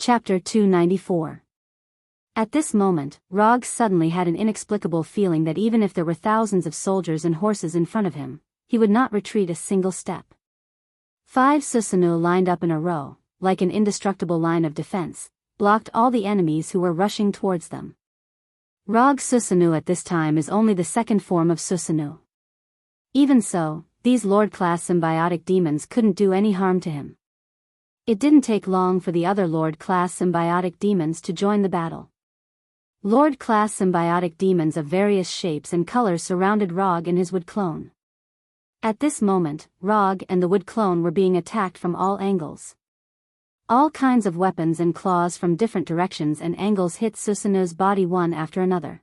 Chapter 294. At this moment, Rog suddenly had an inexplicable feeling that even if there were thousands of soldiers and horses in front of him, he would not retreat a single step. 5 Susanoo lined up in a row, like an indestructible line of defense, blocked all the enemies who were rushing towards them. Rog Susanoo at this time is only the second form of Susanoo. Even so, these Lord-class symbiotic demons couldn't do any harm to him. It didn't take long for the other Lord-class symbiotic demons to join the battle. Lord-class symbiotic demons of various shapes and colors surrounded Rog and his wood clone. At this moment, Rog and the wood clone were being attacked from all angles. All kinds of weapons and claws from different directions and angles hit Susanoo's body one after another.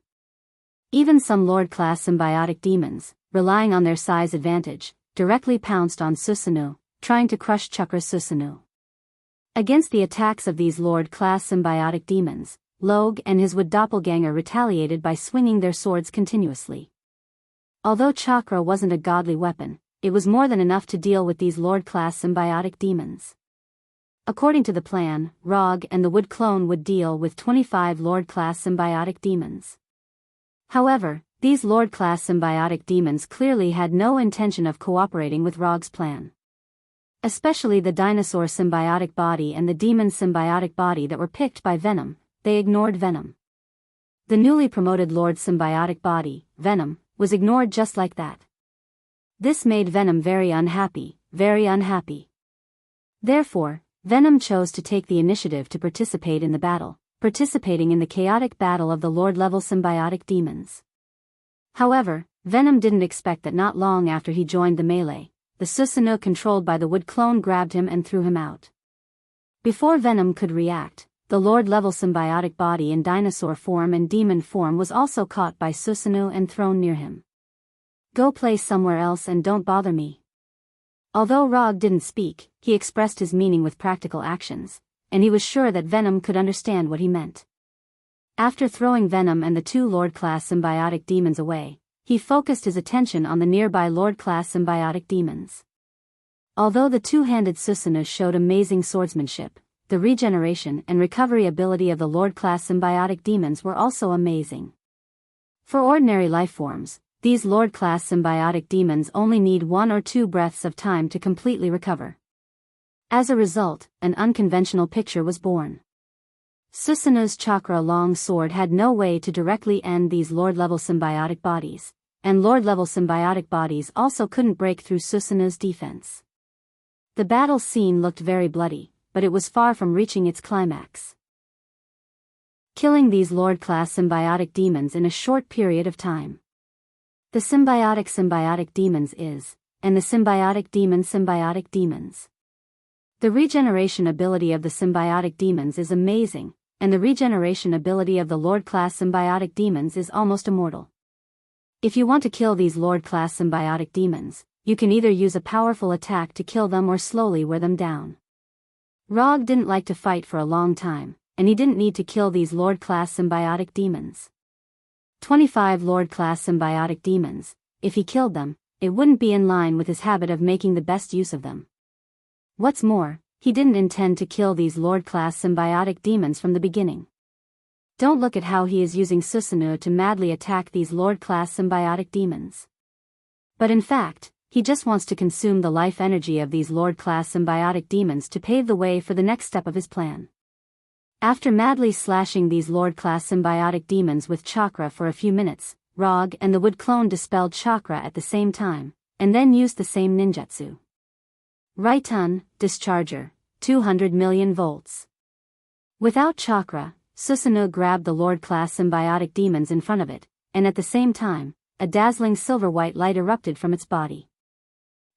Even some Lord-class symbiotic demons, relying on their size advantage, directly pounced on Susanoo, trying to crush Chakra Susanoo. Against the attacks of these Lord-class symbiotic demons, Log and his wood doppelganger retaliated by swinging their swords continuously. Although chakra wasn't a godly weapon, it was more than enough to deal with these Lord-class symbiotic demons. According to the plan, Rog and the wood clone would deal with 25 Lord-class symbiotic demons. However, these Lord-class symbiotic demons clearly had no intention of cooperating with Rog's plan. Especially the dinosaur symbiotic body and the demon symbiotic body that were picked by Venom, they ignored Venom. The newly promoted Lord symbiotic body, Venom, was ignored just like that. This made Venom very unhappy, very unhappy. Therefore, Venom chose to take the initiative to participate in the battle, participating in the chaotic battle of the Lord-level symbiotic demons. However, Venom didn't expect that not long after he joined the melee, the Susanoo controlled by the wood clone grabbed him and threw him out. Before Venom could react, the Lord-level symbiotic body in dinosaur form and demon form was also caught by Susanoo and thrown near him. "Go play somewhere else and don't bother me." Although Rog didn't speak, he expressed his meaning with practical actions, and he was sure that Venom could understand what he meant. After throwing Venom and the 2 Lord-class symbiotic demons away, he focused his attention on the nearby Lord-class symbiotic demons. Although the two-handed Susanoo showed amazing swordsmanship, the regeneration and recovery ability of the Lord-class symbiotic demons were also amazing. For ordinary life forms, these Lord-class symbiotic demons only need 1 or 2 breaths of time to completely recover. As a result, an unconventional picture was born. Susanoo's chakra long sword had no way to directly end these Lord-level symbiotic bodies, and Lord-level symbiotic bodies also couldn't break through Susanoo's defense. The battle scene looked very bloody, but it was far from reaching its climax. Killing these Lord-class symbiotic demons in a short period of time. The symbiotic demons is, and the symbiotic demons. The regeneration ability of the symbiotic demons is amazing, and the regeneration ability of the Lord-class symbiotic demons is almost immortal. If you want to kill these Lord-class symbiotic demons, you can either use a powerful attack to kill them or slowly wear them down. Rog didn't like to fight for a long time, and he didn't need to kill these Lord-class symbiotic demons. 25 Lord-class symbiotic demons, if he killed them, it wouldn't be in line with his habit of making the best use of them. What's more, he didn't intend to kill these Lord-class symbiotic demons from the beginning. Don't look at how he is using Susanoo to madly attack these Lord-class symbiotic demons. But in fact, he just wants to consume the life energy of these Lord-class symbiotic demons to pave the way for the next step of his plan. After madly slashing these Lord-class symbiotic demons with chakra for a few minutes, Rog and the wood clone dispelled chakra at the same time, and then used the same ninjutsu. Raiton, Discharger, 200 million volts. Without chakra, Susanoo grabbed the Lord-class symbiotic demons in front of it, and at the same time, a dazzling silver-white light erupted from its body.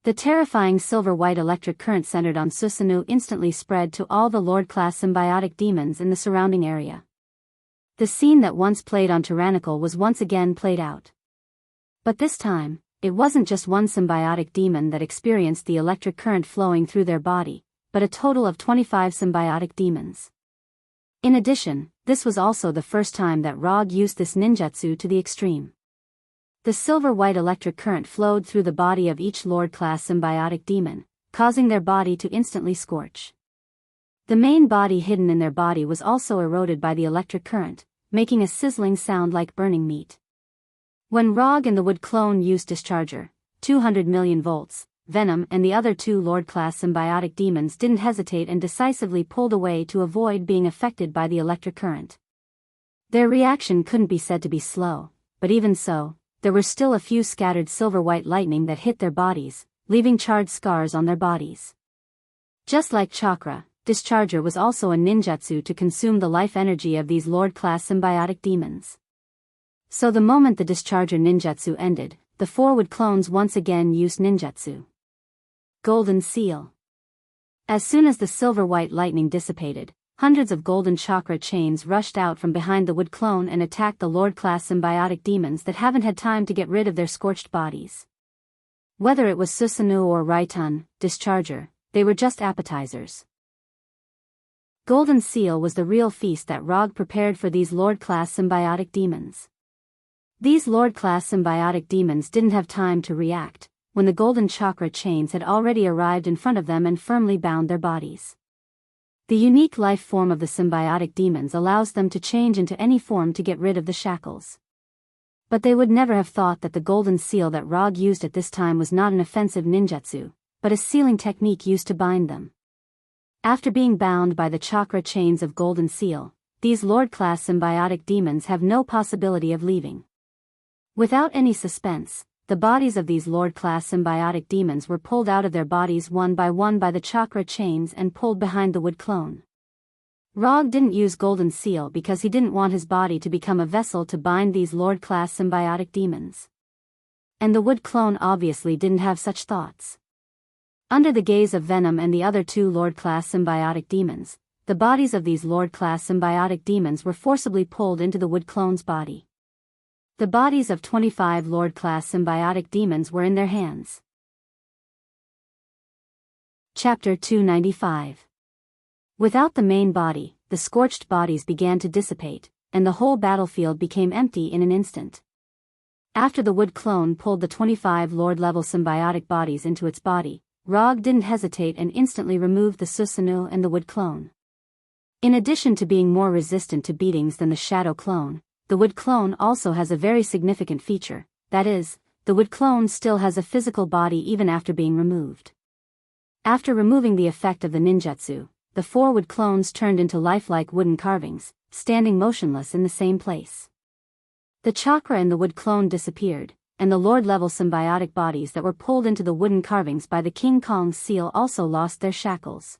The terrifying silver-white electric current centered on Susanoo instantly spread to all the Lord-class symbiotic demons in the surrounding area. The scene that once played on Tyrannical was once again played out. But this time, it wasn't just one symbiotic demon that experienced the electric current flowing through their body, but a total of 25 symbiotic demons. In addition, this was also the first time that Rog used this ninjutsu to the extreme. The silver-white electric current flowed through the body of each Lord-class symbiotic demon, causing their body to instantly scorch. The main body hidden in their body was also eroded by the electric current, making a sizzling sound like burning meat. When Rog and the wood clone used Discharger, 200 million volts, Venom and the other two Lord-class symbiotic demons didn't hesitate and decisively pulled away to avoid being affected by the electric current. Their reaction couldn't be said to be slow, but even so, there were still a few scattered silver-white lightning that hit their bodies, leaving charred scars on their bodies. Just like Chakra, Discharger was also a ninjutsu to consume the life energy of these Lord-class symbiotic demons. So the moment the Discharger ninjutsu ended, the four wood clones once again used ninjutsu. Golden Seal. As soon as the silver-white lightning dissipated, hundreds of golden chakra chains rushed out from behind the wood clone and attacked the Lord-class symbiotic demons that haven't had time to get rid of their scorched bodies. Whether it was Susanoo or Raitun, Discharger, they were just appetizers. Golden Seal was the real feast that Rog prepared for these Lord-class symbiotic demons. These Lord-class symbiotic demons didn't have time to react, when the golden chakra chains had already arrived in front of them and firmly bound their bodies. The unique life form of the symbiotic demons allows them to change into any form to get rid of the shackles. But they would never have thought that the golden seal that Rog used at this time was not an offensive ninjutsu, but a sealing technique used to bind them. After being bound by the chakra chains of golden seal, these Lord-class symbiotic demons have no possibility of leaving. Without any suspense, the bodies of these Lord-class symbiotic demons were pulled out of their bodies one by the chakra chains and pulled behind the wood clone. Rog didn't use Golden Seal because he didn't want his body to become a vessel to bind these Lord-class symbiotic demons. And the wood clone obviously didn't have such thoughts. Under the gaze of Venom and the other two Lord-class symbiotic demons, the bodies of these Lord-class symbiotic demons were forcibly pulled into the wood clone's body. The bodies of 25 Lord-class symbiotic demons were in their hands. Chapter 295. Without the main body, the scorched bodies began to dissipate, and the whole battlefield became empty in an instant. After the wood clone pulled the 25 Lord-level symbiotic bodies into its body, Rog didn't hesitate and instantly removed the Susanoo and the wood clone. In addition to being more resistant to beatings than the shadow clone, the wood clone also has a very significant feature, that is, the wood clone still has a physical body even after being removed. After removing the effect of the ninjutsu, the four wood clones turned into lifelike wooden carvings, standing motionless in the same place. The chakra in the wood clone disappeared, and the Lord-level symbiotic bodies that were pulled into the wooden carvings by the King Kong seal also lost their shackles.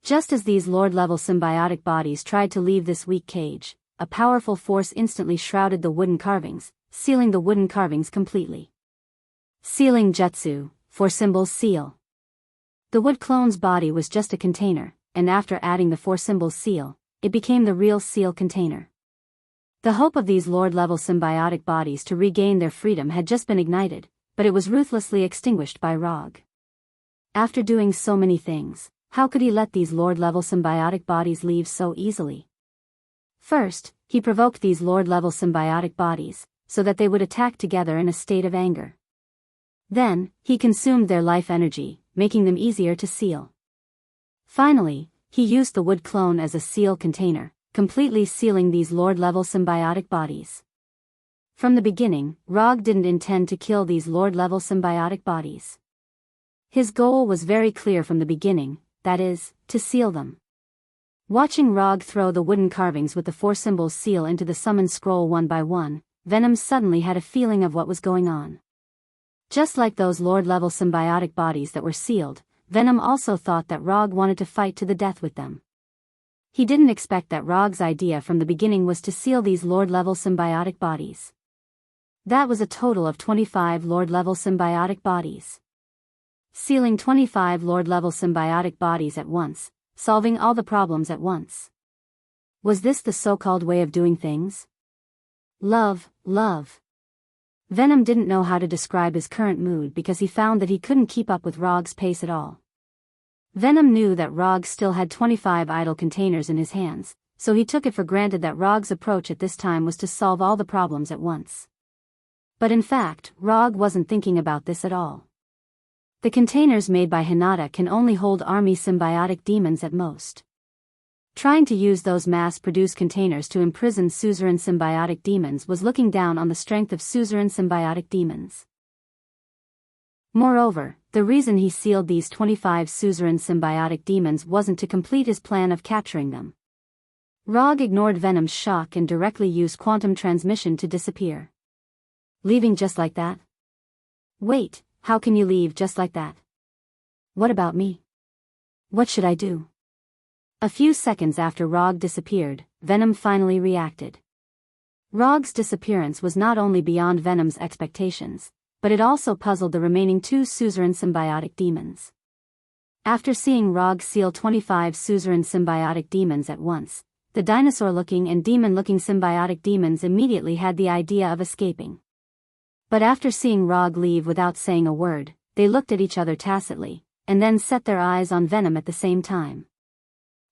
Just as these Lord-level symbiotic bodies tried to leave this weak cage, a powerful force instantly shrouded the wooden carvings, sealing the wooden carvings completely. Sealing Jutsu, for symbols seal. The wood clone's body was just a container, and after adding the four symbols seal, it became the real seal container. The hope of these Lord-level symbiotic bodies to regain their freedom had just been ignited, but it was ruthlessly extinguished by Rog. After doing so many things, how could he let these Lord-level symbiotic bodies leave so easily? First, he provoked these Lord-level symbiotic bodies, so that they would attack together in a state of anger. Then, he consumed their life energy, making them easier to seal. Finally, he used the wood clone as a seal container, completely sealing these Lord-level symbiotic bodies. From the beginning, Rog didn't intend to kill these Lord-level symbiotic bodies. His goal was very clear from the beginning, that is, to seal them. Watching Rog throw the wooden carvings with the four symbols seal into the summon scroll one by one, Venom suddenly had a feeling of what was going on. Just like those Lord-level symbiotic bodies that were sealed, Venom also thought that Rog wanted to fight to the death with them. He didn't expect that Rog's idea from the beginning was to seal these Lord-level symbiotic bodies. That was a total of 25 Lord-level symbiotic bodies. Sealing 25 Lord-level symbiotic bodies at once, solving all the problems at once. Was this the so-called way of doing things? Love. Venom didn't know how to describe his current mood because he found that he couldn't keep up with Rog's pace at all. Venom knew that Rog still had 25 idle containers in his hands, so he took it for granted that Rog's approach at this time was to solve all the problems at once. But in fact, Rog wasn't thinking about this at all. The containers made by Hinata can only hold army symbiotic demons at most. Trying to use those mass-produced containers to imprison suzerain symbiotic demons was looking down on the strength of suzerain symbiotic demons. Moreover, the reason he sealed these 25 suzerain symbiotic demons wasn't to complete his plan of capturing them. Rog ignored Venom's shock and directly used quantum transmission to disappear. Leaving just like that? Wait, how can you leave just like that? What about me? What should I do? A few seconds after Rog disappeared, Venom finally reacted. Rog's disappearance was not only beyond Venom's expectations, but it also puzzled the remaining 2 suzerain symbiotic demons. After seeing Rog seal 25 suzerain symbiotic demons at once, the dinosaur-looking and demon-looking symbiotic demons immediately had the idea of escaping. But after seeing Rog leave without saying a word, they looked at each other tacitly, and then set their eyes on Venom at the same time.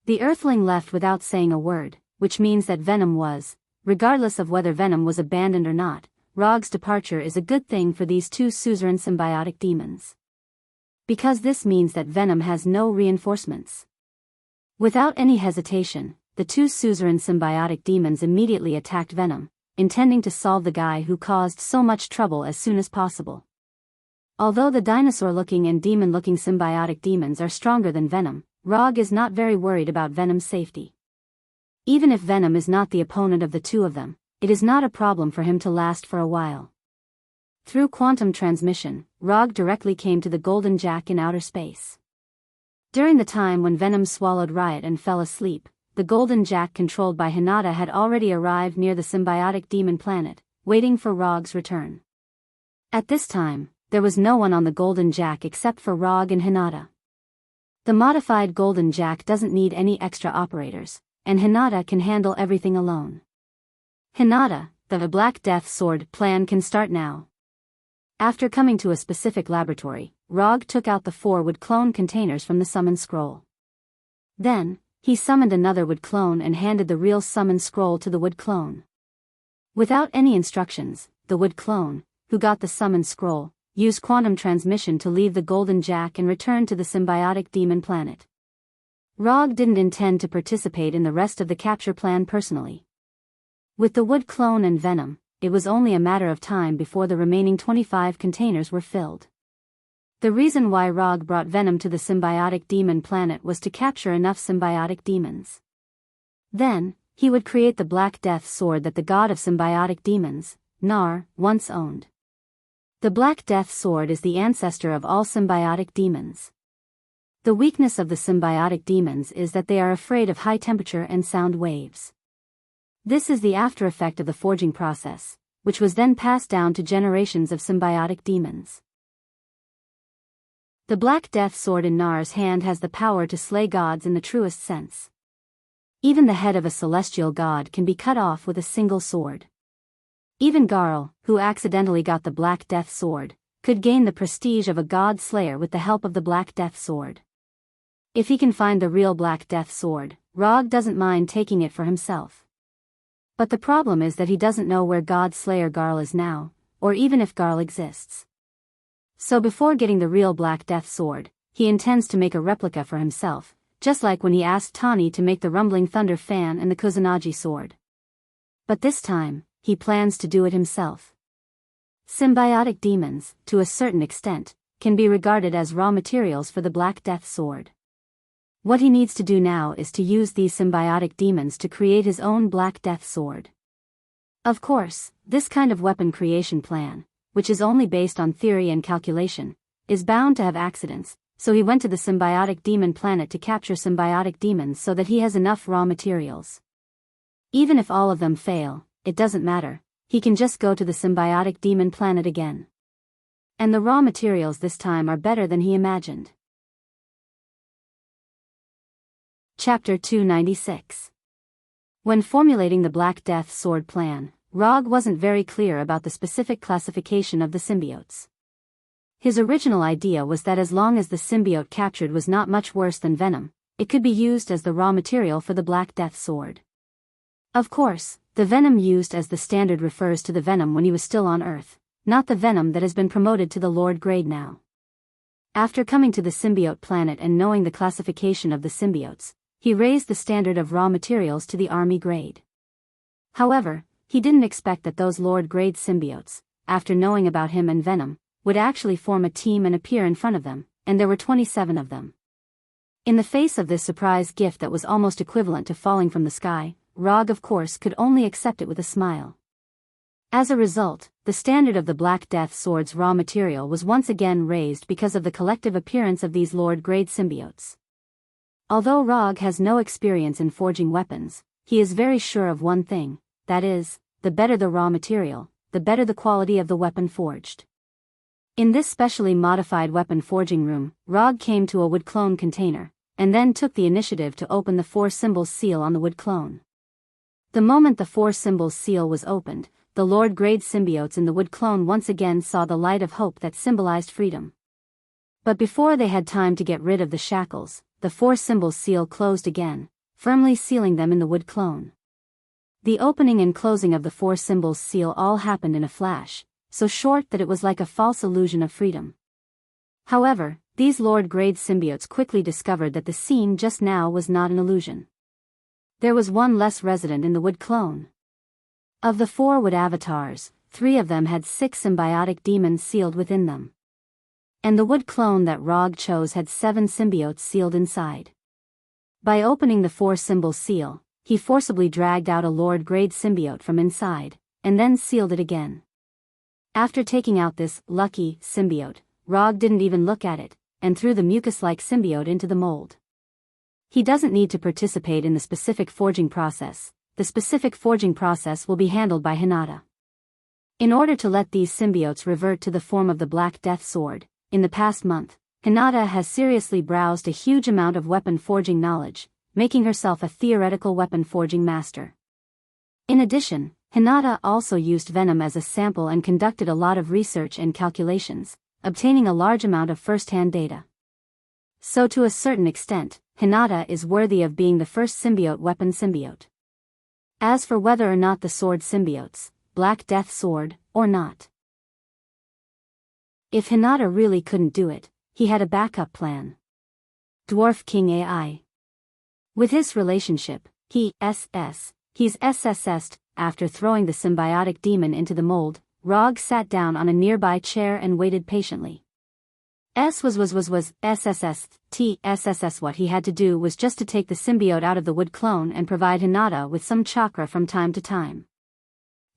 The Earthling left without saying a word, which means that Venom was, regardless of whether Venom was abandoned or not, Rog's departure is a good thing for these 2 suzerain symbiotic demons. Because this means that Venom has no reinforcements. Without any hesitation, the 2 suzerain symbiotic demons immediately attacked Venom, intending to solve the guy who caused so much trouble as soon as possible. Although the dinosaur-looking and demon-looking symbiotic demons are stronger than Venom, Rog is not very worried about Venom's safety. Even if Venom is not the opponent of the 2 of them, it is not a problem for him to last for a while. Through quantum transmission, Rog directly came to the Golden Jack in outer space. During the time when Venom swallowed Riot and fell asleep, the Golden Jack controlled by Hinata had already arrived near the symbiotic demon planet, waiting for Rog's return. At this time, there was no one on the Golden Jack except for Rog and Hinata. The modified Golden Jack doesn't need any extra operators, and Hinata can handle everything alone. Hinata, the Black Death Sword plan can start now. After coming to a specific laboratory, Rog took out the 4 wood clone containers from the summon scroll. Then, he summoned another wood clone and handed the real summon scroll to the wood clone. Without any instructions, the wood clone, who got the summon scroll, used quantum transmission to leave the Golden Jack and return to the symbiotic demon planet. Rog didn't intend to participate in the rest of the capture plan personally. With the wood clone and Venom, it was only a matter of time before the remaining 25 containers were filled. The reason why Rog brought Venom to the symbiotic demon planet was to capture enough symbiotic demons. Then, he would create the Black Death Sword that the god of symbiotic demons, Nar, once owned. The Black Death Sword is the ancestor of all symbiotic demons. The weakness of the symbiotic demons is that they are afraid of high temperature and sound waves. This is the after effect of the forging process, which was then passed down to generations of symbiotic demons. The Black Death Sword in Nar's hand has the power to slay gods in the truest sense. Even the head of a celestial god can be cut off with a single sword. Even Garl, who accidentally got the Black Death Sword, could gain the prestige of a god slayer with the help of the Black Death Sword. If he can find the real Black Death Sword, Rog doesn't mind taking it for himself. But the problem is that he doesn't know where god slayer Garl is now, or even if Garl exists. So before getting the real Black Death Sword, he intends to make a replica for himself, just like when he asked Tani to make the Rumbling Thunder fan and the Kusanagi sword. But this time, he plans to do it himself. Symbiotic demons, to a certain extent, can be regarded as raw materials for the Black Death Sword. What he needs to do now is to use these symbiotic demons to create his own Black Death Sword. Of course, this kind of weapon creation plan, which is only based on theory and calculation, is bound to have accidents, so he went to the symbiotic demon planet to capture symbiotic demons so that he has enough raw materials. Even if all of them fail, it doesn't matter, he can just go to the symbiotic demon planet again. And the raw materials this time are better than he imagined. Chapter 296. When formulating the Black Death Sword plan, Rog wasn't very clear about the specific classification of the symbiotes. His original idea was that as long as the symbiote captured was not much worse than Venom, it could be used as the raw material for the Black Death Sword. Of course, the Venom used as the standard refers to the Venom when he was still on Earth, not the Venom that has been promoted to the Lord grade now. After coming to the symbiote planet and knowing the classification of the symbiotes, he raised the standard of raw materials to the army grade. However, he didn't expect that those Lord-grade symbiotes, after knowing about him and Venom, would actually form a team and appear in front of them, and there were 27 of them. In the face of this surprise gift that was almost equivalent to falling from the sky, Rog of course could only accept it with a smile. As a result, the standard of the Black Death Sword's raw material was once again raised because of the collective appearance of these Lord-grade symbiotes. Although Rog has no experience in forging weapons, he is very sure of one thing, that is, the better the raw material, the better the quality of the weapon forged. In this specially modified weapon forging room, Rog came to a wood clone container, and then took the initiative to open the 4 symbols seal on the wood clone. The moment the 4 symbols seal was opened, the Lord-grade symbiotes in the wood clone once again saw the light of hope that symbolized freedom. But before they had time to get rid of the shackles, the 4 symbols seal closed again, firmly sealing them in the wood clone. The opening and closing of the 4 symbols seal all happened in a flash, so short that it was like a false illusion of freedom. However, these Lord-grade symbiotes quickly discovered that the scene just now was not an illusion. There was one less resident in the wood clone. Of the 4 wood avatars, 3 of them had 6 symbiotic demons sealed within them. And the wood clone that Rog chose had 7 symbiotes sealed inside. By opening the 4 symbol seal, he forcibly dragged out a Lord-grade symbiote from inside, and then sealed it again. After taking out this lucky symbiote, Rog didn't even look at it, and threw the mucus-like symbiote into the mold. He doesn't need to participate in the specific forging process. The specific forging process will be handled by Hinata. In order to let these symbiotes revert to the form of the Black Death Sword, in the past month, Hinata has seriously browsed a huge amount of weapon forging knowledge, making herself a theoretical weapon forging master. In addition, Hinata also used Venom as a sample and conducted a lot of research and calculations, obtaining a large amount of first-hand data. So to a certain extent, Hinata is worthy of being the first symbiote weapon symbiote. As for whether or not the sword symbiotes, Black Death Sword, or not. If Hinata really couldn't do it, he had a backup plan. Dwarf King AI. With his relationship, he's SSS'd. After throwing the symbiotic demon into the mold, Rog sat down on a nearby chair and waited patiently. SSS. What he had to do was just to take the symbiote out of the wood clone and provide Hinata with some chakra from time to time.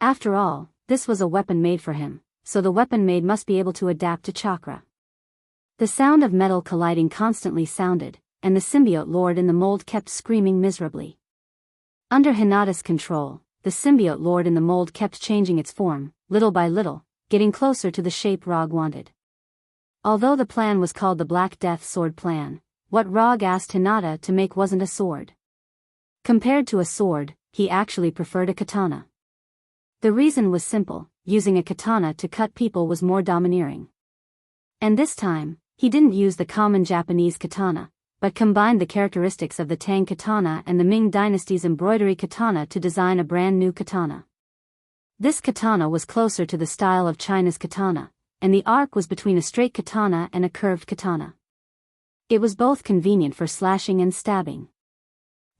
After all, this was a weapon made for him, so the weapon made must be able to adapt to chakra. The sound of metal colliding constantly sounded, and the symbiote lord in the mold kept screaming miserably. Under Hinata's control, the symbiote lord in the mold kept changing its form, little by little, getting closer to the shape Rog wanted. Although the plan was called the Black Death Sword plan, what Rog asked Hinata to make wasn't a sword. Compared to a sword, he actually preferred a katana. The reason was simple: using a katana to cut people was more domineering. And this time, he didn't use the common Japanese katana, but combined the characteristics of the Tang katana and the Ming dynasty's embroidery katana to design a brand new katana. This katana was closer to the style of China's katana, and the arc was between a straight katana and a curved katana. It was both convenient for slashing and stabbing.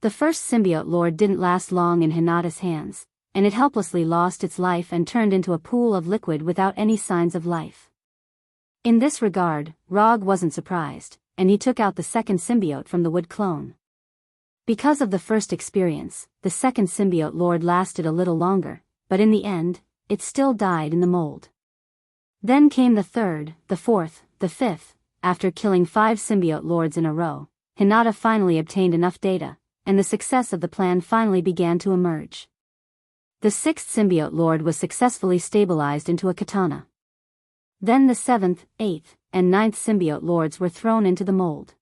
The first symbiote lord didn't last long in Hinata's hands, and it helplessly lost its life and turned into a pool of liquid without any signs of life. In this regard, Rog wasn't surprised, and he took out the second symbiote from the wood clone. Because of the first experience, the second symbiote lord lasted a little longer, but in the end, it still died in the mold. Then came the third, the fourth, the fifth. After killing 5 symbiote lords in a row, Hinata finally obtained enough data, and the success of the plan finally began to emerge. The 6th symbiote lord was successfully stabilized into a katana. Then the 7th, 8th, and 9th symbiote lords were thrown into the mold.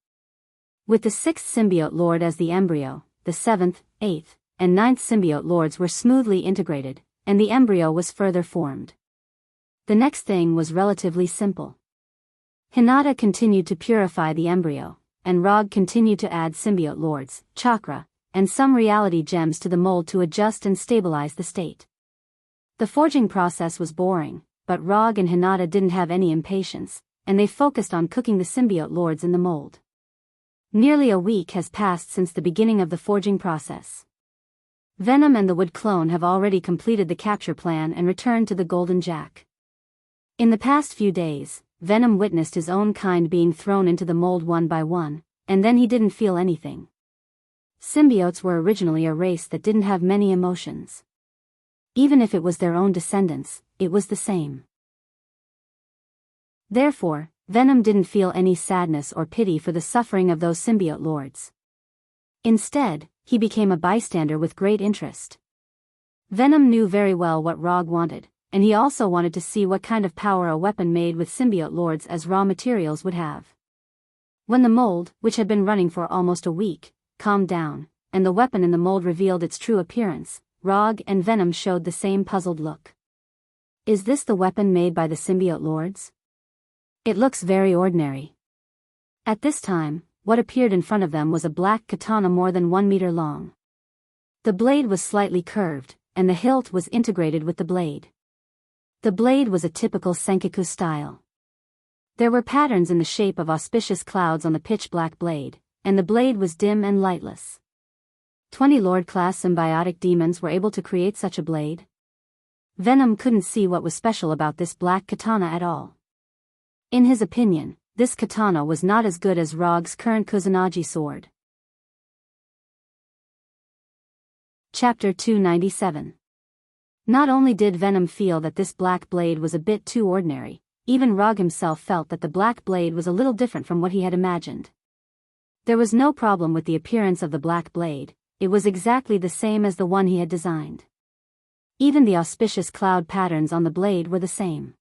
With the 6th symbiote lord as the embryo, the 7th, 8th, and 9th symbiote lords were smoothly integrated, and the embryo was further formed. The next thing was relatively simple. Hinata continued to purify the embryo, and Rog continued to add symbiote lords, chakra, and some reality gems to the mold to adjust and stabilize the state. The forging process was boring, but Rog and Hinata didn't have any impatience, and they focused on cooking the symbiote lords in the mold. Nearly a week has passed since the beginning of the forging process. Venom and the Wood Clone have already completed the capture plan and returned to the Golden Jack. In the past few days, Venom witnessed his own kind being thrown into the mold one by one, and then he didn't feel anything. Symbiotes were originally a race that didn't have many emotions. Even if it was their own descendants, it was the same. Therefore, Venom didn't feel any sadness or pity for the suffering of those symbiote lords. Instead, he became a bystander with great interest. Venom knew very well what Rog wanted, and he also wanted to see what kind of power a weapon made with symbiote lords as raw materials would have. When the mold, which had been running for almost a week, calmed down, and the weapon in the mold revealed its true appearance, Rog and Venom showed the same puzzled look. Is this the weapon made by the symbiote lords? It looks very ordinary. At this time, what appeared in front of them was a black katana more than 1 meter long. The blade was slightly curved, and the hilt was integrated with the blade. The blade was a typical Senkaku style. There were patterns in the shape of auspicious clouds on the pitch-black blade, and the blade was dim and lightless. 20 Lord-class symbiotic demons were able to create such a blade? Venom couldn't see what was special about this black katana at all. In his opinion, this katana was not as good as Rog's current Kusanagi sword. Chapter 297. Not only did Venom feel that this black blade was a bit too ordinary, even Rog himself felt that the black blade was a little different from what he had imagined. There was no problem with the appearance of the black blade, it was exactly the same as the one he had designed. Even the auspicious cloud patterns on the blade were the same.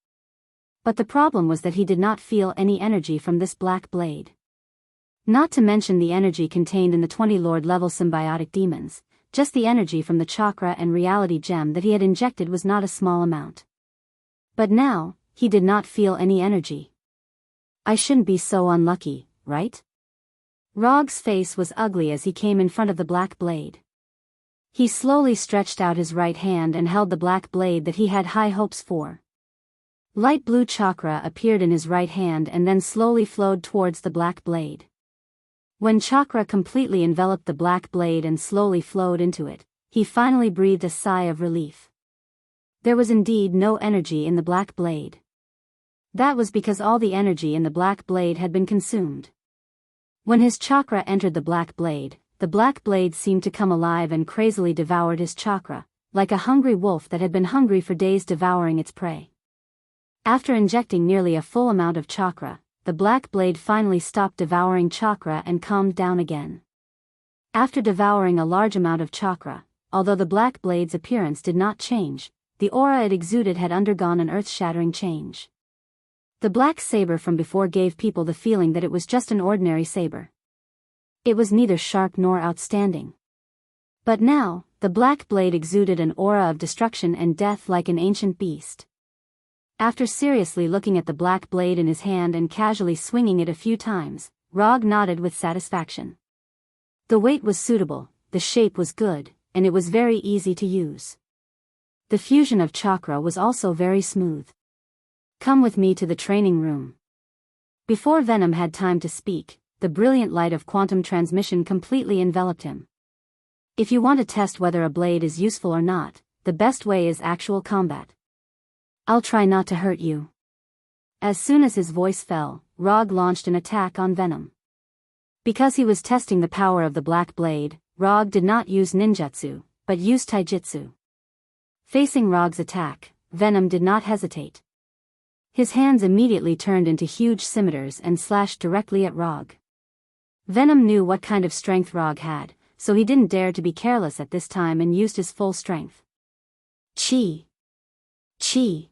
But the problem was that he did not feel any energy from this black blade. Not to mention the energy contained in the 20 Lord-level symbiotic demons, just the energy from the chakra and reality gem that he had injected was not a small amount. But now, he did not feel any energy. I shouldn't be so unlucky, right? Rog's face was ugly as he came in front of the black blade. He slowly stretched out his right hand and held the black blade that he had high hopes for. Light blue chakra appeared in his right hand and then slowly flowed towards the black blade. When chakra completely enveloped the black blade and slowly flowed into it, he finally breathed a sigh of relief. There was indeed no energy in the black blade. That was because all the energy in the black blade had been consumed. When his chakra entered the black blade seemed to come alive and crazily devoured his chakra, like a hungry wolf that had been hungry for days devouring its prey. After injecting nearly a full amount of chakra, the black blade finally stopped devouring chakra and calmed down again. After devouring a large amount of chakra, although the black blade's appearance did not change, the aura it exuded had undergone an earth-shattering change. The black saber from before gave people the feeling that it was just an ordinary saber. It was neither sharp nor outstanding. But now, the black blade exuded an aura of destruction and death like an ancient beast. After seriously looking at the black blade in his hand and casually swinging it a few times, Rog nodded with satisfaction. The weight was suitable, the shape was good, and it was very easy to use. The fusion of chakra was also very smooth. Come with me to the training room. Before Venom had time to speak, the brilliant light of quantum transmission completely enveloped him. If you want to test whether a blade is useful or not, the best way is actual combat. I'll try not to hurt you. As soon as his voice fell, Rog launched an attack on Venom. Because he was testing the power of the black blade, Rog did not use ninjutsu, but used taijutsu. Facing Rog's attack, Venom did not hesitate. His hands immediately turned into huge scimitars and slashed directly at Rog. Venom knew what kind of strength Rog had, so he didn't dare to be careless at this time and used his full strength. Chi! Chi!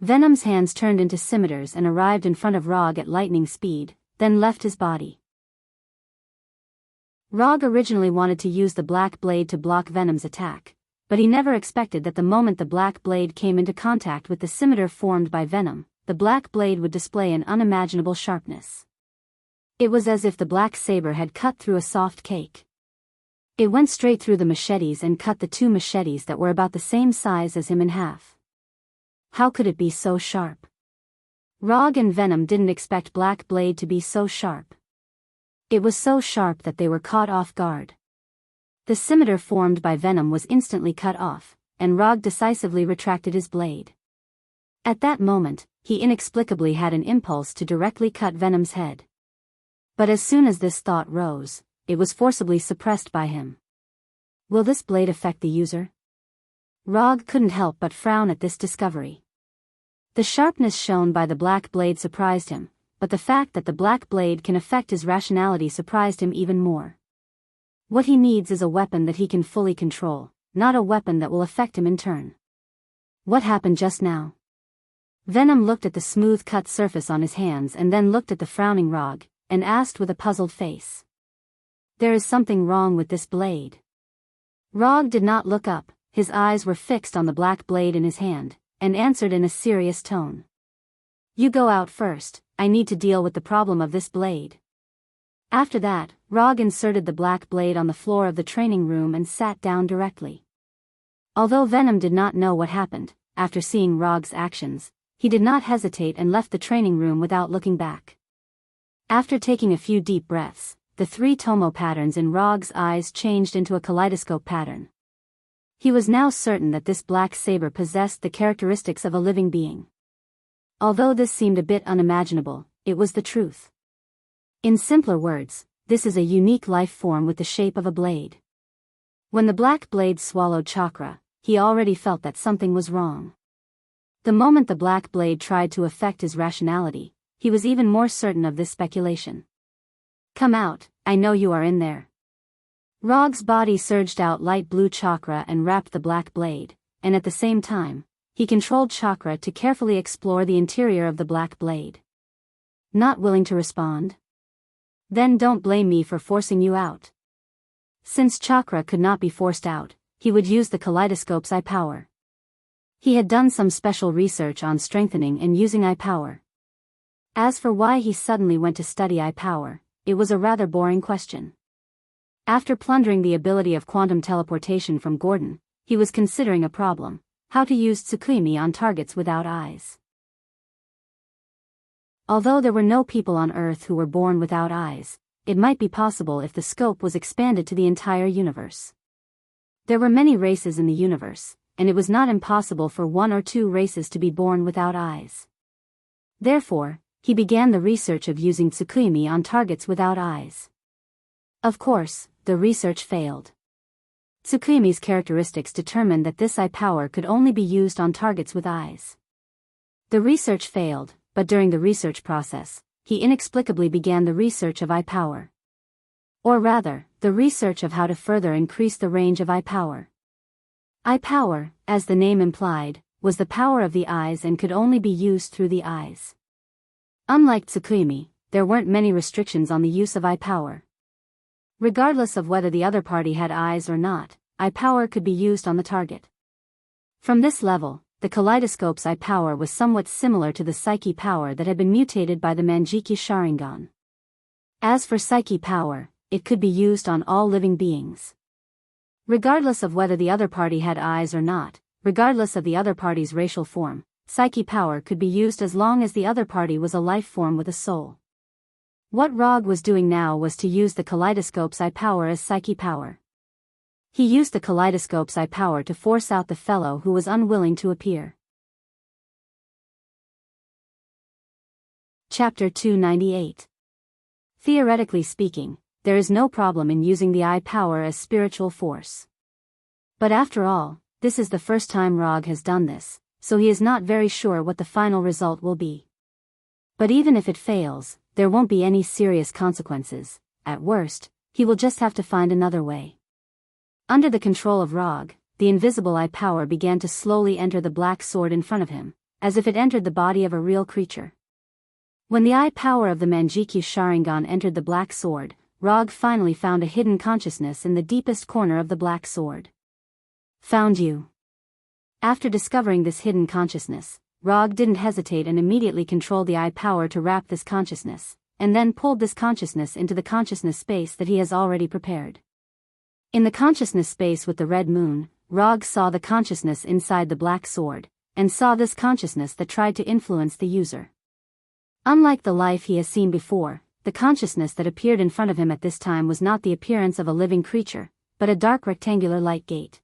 Venom's hands turned into scimitars and arrived in front of Rog at lightning speed, then left his body. Rog originally wanted to use the black blade to block Venom's attack, but he never expected that the moment the black blade came into contact with the scimitar formed by Venom, the black blade would display an unimaginable sharpness. It was as if the black saber had cut through a soft cake. It went straight through the machetes and cut the two machetes that were about the same size as him in half. How could it be so sharp? Rog and Venom didn't expect black blade to be so sharp. It was so sharp that they were caught off guard. The scimitar formed by venom was instantly cut off, and Rog decisively retracted his blade. At that moment, he inexplicably had an impulse to directly cut Venom's head. But as soon as this thought rose, it was forcibly suppressed by him. Will this blade affect the user? Rog couldn't help but frown at this discovery. The sharpness shown by the black blade surprised him, but the fact that the black blade can affect his rationality surprised him even more. What he needs is a weapon that he can fully control, not a weapon that will affect him in turn. What happened just now? Venom looked at the smooth-cut surface on his hands and then looked at the frowning Rog, and asked with a puzzled face. There is something wrong with this blade. Rog did not look up, his eyes were fixed on the black blade in his hand, and answered in a serious tone. You go out first, I need to deal with the problem of this blade. After that, Rog inserted the black blade on the floor of the training room and sat down directly. Although Venom did not know what happened, after seeing Rog's actions, he did not hesitate and left the training room without looking back. After taking a few deep breaths, the 3 tomo patterns in Rog's eyes changed into a kaleidoscope pattern. He was now certain that this black saber possessed the characteristics of a living being. Although this seemed a bit unimaginable, it was the truth. In simpler words, this is a unique life form with the shape of a blade. When the black blade swallowed chakra, he already felt that something was wrong. The moment the black blade tried to affect his rationality, he was even more certain of this speculation. Come out, I know you are in there. Rog's body surged out light blue chakra and wrapped the black blade, and at the same time, he controlled chakra to carefully explore the interior of the black blade. Not willing to respond? Then don't blame me for forcing you out. Since chakra could not be forced out, he would use the kaleidoscope's eye power. He had done some special research on strengthening and using eye power. As for why he suddenly went to study eye power, it was a rather boring question. After plundering the ability of quantum teleportation from Gordon, he was considering a problem: how to use Tsukuyomi on targets without eyes. Although there were no people on Earth who were born without eyes, it might be possible if the scope was expanded to the entire universe. There were many races in the universe, and it was not impossible for 1 or 2 races to be born without eyes. Therefore, he began the research of using Tsukuyomi on targets without eyes. Of course, the research failed. Tsukuyomi's characteristics determined that this eye power could only be used on targets with eyes. The research failed, but during the research process, he inexplicably began the research of eye power. Or rather, the research of how to further increase the range of eye power. Eye power, as the name implied, was the power of the eyes and could only be used through the eyes. Unlike Tsukuyomi, there weren't many restrictions on the use of eye power. Regardless of whether the other party had eyes or not, eye power could be used on the target. From this level, the kaleidoscope's eye power was somewhat similar to the psyche power that had been mutated by the Manjiki Sharingan. As for psyche power, it could be used on all living beings. Regardless of whether the other party had eyes or not, regardless of the other party's racial form, psyche power could be used as long as the other party was a life form with a soul. What Rog was doing now was to use the kaleidoscope's eye power as psyche power. He used the kaleidoscope's eye power to force out the fellow who was unwilling to appear. Chapter 298. Theoretically speaking, there is no problem in using the eye power as spiritual force. But after all, this is the first time Rog has done this, so he is not very sure what the final result will be. But even if it fails, there won't be any serious consequences. At worst, he will just have to find another way. Under the control of Rog, the invisible eye power began to slowly enter the black sword in front of him, as if it entered the body of a real creature. When the eye power of the Manjiki Sharingan entered the black sword, Rog finally found a hidden consciousness in the deepest corner of the black sword. Found you. After discovering this hidden consciousness, Rog didn't hesitate and immediately controlled the eye power to wrap this consciousness, and then pulled this consciousness into the consciousness space that he has already prepared. In the consciousness space with the red moon, Rog saw the consciousness inside the black sword, and saw this consciousness that tried to influence the user. Unlike the life he has seen before, the consciousness that appeared in front of him at this time was not the appearance of a living creature, but a dark rectangular light gate.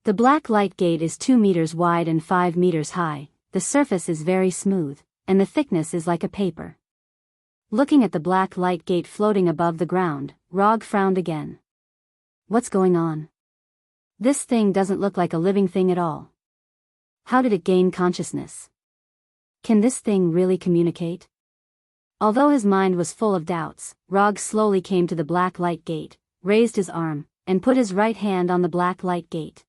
The black light gate is 2 meters wide and 5 meters high, the surface is very smooth, and the thickness is like a paper. Looking at the black light gate floating above the ground, Rog frowned again. What's going on? This thing doesn't look like a living thing at all. How did it gain consciousness? Can this thing really communicate? Although his mind was full of doubts, Rog slowly came to the black light gate, raised his arm, and put his right hand on the black light gate.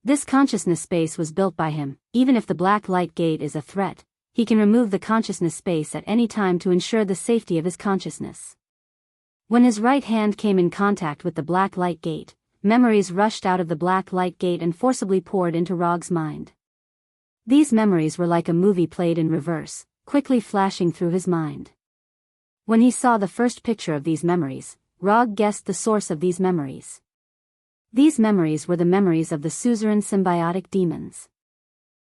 This consciousness space was built by him. Even if the black light gate is a threat, he can remove the consciousness space at any time to ensure the safety of his consciousness. When his right hand came in contact with the black light gate, memories rushed out of the black light gate and forcibly poured into Rog's mind. These memories were like a movie played in reverse, quickly flashing through his mind. When he saw the first picture of these memories, Rog guessed the source of these memories. These memories were the memories of the suzerain symbiotic demons.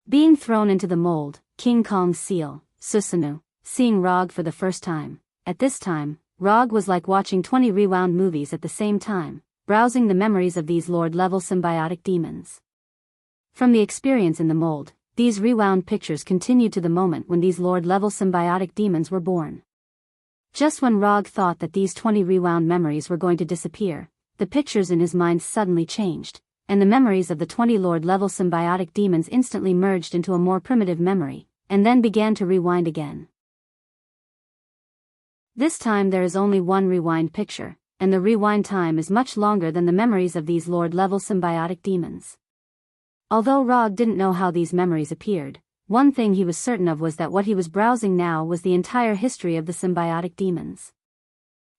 Being thrown into the mold, King Kong's seal, Susanoo, seeing Rog for the first time. At this time, Rog was like watching 20 rewound movies at the same time, browsing the memories of these Lord-level symbiotic demons. From the experience in the mold, these rewound pictures continued to the moment when these Lord-level symbiotic demons were born. Just when Rog thought that these 20 rewound memories were going to disappear, the pictures in his mind suddenly changed, and the memories of the 20 Lord-level symbiotic demons instantly merged into a more primitive memory, and then began to rewind again. This time there is only one rewind picture, and the rewind time is much longer than the memories of these Lord-level symbiotic demons. Although Rog didn't know how these memories appeared, one thing he was certain of was that what he was browsing now was the entire history of the symbiotic demons.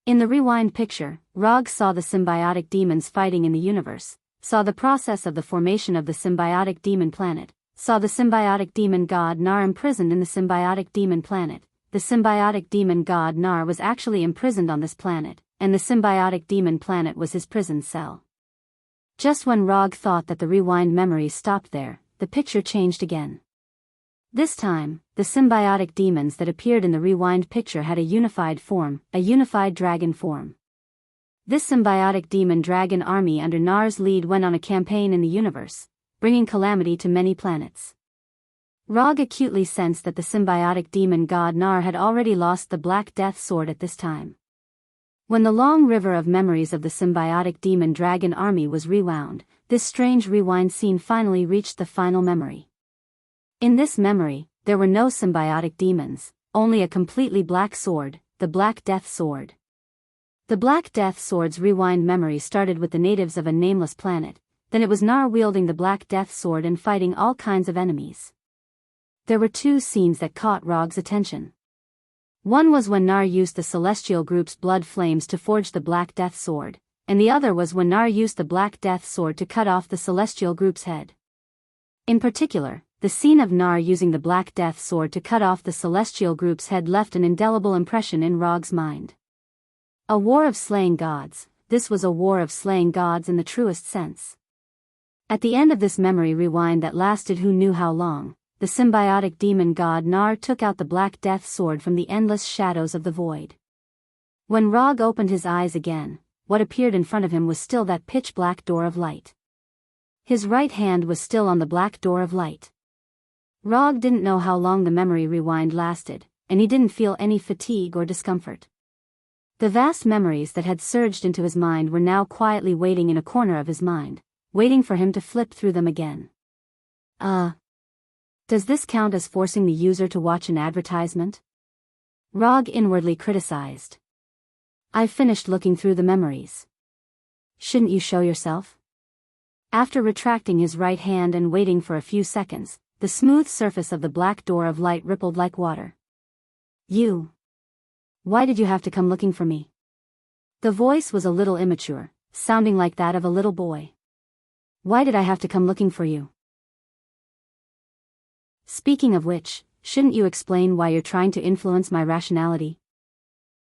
In the rewind picture, Rog saw the symbiotic demons fighting in the universe, saw the process of the formation of the symbiotic demon planet, saw the symbiotic demon god Nar imprisoned in the symbiotic demon planet. The symbiotic demon god Nar was actually imprisoned on this planet, and the symbiotic demon planet was his prison cell. Just when Rog thought that the rewind memories stopped there, the picture changed again. This time, the symbiotic demons that appeared in the rewind picture had a unified form, a unified dragon form. This symbiotic demon dragon army under Nar's lead went on a campaign in the universe, bringing calamity to many planets. Rog acutely sensed that the symbiotic demon god Nar had already lost the Black Death Sword at this time. When the long river of memories of the symbiotic demon dragon army was rewound, this strange rewind scene finally reached the final memory. In this memory, there were no symbiotic demons, only a completely black sword, the Black Death Sword. The Black Death Sword's rewind memory started with the natives of a nameless planet, then it was Nar wielding the Black Death Sword and fighting all kinds of enemies. There were two scenes that caught Rog's attention. One was when Nar used the celestial group's blood flames to forge the Black Death Sword, and the other was when Nar used the Black Death Sword to cut off the celestial group's head. In particular, the scene of Nar using the Black Death Sword to cut off the celestial group's head left an indelible impression in Rog's mind. A war of slaying gods, this was a war of slaying gods in the truest sense. At the end of this memory rewind that lasted who knew how long, the symbiotic demon god Nar took out the Black Death Sword from the endless shadows of the void. When Rog opened his eyes again, what appeared in front of him was still that pitch-black door of light. His right hand was still on the black door of light. Rog didn't know how long the memory rewind lasted, and he didn't feel any fatigue or discomfort. The vast memories that had surged into his mind were now quietly waiting in a corner of his mind, waiting for him to flip through them again. Does this count as forcing the user to watch an advertisement? Rog inwardly criticized. I've finished looking through the memories. Shouldn't you show yourself? After retracting his right hand and waiting for a few seconds, the smooth surface of the black door of light rippled like water. You. Why did you have to come looking for me? The voice was a little immature, sounding like that of a little boy. Why did I have to come looking for you? Speaking of which, shouldn't you explain why you're trying to influence my rationality?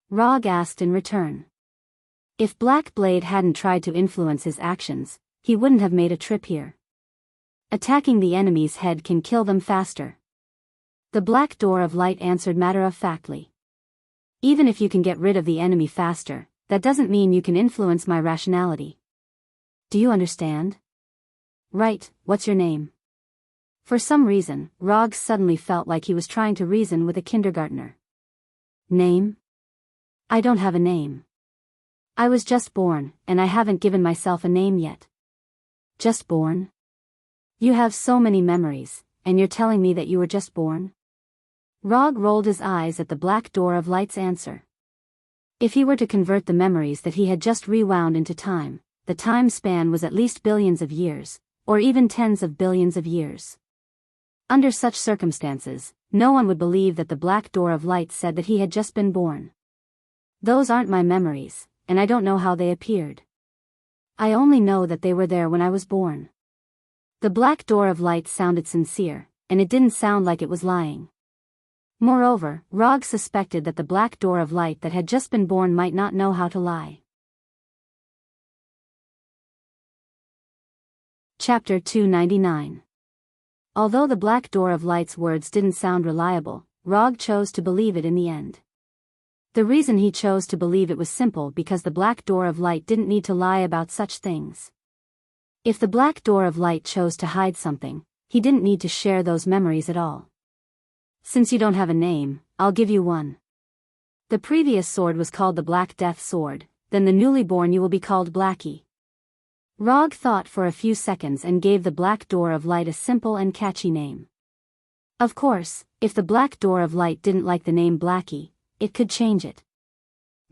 Rog asked in return. If Black Blade hadn't tried to influence his actions, he wouldn't have made a trip here. Attacking the enemy's head can kill them faster. The black door of light answered matter-of-factly. Even if you can get rid of the enemy faster, that doesn't mean you can influence my rationality. Do you understand? Right, what's your name? For some reason, Rog suddenly felt like he was trying to reason with a kindergartner. Name? I don't have a name. I was just born, and I haven't given myself a name yet. Just born? You have so many memories, and you're telling me that you were just born? Rog rolled his eyes at the black door of light's answer. If he were to convert the memories that he had just rewound into time, the time span was at least billions of years, or even tens of billions of years. Under such circumstances, no one would believe that the black door of light said that he had just been born. Those aren't my memories, and I don't know how they appeared. I only know that they were there when I was born. The black door of light sounded sincere, and it didn't sound like it was lying. Moreover, Rog suspected that the black door of light that had just been born might not know how to lie. Chapter 299. Although the black door of light's words didn't sound reliable, Rog chose to believe it in the end. The reason he chose to believe it was simple because the black door of light didn't need to lie about such things. If the black door of light chose to hide something, he didn't need to share those memories at all. Since you don't have a name, I'll give you one. The previous sword was called the Black Death Sword, then the newly born you will be called Blackie. Rog thought for a few seconds and gave the black door of light a simple and catchy name. Of course, if the black door of light didn't like the name Blackie, it could change it.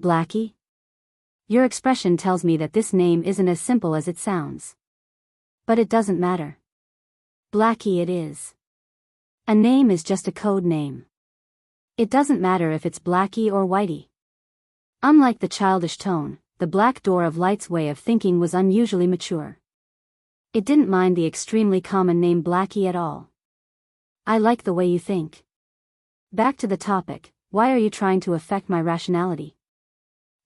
Blackie? Your expression tells me that this name isn't as simple as it sounds. But it doesn't matter. Blackie it is. A name is just a code name. It doesn't matter if it's Blackie or Whitey. Unlike the childish tone, the black door of light's way of thinking was unusually mature. It didn't mind the extremely common name Blackie at all. I like the way you think. Back to the topic, why are you trying to affect my rationality?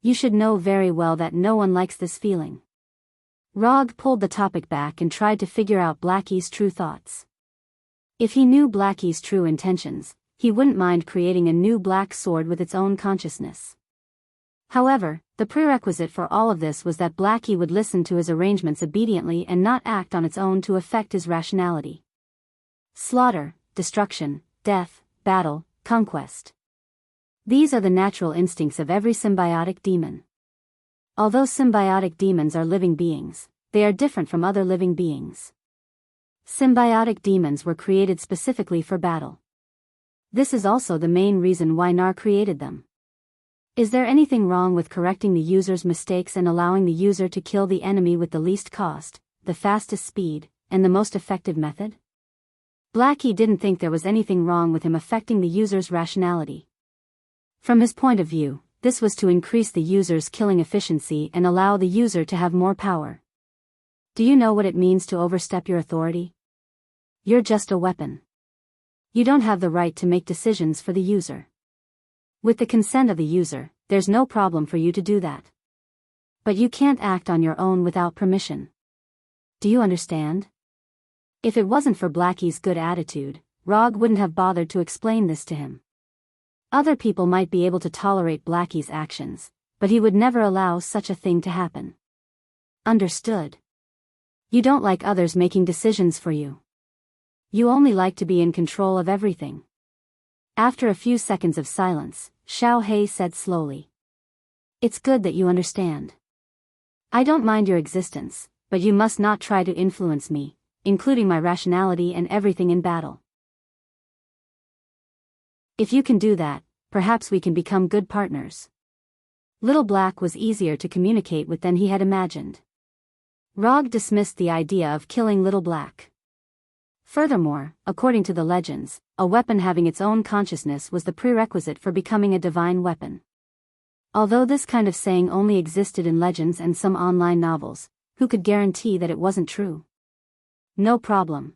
You should know very well that no one likes this feeling. Rog pulled the topic back and tried to figure out Blackie's true thoughts. If he knew Blackie's true intentions, he wouldn't mind creating a new black sword with its own consciousness. However, the prerequisite for all of this was that Blackie would listen to his arrangements obediently and not act on its own to affect his rationality. Slaughter, destruction, death, battle, conquest. These are the natural instincts of every symbiotic demon. Although symbiotic demons are living beings, they are different from other living beings. Symbiotic demons were created specifically for battle. This is also the main reason why Nar created them. Is there anything wrong with correcting the user's mistakes and allowing the user to kill the enemy with the least cost, the fastest speed, and the most effective method? Blackie didn't think there was anything wrong with him affecting the user's rationality. From his point of view, this was to increase the user's killing efficiency and allow the user to have more power. Do you know what it means to overstep your authority? You're just a weapon. You don't have the right to make decisions for the user. With the consent of the user, there's no problem for you to do that. But you can't act on your own without permission. Do you understand? If it wasn't for Blackie's good attitude, Rog wouldn't have bothered to explain this to him. Other people might be able to tolerate Blackie's actions, but he would never allow such a thing to happen. Understood. You don't like others making decisions for you. You only like to be in control of everything. After a few seconds of silence, Xiao He said slowly. It's good that you understand. I don't mind your existence, but you must not try to influence me, including my rationality and everything in battle. If you can do that, perhaps we can become good partners. Little Black was easier to communicate with than he had imagined. Rog dismissed the idea of killing Little Black. Furthermore, according to the legends, a weapon having its own consciousness was the prerequisite for becoming a divine weapon. Although this kind of saying only existed in legends and some online novels, who could guarantee that it wasn't true? No problem.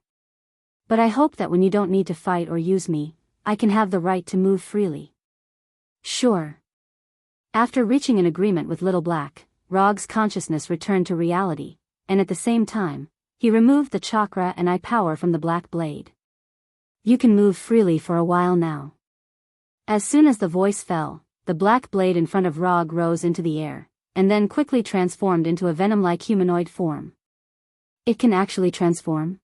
But I hope that when you don't need to fight or use me, I can have the right to move freely. Sure. After reaching an agreement with Little Black, Rog's consciousness returned to reality, and at the same time, he removed the chakra and eye power from the black blade. You can move freely for a while now. As soon as the voice fell, the black blade in front of Rog rose into the air, and then quickly transformed into a venom-like humanoid form. It can actually transform?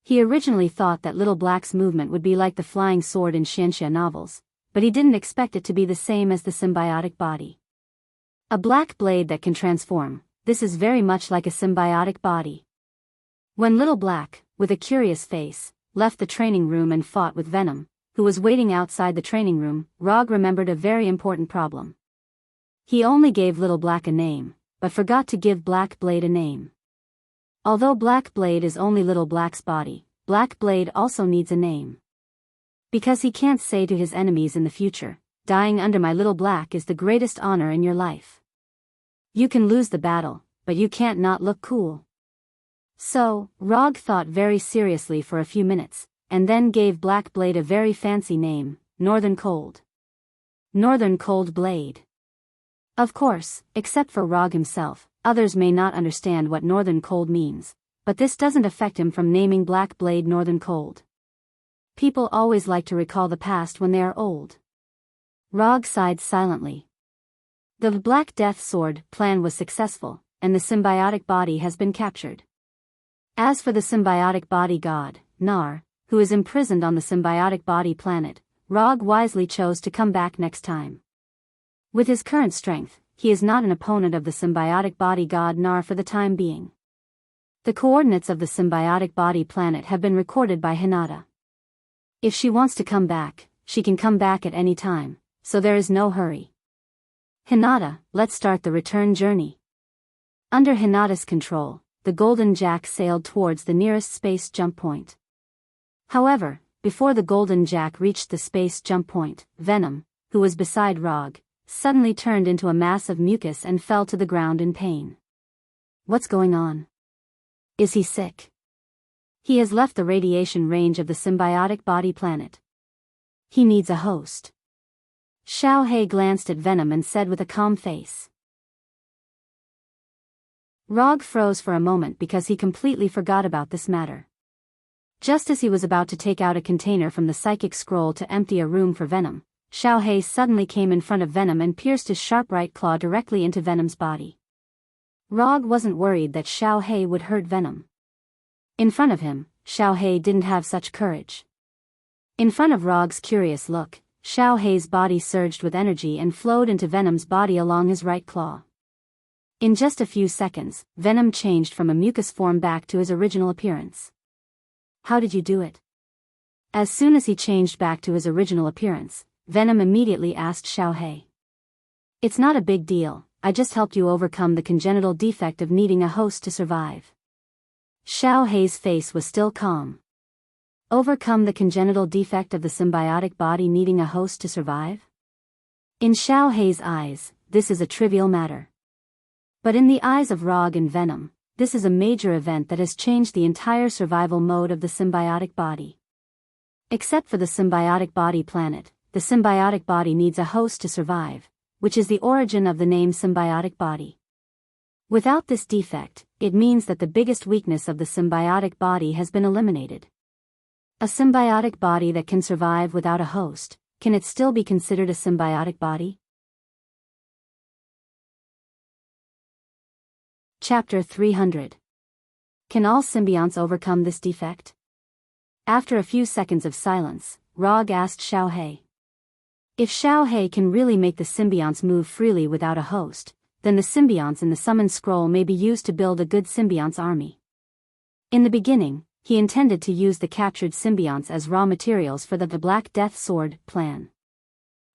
He originally thought that Little Black's movement would be like the flying sword in Xianxia novels, but he didn't expect it to be the same as the symbiotic body. A black blade that can transform, this is very much like a symbiotic body. When Little Black, with a curious face, left the training room and fought with Venom, who was waiting outside the training room, Rog remembered a very important problem. He only gave Little Black a name, but forgot to give Black Blade a name. Although Black Blade is only Little Black's body, Black Blade also needs a name. Because he can't say to his enemies in the future, "Dying under my Little Black is the greatest honor in your life." You can lose the battle, but you can't not look cool. So, Rog thought very seriously for a few minutes, and then gave Black Blade a very fancy name, Northern Cold. Northern Cold Blade. Of course, except for Rog himself, others may not understand what Northern Cold means, but this doesn't affect him from naming Black Blade Northern Cold. People always like to recall the past when they are old. Rog sighed silently. The Black Death Sword plan was successful, and the symbiotic body has been captured. As for the symbiotic body god, Nar, who is imprisoned on the symbiotic body planet, Rog wisely chose to come back next time. With his current strength, he is not an opponent of the symbiotic body god Nar for the time being. The coordinates of the symbiotic body planet have been recorded by Hinata. If she wants to come back, she can come back at any time, so there is no hurry. Hinata, let's start the return journey. Under Hinata's control, the Golden Jack sailed towards the nearest space jump point. However, before the Golden Jack reached the space jump point, Venom, who was beside Rog, suddenly turned into a mass of mucus and fell to the ground in pain. What's going on? Is he sick? He has left the radiation range of the symbiotic body planet. He needs a host. Xiao He glanced at Venom and said with a calm face. Rog froze for a moment because he completely forgot about this matter. Just as he was about to take out a container from the psychic scroll to empty a room for Venom, Xiao He suddenly came in front of Venom and pierced his sharp right claw directly into Venom's body. Rog wasn't worried that Xiao He would hurt Venom. In front of him, Xiao He didn't have such courage. In front of Rog's curious look, Xiao He's body surged with energy and flowed into Venom's body along his right claw. In just a few seconds, Venom changed from a mucus form back to his original appearance. How did you do it? As soon as he changed back to his original appearance, Venom immediately asked Xiao He. It's not a big deal, I just helped you overcome the congenital defect of needing a host to survive. Xiao He's face was still calm. Overcome the congenital defect of the symbiotic body needing a host to survive? In Xiao He's eyes, this is a trivial matter. But in the eyes of Rog and Venom, this is a major event that has changed the entire survival mode of the symbiotic body. Except for the symbiotic body planet, the symbiotic body needs a host to survive, which is the origin of the name symbiotic body. Without this defect, it means that the biggest weakness of the symbiotic body has been eliminated. A symbiotic body that can survive without a host, can it still be considered a symbiotic body? Chapter 300. Can all symbionts overcome this defect? After a few seconds of silence, Rog asked Xiao He. If Xiao He can really make the symbionts move freely without a host, then the symbionts in the summon scroll may be used to build a good symbionts army. In the beginning, he intended to use the captured symbionts as raw materials for the Black Death Sword plan.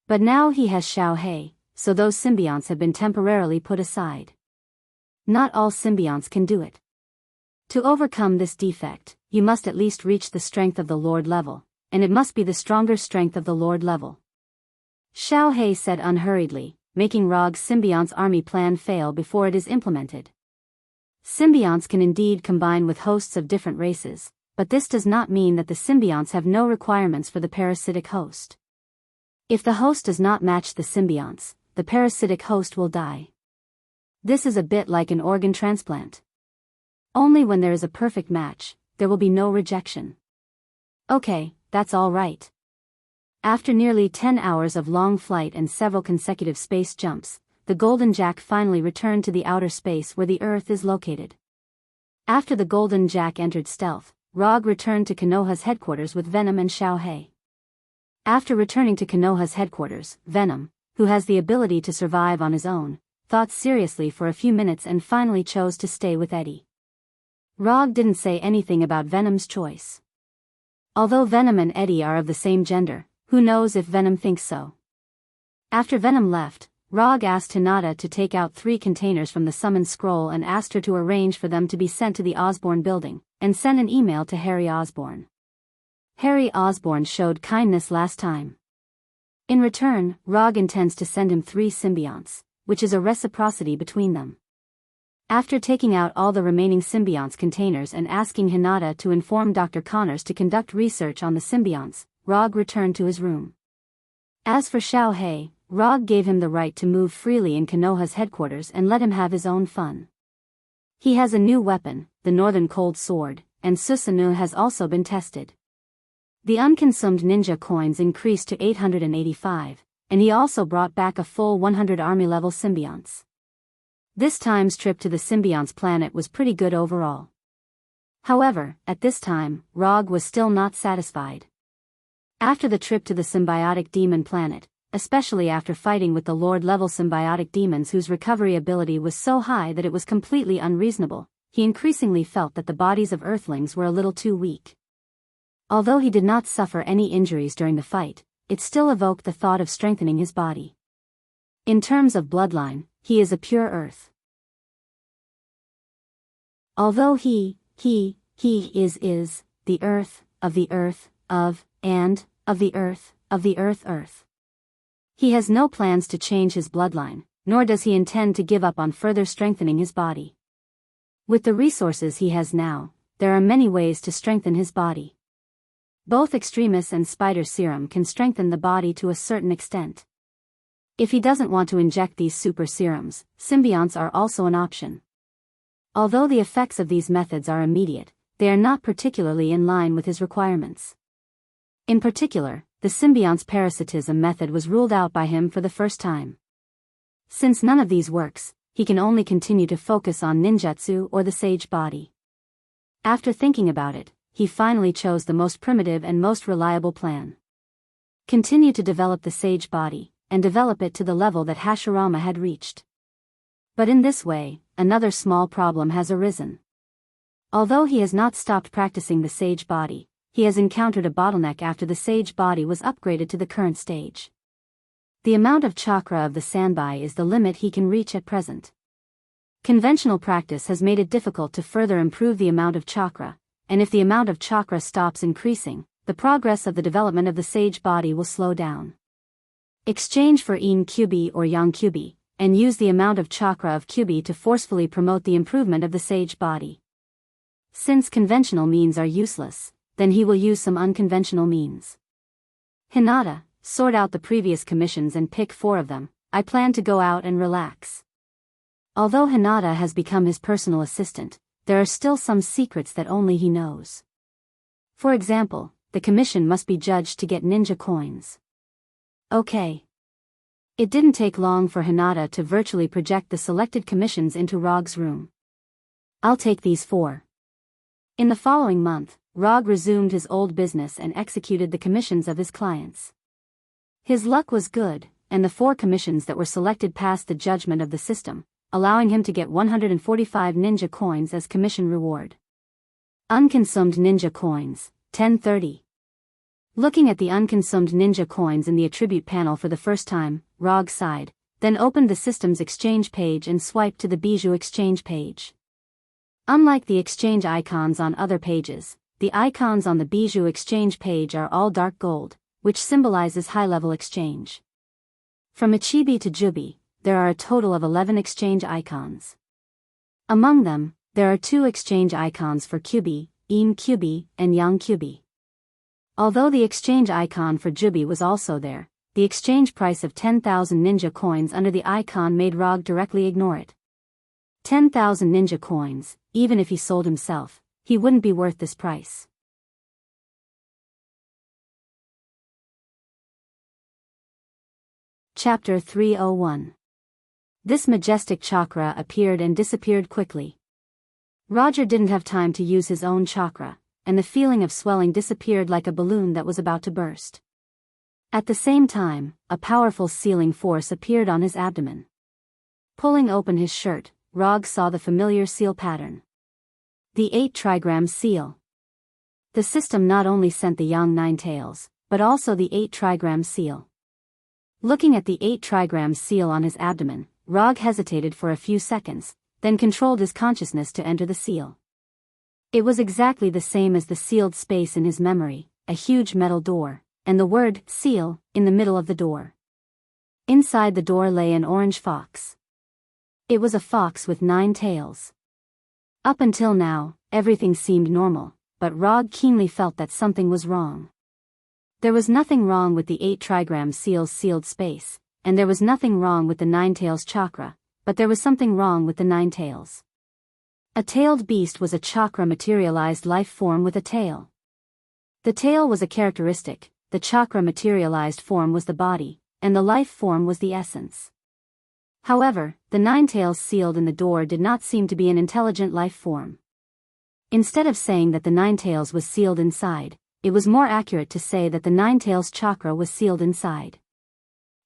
But now he has Xiao He, so those symbionts have been temporarily put aside. Not all symbionts can do it. To overcome this defect, you must at least reach the strength of the Lord level, and it must be the stronger strength of the Lord level. Xiao He said unhurriedly, making Rog's symbionts army plan fail before it is implemented. Symbionts can indeed combine with hosts of different races, but this does not mean that the symbionts have no requirements for the parasitic host. If the host does not match the symbionts, the parasitic host will die. This is a bit like an organ transplant. Only when there is a perfect match, there will be no rejection. Okay, that's all right. After nearly 10 hours of long flight and several consecutive space jumps, the Golden Jack finally returned to the outer space where the Earth is located. After the Golden Jack entered stealth, Rog returned to Konoha's headquarters with Venom and Xiaohei. After returning to Konoha's headquarters, Venom, who has the ability to survive on his own, thought seriously for a few minutes and finally chose to stay with Eddie. Rog didn't say anything about Venom's choice. Although Venom and Eddie are of the same gender, who knows if Venom thinks so. After Venom left, Rog asked Hinata to take out 3 containers from the summon scroll and asked her to arrange for them to be sent to the Osborn building, and send an email to Harry Osborn. Harry Osborn showed kindness last time. In return, Rog intends to send him 3 symbionts, which is a reciprocity between them. After taking out all the remaining symbionts containers and asking Hinata to inform Dr. Connors to conduct research on the symbionts, Rog returned to his room. As for Xiaohei, Rog gave him the right to move freely in Konoha's headquarters and let him have his own fun. He has a new weapon, the Northern Cold Sword, and Susanoo has also been tested. The unconsumed ninja coins increased to 885, and he also brought back a full 100 army-level symbionts. This time's trip to the symbionts planet was pretty good overall. However, at this time, Rog was still not satisfied. After the trip to the symbiotic demon planet, especially after fighting with the Lord-level symbiotic demons whose recovery ability was so high that it was completely unreasonable, he increasingly felt that the bodies of Earthlings were a little too weak. Although he did not suffer any injuries during the fight, it still evoked the thought of strengthening his body. In terms of bloodline, he is a pure Earth. Although he is the Earth, of the Earth, and of the Earth. He has no plans to change his bloodline, nor does he intend to give up on further strengthening his body. With the resources he has now, there are many ways to strengthen his body. Both Extremis and Spider Serum can strengthen the body to a certain extent. If he doesn't want to inject these super serums, symbionts are also an option. Although the effects of these methods are immediate, they are not particularly in line with his requirements. In particular, the symbiont's parasitism method was ruled out by him for the first time. Since none of these works, he can only continue to focus on ninjutsu or the sage body. After thinking about it, he finally chose the most primitive and most reliable plan. Continue to develop the sage body, and develop it to the level that Hashirama had reached. But in this way, another small problem has arisen. Although he has not stopped practicing the sage body, he has encountered a bottleneck after the sage body was upgraded to the current stage. The amount of chakra of the sanbai is the limit he can reach at present. Conventional practice has made it difficult to further improve the amount of chakra, and if the amount of chakra stops increasing, the progress of the development of the sage body will slow down. Exchange for Yin Kyubi or Yang Kyubi, and use the amount of chakra of Kyubi to forcefully promote the improvement of the sage body. Since conventional means are useless, then he will use some unconventional means. Hinata, sort out the previous commissions and pick 4 of them. I plan to go out and relax. Although Hinata has become his personal assistant, there are still some secrets that only he knows. For example, the commission must be judged to get ninja coins. Okay. It didn't take long for Hinata to virtually project the selected commissions into Rog's room. I'll take these 4. In the following month, Rog resumed his old business and executed the commissions of his clients. His luck was good, and the 4 commissions that were selected passed the judgment of the system, allowing him to get 145 ninja coins as commission reward. Unconsumed ninja coins, 1030. Looking at the unconsumed ninja coins in the attribute panel for the first time, Rog sighed, then opened the system's exchange page and swiped to the bijou exchange page. Unlike the exchange icons on other pages, the icons on the bijou exchange page are all dark gold, which symbolizes high-level exchange. From Ichibi to Jubi, there are a total of 11 exchange icons. Among them, there are 2 exchange icons for Kyubi, Yin Kyubi, and Yang Kyubi. Although the exchange icon for Jubi was also there, the exchange price of 10,000 ninja coins under the icon made Rog directly ignore it. 10,000 ninja coins, even if he sold himself, he wouldn't be worth this price. Chapter 301. This majestic chakra appeared and disappeared quickly. Roger didn't have time to use his own chakra, and the feeling of swelling disappeared like a balloon that was about to burst. At the same time, a powerful sealing force appeared on his abdomen. Pulling open his shirt, Rog saw the familiar seal pattern. The 8 trigram seal. The system not only sent the Yang 9 tails, but also the 8 trigram seal. Looking at the 8 trigram seal on his abdomen, Rog hesitated for a few seconds, then controlled his consciousness to enter the seal. It was exactly the same as the sealed space in his memory, a huge metal door, and the word seal in the middle of the door. Inside the door lay an orange fox. It was a fox with 9 tails. Up until now, everything seemed normal, but Rog keenly felt that something was wrong. There was nothing wrong with the 8 trigram seal's sealed space, and there was nothing wrong with the 9 tails chakra, but there was something wrong with the 9 tails. A tailed beast was a chakra materialized life form with a tail. The tail was a characteristic, the chakra materialized form was the body, and the life form was the essence. However, the 9 tails sealed in the door did not seem to be an intelligent life form. Instead of saying that the 9 tails was sealed inside, it was more accurate to say that the 9 tails chakra was sealed inside.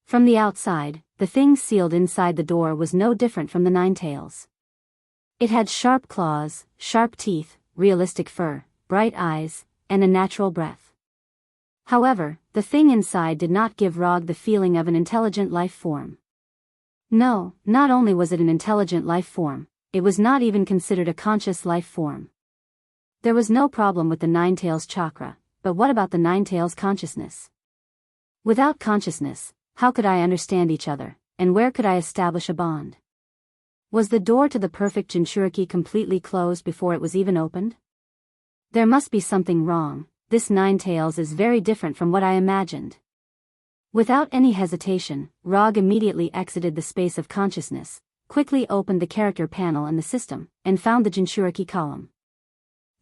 From the outside, the thing sealed inside the door was no different from the 9 tails. It had sharp claws, sharp teeth, realistic fur, bright eyes, and a natural breath. However, the thing inside did not give Rog the feeling of an intelligent life form. No, not only was it an intelligent life form, it was not even considered a conscious life form. There was no problem with the 9 tails chakra, but what about the 9 tails consciousness? Without consciousness, how could I understand each other, and where could I establish a bond? Was the door to the perfect Jinchuriki completely closed before it was even opened? There must be something wrong. This 9 tails is very different from what I imagined. Without any hesitation, Rog immediately exited the space of consciousness, quickly opened the character panel in the system, and found the Jinchuriki column.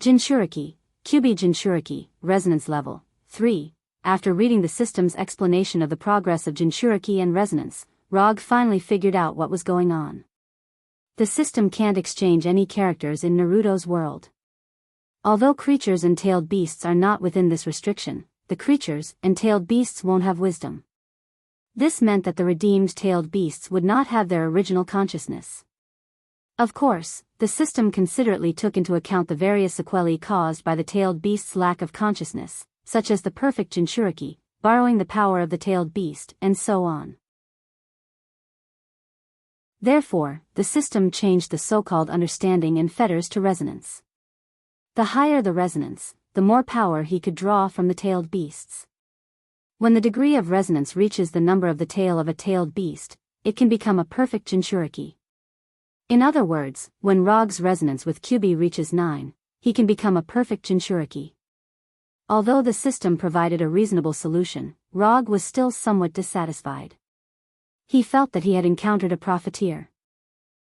Jinchuriki, QB Jinchuriki, resonance level, 3. After reading the system's explanation of the progress of Jinchuriki and resonance, Rog finally figured out what was going on. The system can't exchange any characters in Naruto's world. Although creatures and tailed beasts are not within this restriction, the creatures and tailed beasts won't have wisdom. This meant that the redeemed tailed beasts would not have their original consciousness. Of course, the system considerately took into account the various sequelae caused by the tailed beast's lack of consciousness, such as the perfect Jinchuriki, borrowing the power of the tailed beast, and so on. Therefore, the system changed the so-called understanding and fetters to resonance. The higher the resonance, the more power he could draw from the tailed beasts. When the degree of resonance reaches the number of the tail of a tailed beast, it can become a perfect Jinchuriki. In other words, when Rog's resonance with Kyubi reaches 9, he can become a perfect Jinchuriki. Although the system provided a reasonable solution, Rog was still somewhat dissatisfied. He felt that he had encountered a profiteer.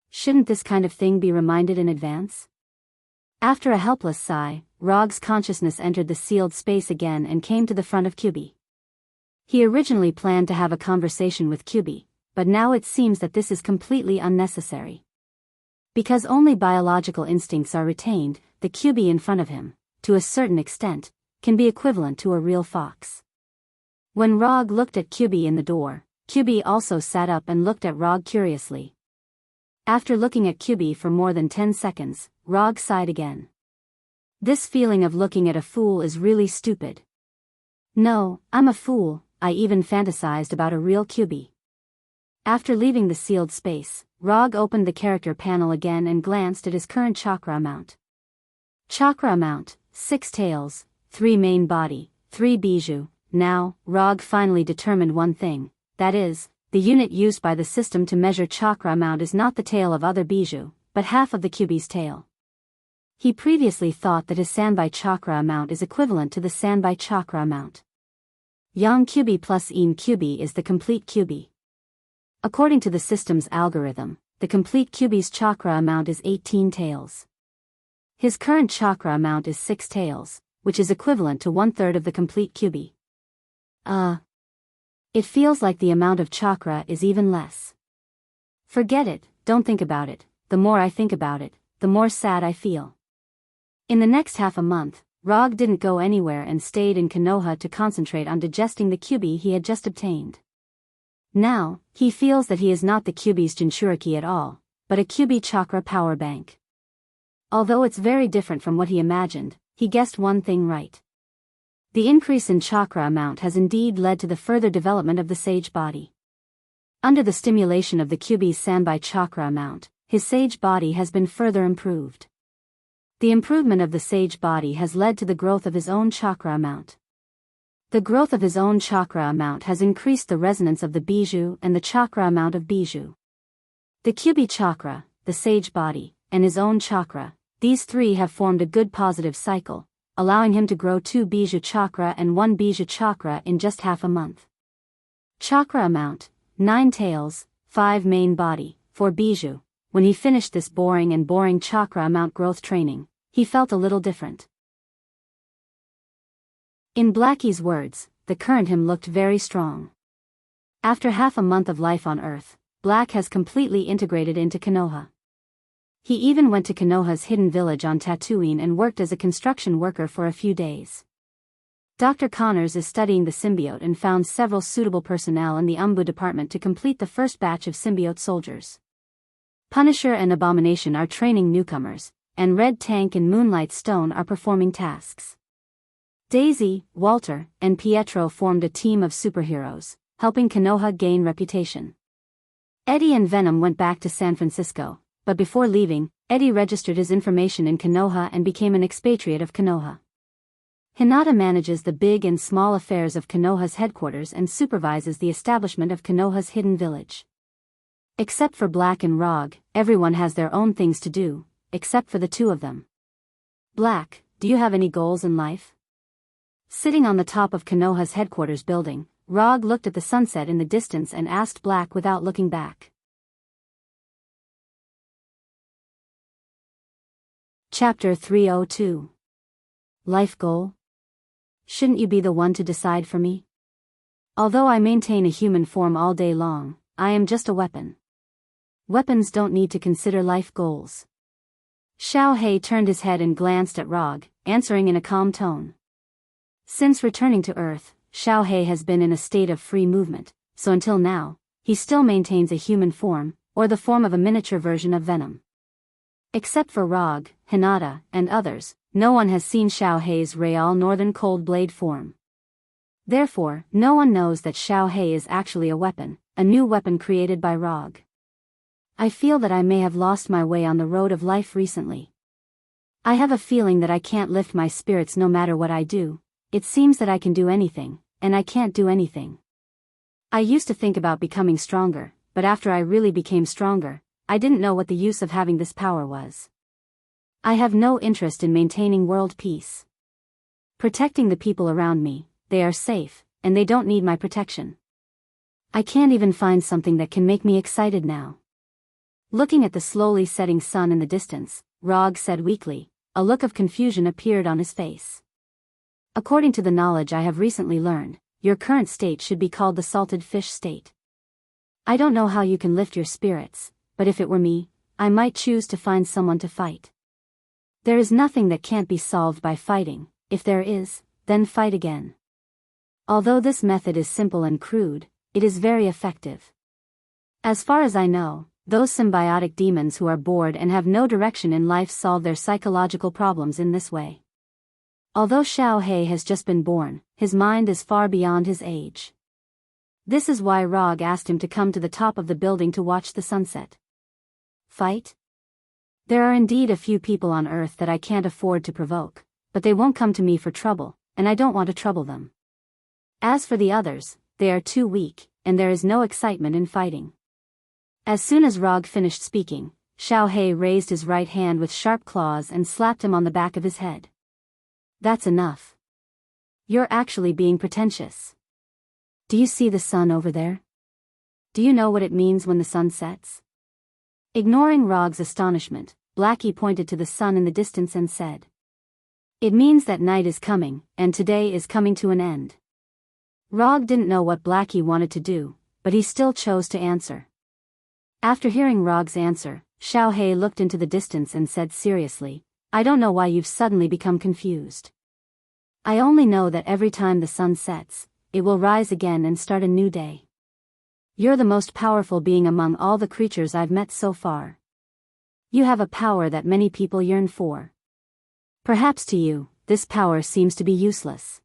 Shouldn't this kind of thing be reminded in advance? After a helpless sigh, Rog's consciousness entered the sealed space again and came to the front of Kyubi. He originally planned to have a conversation with Kyubi, but now it seems that this is completely unnecessary. Because only biological instincts are retained, the Kyubi in front of him, to a certain extent, can be equivalent to a real fox. When Rog looked at Kyubi in the door, Kyubi also sat up and looked at Rog curiously. After looking at Kyubi for more than 10 seconds, Rog sighed again. This feeling of looking at a fool is really stupid. No, I'm a fool, I even fantasized about a real Kyubi. After leaving the sealed space, Rog opened the character panel again and glanced at his current chakra amount. Chakra amount, 6 tails, 3 main body, 3 bijou. Now, Rog finally determined one thing, that is, the unit used by the system to measure chakra amount is not the tail of other bijou, but half of the Kyubi's tail. He previously thought that his Sanbai chakra amount is equivalent to the Sanbai chakra amount. Yang Kyubi plus In Kyubi is the complete Kyubi. According to the system's algorithm, the complete Kyubi's chakra amount is 18 tails. His current chakra amount is 6 tails, which is equivalent to 1/3 of the complete Kyubi. It feels like the amount of chakra is even less. Forget it, don't think about it. The more I think about it, the more sad I feel. In the next half a month, Rog didn't go anywhere and stayed in Konoha to concentrate on digesting the kyubi he had just obtained. Now, he feels that he is not the kyubi's Jinchuriki at all, but a kyubi chakra power bank. Although it's very different from what he imagined, he guessed one thing right. The increase in chakra amount has indeed led to the further development of the sage body. Under the stimulation of the kyubi's sanbai chakra amount, his sage body has been further improved. The improvement of the sage body has led to the growth of his own chakra amount. The growth of his own chakra amount has increased the resonance of the bijou and the chakra amount of bijou. The kyubi chakra, the sage body, and his own chakra, these three have formed a good positive cycle, allowing him to grow 2 bijou chakra and 1 bijou chakra in just half a month. Chakra amount, 9 tails, 5 main body, 4 bijou. When he finished this boring chakra amount growth training, he felt a little different. In Blackie's words, the current him looked very strong. After half a month of life on Earth, Black has completely integrated into Konoha. He even went to Konoha's hidden village on Tatooine and worked as a construction worker for a few days. Dr. Connors is studying the symbiote and found several suitable personnel in the Umbu department to complete the first batch of symbiote soldiers. Punisher and Abomination are training newcomers, and Red Tank and Moonlight Stone are performing tasks. Daisy, Walter, and Pietro formed a team of superheroes, helping Konoha gain reputation. Eddie and Venom went back to San Francisco, but before leaving, Eddie registered his information in Konoha and became an expatriate of Konoha. Hinata manages the big and small affairs of Konoha's headquarters and supervises the establishment of Konoha's hidden village. Except for Black and Rog, everyone has their own things to do, except for the two of them. Black, do you have any goals in life? Sitting on the top of Konoha's headquarters building, Rog looked at the sunset in the distance and asked Black without looking back. Chapter 302. Life Goal? Shouldn't you be the one to decide for me? Although I maintain a human form all day long, I am just a weapon. Weapons don't need to consider life goals. Xiao Hei turned his head and glanced at Rog, answering in a calm tone. Since returning to Earth, Xiao Hei has been in a state of free movement, so until now, he still maintains a human form, or the form of a miniature version of Venom. Except for Rog, Hinata, and others, no one has seen Xiao Hei's real northern cold blade form. Therefore, no one knows that Xiao Hei is actually a weapon, a new weapon created by Rog. I feel that I may have lost my way on the road of life recently. I have a feeling that I can't lift my spirits no matter what I do. It seems that I can do anything, and I can't do anything. I used to think about becoming stronger, but after I really became stronger, I didn't know what the use of having this power was. I have no interest in maintaining world peace. Protecting the people around me, they are safe, and they don't need my protection. I can't even find something that can make me excited now. Looking at the slowly setting sun in the distance, Rog said weakly. A look of confusion appeared on his face. According to the knowledge I have recently learned, your current state should be called the salted fish state. I don't know how you can lift your spirits, but if it were me, I might choose to find someone to fight. There is nothing that can't be solved by fighting. If there is, then fight again. Although this method is simple and crude, it is very effective. As far as I know, those symbiotic demons who are bored and have no direction in life solve their psychological problems in this way. Although Xiao Hei has just been born, his mind is far beyond his age. This is why Rog asked him to come to the top of the building to watch the sunset. Fight? There are indeed a few people on Earth that I can't afford to provoke, but they won't come to me for trouble, and I don't want to trouble them. As for the others, they are too weak, and there is no excitement in fighting. As soon as Rog finished speaking, Xiao Hei raised his right hand with sharp claws and slapped him on the back of his head. That's enough. You're actually being pretentious. Do you see the sun over there? Do you know what it means when the sun sets? Ignoring Rog's astonishment, Blackie pointed to the sun in the distance and said, "It means that night is coming, and today is coming to an end." Rog didn't know what Blackie wanted to do, but he still chose to answer. After hearing Rog's answer, Xiaohei looked into the distance and said seriously, I don't know why you've suddenly become confused. I only know that every time the sun sets, it will rise again and start a new day. You're the most powerful being among all the creatures I've met so far. You have a power that many people yearn for. Perhaps to you, this power seems to be useless.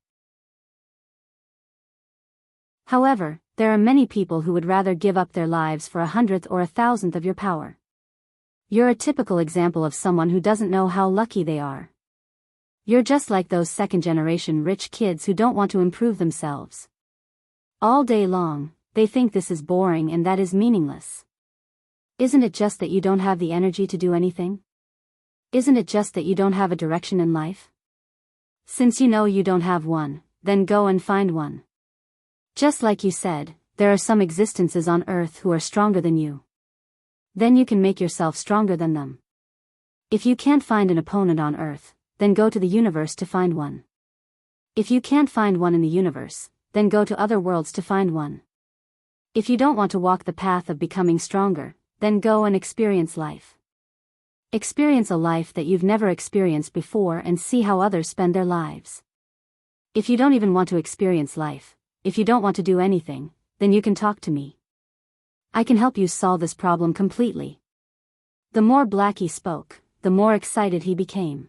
However, there are many people who would rather give up their lives for 100th or 1,000th of your power. You're a typical example of someone who doesn't know how lucky they are. You're just like those second-generation rich kids who don't want to improve themselves. All day long, they think this is boring and that is meaningless. Isn't it just that you don't have the energy to do anything? Isn't it just that you don't have a direction in life? Since you know you don't have one, then go and find one. Just like you said, there are some existences on Earth who are stronger than you. Then you can make yourself stronger than them. If you can't find an opponent on Earth, then go to the universe to find one. If you can't find one in the universe, then go to other worlds to find one. If you don't want to walk the path of becoming stronger, then go and experience life. Experience a life that you've never experienced before and see how others spend their lives. If you don't even want to experience life, if you don't want to do anything, then you can talk to me. I can help you solve this problem completely. The more Blackie spoke, the more excited he became.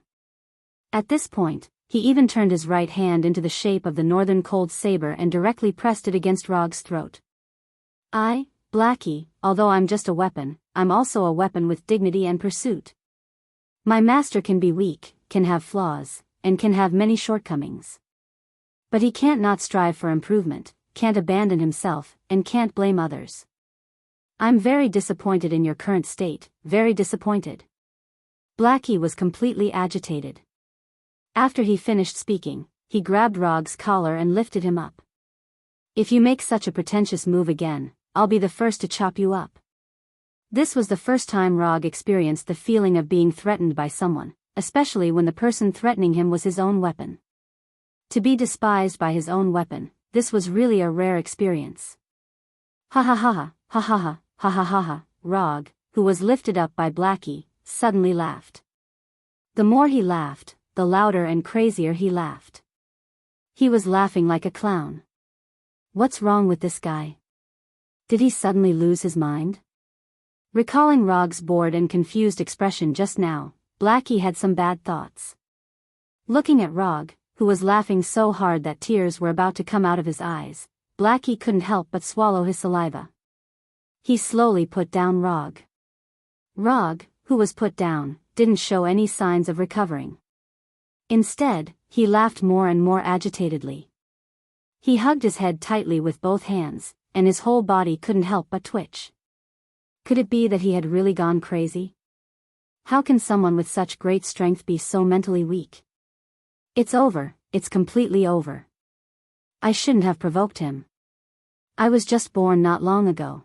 At this point, he even turned his right hand into the shape of the northern cold saber and directly pressed it against Rog's throat. I, Blackie, although I'm just a weapon, I'm also a weapon with dignity and pursuit. My master can be weak, can have flaws, and can have many shortcomings. But he can't not strive for improvement, can't abandon himself, and can't blame others. I'm very disappointed in your current state, very disappointed. Blackie was completely agitated. After he finished speaking, he grabbed Rog's collar and lifted him up. If you make such a pretentious move again, I'll be the first to chop you up. This was the first time Rog experienced the feeling of being threatened by someone, especially when the person threatening him was his own weapon. To be despised by his own weapon, this was really a rare experience. Ha ha ha ha, ha ha ha, ha ha ha ha, Rog, who was lifted up by Blackie, suddenly laughed. The more he laughed, the louder and crazier he laughed. He was laughing like a clown. What's wrong with this guy? Did he suddenly lose his mind? Recalling Rog's bored and confused expression just now, Blackie had some bad thoughts. Looking at Rog, who was laughing so hard that tears were about to come out of his eyes, Blackie couldn't help but swallow his saliva. He slowly put down Rog. Rog, who was put down, didn't show any signs of recovering. Instead, he laughed more and more agitatedly. He hugged his head tightly with both hands, and his whole body couldn't help but twitch. Could it be that he had really gone crazy? How can someone with such great strength be so mentally weak? It's over, it's completely over. I shouldn't have provoked him. I was just born not long ago.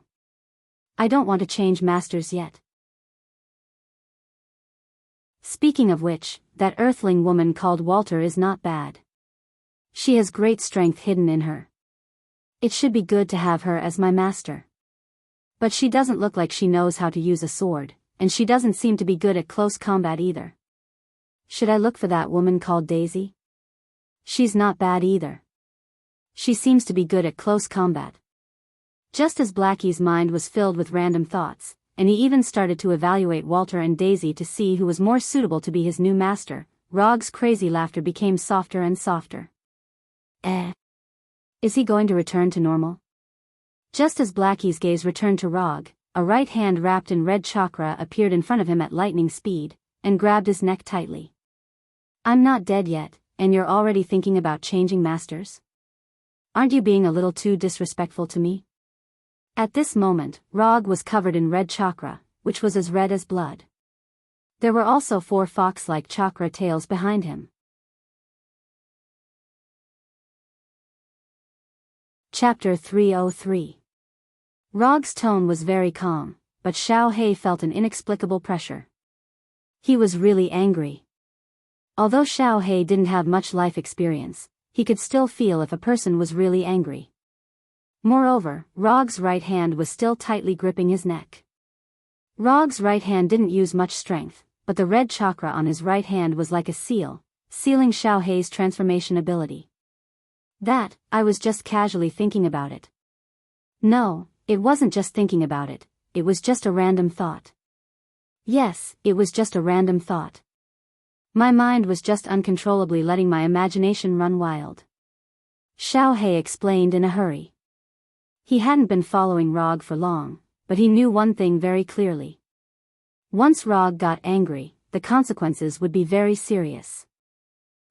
I don't want to change masters yet. Speaking of which, that earthling woman called Walter is not bad. She has great strength hidden in her. It should be good to have her as my master. But she doesn't look like she knows how to use a sword, and she doesn't seem to be good at close combat either. Should I look for that woman called Daisy? She's not bad either. She seems to be good at close combat. Just as Blackie's mind was filled with random thoughts, and he even started to evaluate Walter and Daisy to see who was more suitable to be his new master, Rog's crazy laughter became softer and softer. Is he going to return to normal? Just as Blackie's gaze returned to Rog, a right hand wrapped in red chakra appeared in front of him at lightning speed, and grabbed his neck tightly. I'm not dead yet, and you're already thinking about changing masters? Aren't you being a little too disrespectful to me? At this moment, Rog was covered in red chakra, which was as red as blood. There were also 4 fox-like chakra tails behind him. Chapter 303. Rog's tone was very calm, but Xiaohei felt an inexplicable pressure. He was really angry. Although Xiaohei didn't have much life experience, he could still feel if a person was really angry. Moreover, Rog's right hand was still tightly gripping his neck. Rog's right hand didn't use much strength, but the red chakra on his right hand was like a seal, sealing Xiao Hei's transformation ability. That, I was just casually thinking about it. No, it wasn't just thinking about it, it was just a random thought. Yes, it was just a random thought. My mind was just uncontrollably letting my imagination run wild. Xiao Hei explained in a hurry. He hadn't been following Rog for long, but he knew one thing very clearly. Once Rog got angry, the consequences would be very serious.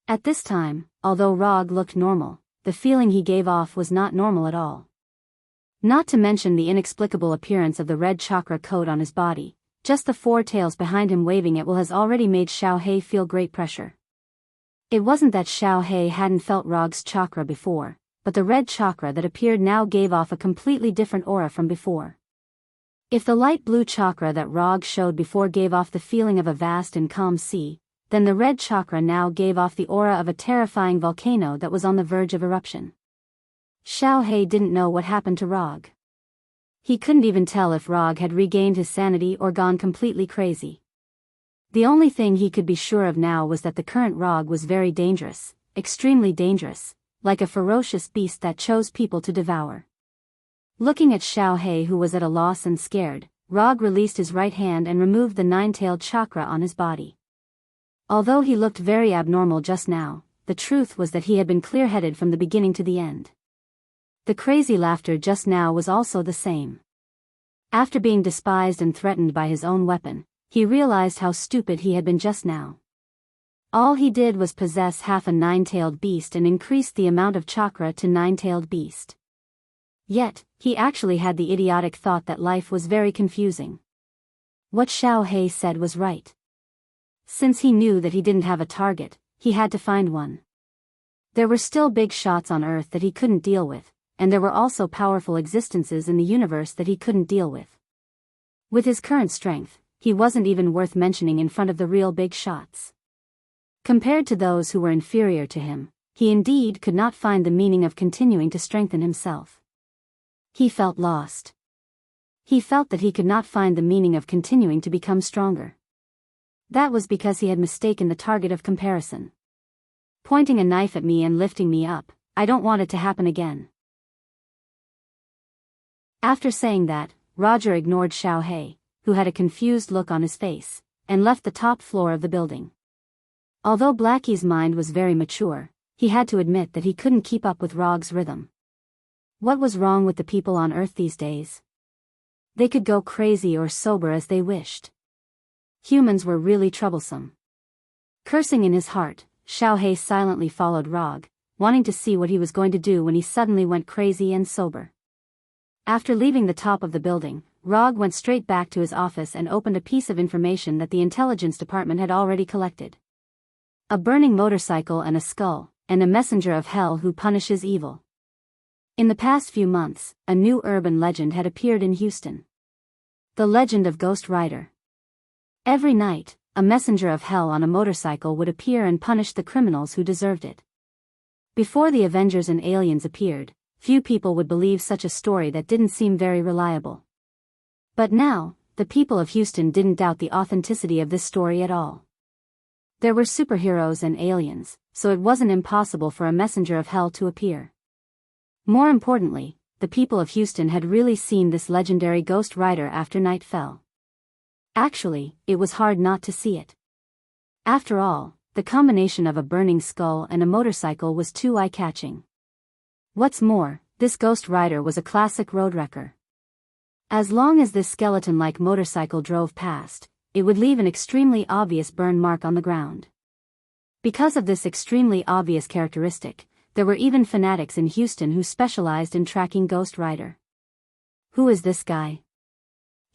At this time, although Rog looked normal, the feeling he gave off was not normal at all. Not to mention the inexplicable appearance of the red chakra coat on his body, just the four tails behind him waving at will has already made Xiao Hei feel great pressure. It wasn't that Xiao Hei hadn't felt Rog's chakra before, but the red chakra that appeared now gave off a completely different aura from before. If the light blue chakra that Rog showed before gave off the feeling of a vast and calm sea, then the red chakra now gave off the aura of a terrifying volcano that was on the verge of eruption. Xiao Hei didn't know what happened to Rog. He couldn't even tell if Rog had regained his sanity or gone completely crazy. The only thing he could be sure of now was that the current Rog was very dangerous, extremely dangerous, like a ferocious beast that chose people to devour. Looking at Xiao Hei, who was at a loss and scared, Rog released his right hand and removed the nine-tailed chakra on his body. Although he looked very abnormal just now, the truth was that he had been clear-headed from the beginning to the end. The crazy laughter just now was also the same. After being despised and threatened by his own weapon, he realized how stupid he had been just now. All he did was possess half a nine-tailed beast and increase the amount of chakra to nine-tailed beast. Yet, he actually had the idiotic thought that life was very confusing. What Xiao Hei said was right. Since he knew that he didn't have a target, he had to find one. There were still big shots on Earth that he couldn't deal with, and there were also powerful existences in the universe that he couldn't deal with. With his current strength, he wasn't even worth mentioning in front of the real big shots. Compared to those who were inferior to him, he indeed could not find the meaning of continuing to strengthen himself. He felt lost. He felt that he could not find the meaning of continuing to become stronger. That was because he had mistaken the target of comparison. Pointing a knife at me and lifting me up, I don't want it to happen again. After saying that, Roger ignored Xiao Hei, who had a confused look on his face, and left the top floor of the building. Although Blackie's mind was very mature, he had to admit that he couldn't keep up with Rog's rhythm. What was wrong with the people on Earth these days? They could go crazy or sober as they wished. Humans were really troublesome. Cursing in his heart, Xiao Hei silently followed Rog, wanting to see what he was going to do when he suddenly went crazy and sober. After leaving the top of the building, Rog went straight back to his office and opened a piece of information that the intelligence department had already collected. A burning motorcycle and a skull, and a messenger of hell who punishes evil. In the past few months, a new urban legend had appeared in Houston. The legend of Ghost Rider. Every night, a messenger of hell on a motorcycle would appear and punish the criminals who deserved it. Before the Avengers and aliens appeared, few people would believe such a story that didn't seem very reliable. But now, the people of Houston didn't doubt the authenticity of this story at all. There were superheroes and aliens, so it wasn't impossible for a messenger of hell to appear. More importantly, the people of Houston had really seen this legendary Ghost Rider after night fell. Actually, it was hard not to see it. After all, the combination of a burning skull and a motorcycle was too eye-catching. What's more, this Ghost Rider was a classic road wrecker. As long as this skeleton-like motorcycle drove past, it would leave an extremely obvious burn mark on the ground. Because of this extremely obvious characteristic, there were even fanatics in Houston who specialized in tracking Ghost Rider. Who is this guy?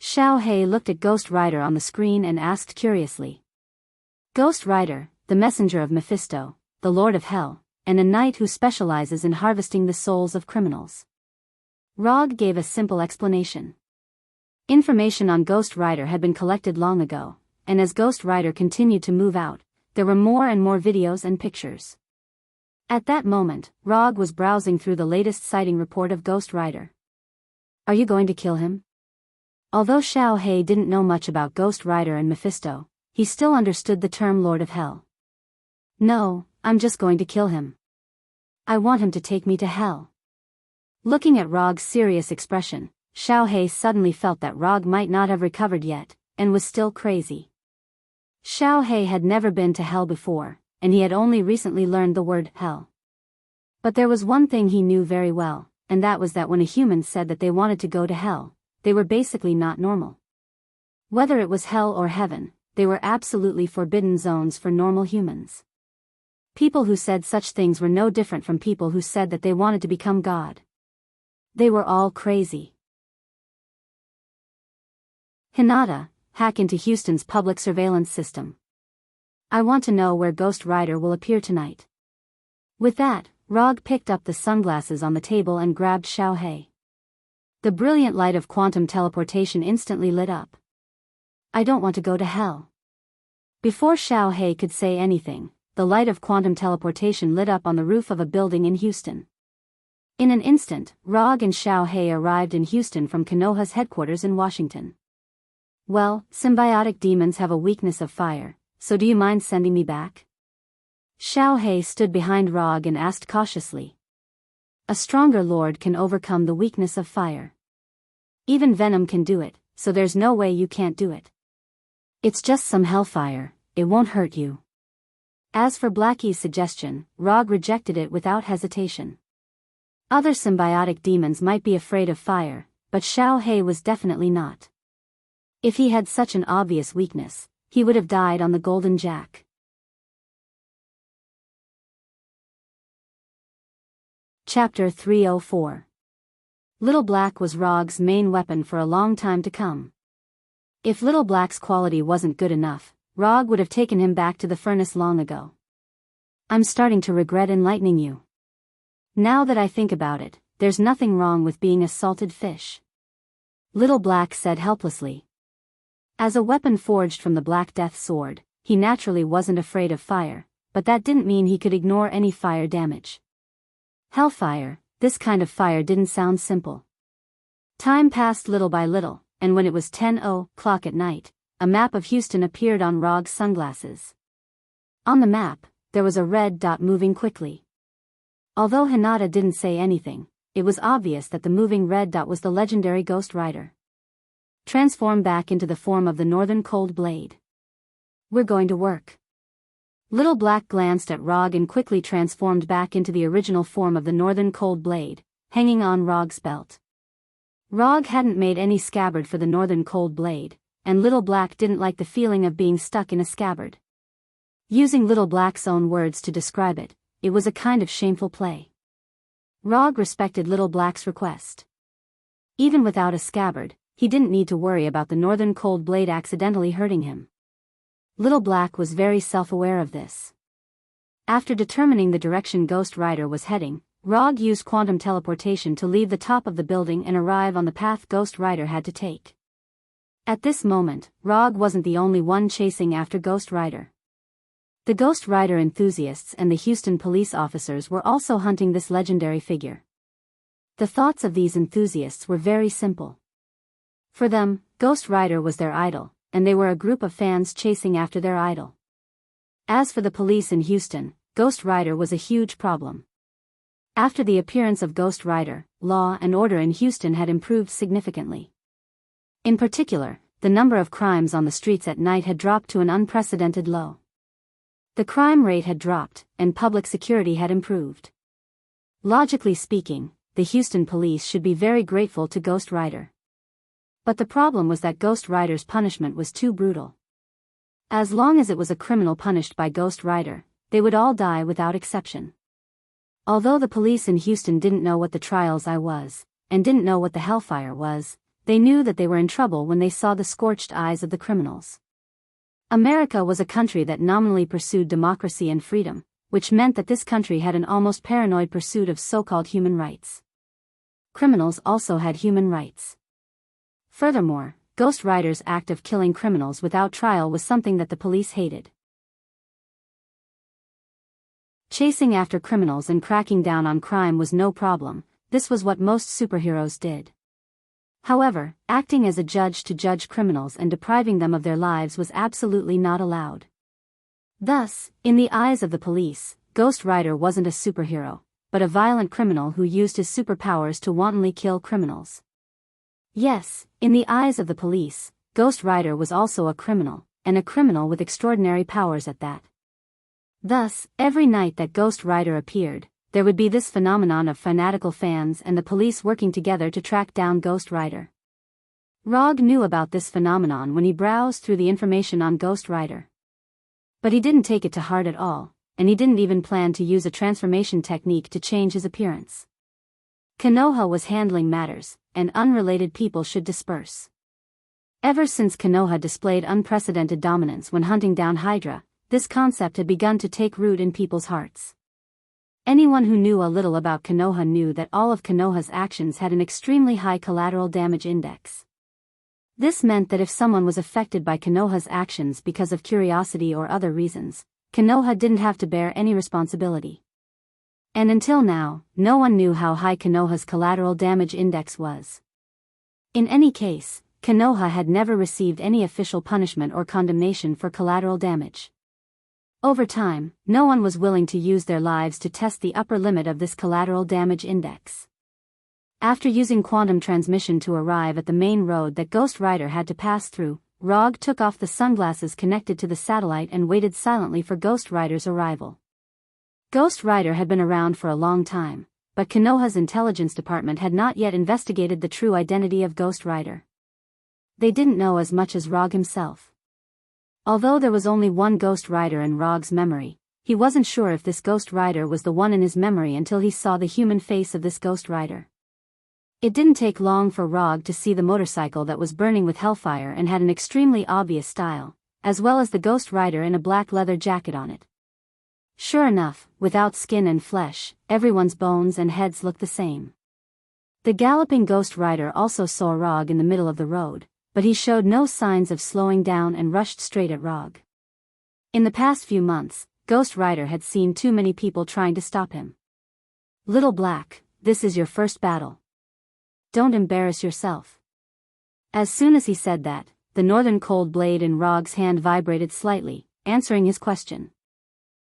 Xiao Hei looked at Ghost Rider on the screen and asked curiously. Ghost Rider, the messenger of Mephisto, the Lord of Hell, and a knight who specializes in harvesting the souls of criminals. Rog gave a simple explanation. Information on Ghost Rider had been collected long ago, and as Ghost Rider continued to move out, there were more and more videos and pictures. At that moment, Rog was browsing through the latest sighting report of Ghost Rider. Are you going to kill him? Although Xiao He didn't know much about Ghost Rider and Mephisto, he still understood the term Lord of Hell. No, I'm just going to kill him. I want him to take me to hell. Looking at Rog's serious expression, Xiao He suddenly felt that Rog might not have recovered yet, and was still crazy. Xiao He had never been to hell before, and he had only recently learned the word hell. But there was one thing he knew very well, and that was that when a human said that they wanted to go to hell, they were basically not normal. Whether it was hell or heaven, they were absolutely forbidden zones for normal humans. People who said such things were no different from people who said that they wanted to become God. They were all crazy. Hinata, hack into Houston's public surveillance system. I want to know where Ghost Rider will appear tonight. With that, Rog picked up the sunglasses on the table and grabbed Xiao He. The brilliant light of quantum teleportation instantly lit up. I don't want to go to hell. Before Xiao He could say anything, the light of quantum teleportation lit up on the roof of a building in Houston. In an instant, Rog and Xiao He arrived in Houston from Konoha's headquarters in Washington. Well, symbiotic demons have a weakness of fire, so do you mind sending me back? Xiao He stood behind Rog and asked cautiously. A stronger lord can overcome the weakness of fire. Even Venom can do it, so there's no way you can't do it. It's just some hellfire, it won't hurt you. As for Blackie's suggestion, Rog rejected it without hesitation. Other symbiotic demons might be afraid of fire, but Xiao He was definitely not. If he had such an obvious weakness, he would have died on the Golden Jack. Chapter 304. Little Black was Rog's main weapon for a long time to come. If Little Black's quality wasn't good enough, Rog would have taken him back to the furnace long ago. I'm starting to regret enlightening you. Now that I think about it, there's nothing wrong with being a salted fish. Little Black said helplessly. As a weapon forged from the Black Death sword, he naturally wasn't afraid of fire, but that didn't mean he could ignore any fire damage. Hellfire, this kind of fire didn't sound simple. Time passed little by little, and when it was 10:00 at night, a map of Houston appeared on Rog's sunglasses. On the map, there was a red dot moving quickly. Although Hinata didn't say anything, it was obvious that the moving red dot was the legendary Ghost Rider. Transform back into the form of the Northern Cold Blade. We're going to work. Little Black glanced at Rog and quickly transformed back into the original form of the Northern Cold Blade, hanging on Rog's belt. Rog hadn't made any scabbard for the Northern Cold Blade, and Little Black didn't like the feeling of being stuck in a scabbard. Using Little Black's own words to describe it, it was a kind of shameful play. Rog respected Little Black's request. Even without a scabbard, he didn't need to worry about the Northern Cold Blade accidentally hurting him. Little Black was very self-aware of this. After determining the direction Ghost Rider was heading, Rog used quantum teleportation to leave the top of the building and arrive on the path Ghost Rider had to take. At this moment, Rog wasn't the only one chasing after Ghost Rider. The Ghost Rider enthusiasts and the Houston police officers were also hunting this legendary figure. The thoughts of these enthusiasts were very simple. For them, Ghost Rider was their idol, and they were a group of fans chasing after their idol. As for the police in Houston, Ghost Rider was a huge problem. After the appearance of Ghost Rider, law and order in Houston had improved significantly. In particular, the number of crimes on the streets at night had dropped to an unprecedented low. The crime rate had dropped, and public security had improved. Logically speaking, the Houston police should be very grateful to Ghost Rider. But the problem was that Ghost Rider's punishment was too brutal. As long as it was a criminal punished by Ghost Rider, they would all die without exception. Although the police in Houston didn't know what the trials I was, and didn't know what the hellfire was, they knew that they were in trouble when they saw the scorched eyes of the criminals. America was a country that nominally pursued democracy and freedom, which meant that this country had an almost paranoid pursuit of so-called human rights. Criminals also had human rights. Furthermore, Ghost Rider's act of killing criminals without trial was something that the police hated. Chasing after criminals and cracking down on crime was no problem. This was what most superheroes did. However, acting as a judge to judge criminals and depriving them of their lives was absolutely not allowed. Thus, in the eyes of the police, Ghost Rider wasn't a superhero, but a violent criminal who used his superpowers to wantonly kill criminals. Yes, in the eyes of the police, Ghost Rider was also a criminal, and a criminal with extraordinary powers at that. Thus, every night that Ghost Rider appeared, there would be this phenomenon of fanatical fans and the police working together to track down Ghost Rider. Rog knew about this phenomenon when he browsed through the information on Ghost Rider. But he didn't take it to heart at all, and he didn't even plan to use a transformation technique to change his appearance. Konoha was handling matters, and unrelated people should disperse. Ever since Konoha displayed unprecedented dominance when hunting down Hydra, this concept had begun to take root in people's hearts. Anyone who knew a little about Konoha knew that all of Konoha's actions had an extremely high collateral damage index. This meant that if someone was affected by Konoha's actions because of curiosity or other reasons, Konoha didn't have to bear any responsibility. And until now, no one knew how high Konoha's collateral damage index was. In any case, Konoha had never received any official punishment or condemnation for collateral damage. Over time, no one was willing to use their lives to test the upper limit of this collateral damage index. After using quantum transmission to arrive at the main road that Ghost Rider had to pass through, Rog took off the sunglasses connected to the satellite and waited silently for Ghost Rider's arrival. Ghost Rider had been around for a long time, but Konoha's intelligence department had not yet investigated the true identity of Ghost Rider. They didn't know as much as Rog himself. Although there was only one Ghost Rider in Rog's memory, he wasn't sure if this Ghost Rider was the one in his memory until he saw the human face of this Ghost Rider. It didn't take long for Rog to see the motorcycle that was burning with hellfire and had an extremely obvious style, as well as the Ghost Rider in a black leather jacket on it. Sure enough, without skin and flesh, everyone's bones and heads looked the same. The galloping Ghost Rider also saw Rog in the middle of the road, but he showed no signs of slowing down and rushed straight at Rog. In the past few months, Ghost Rider had seen too many people trying to stop him. "Little Black, this is your first battle. Don't embarrass yourself." As soon as he said that, the northern cold blade in Rog's hand vibrated slightly, answering his question.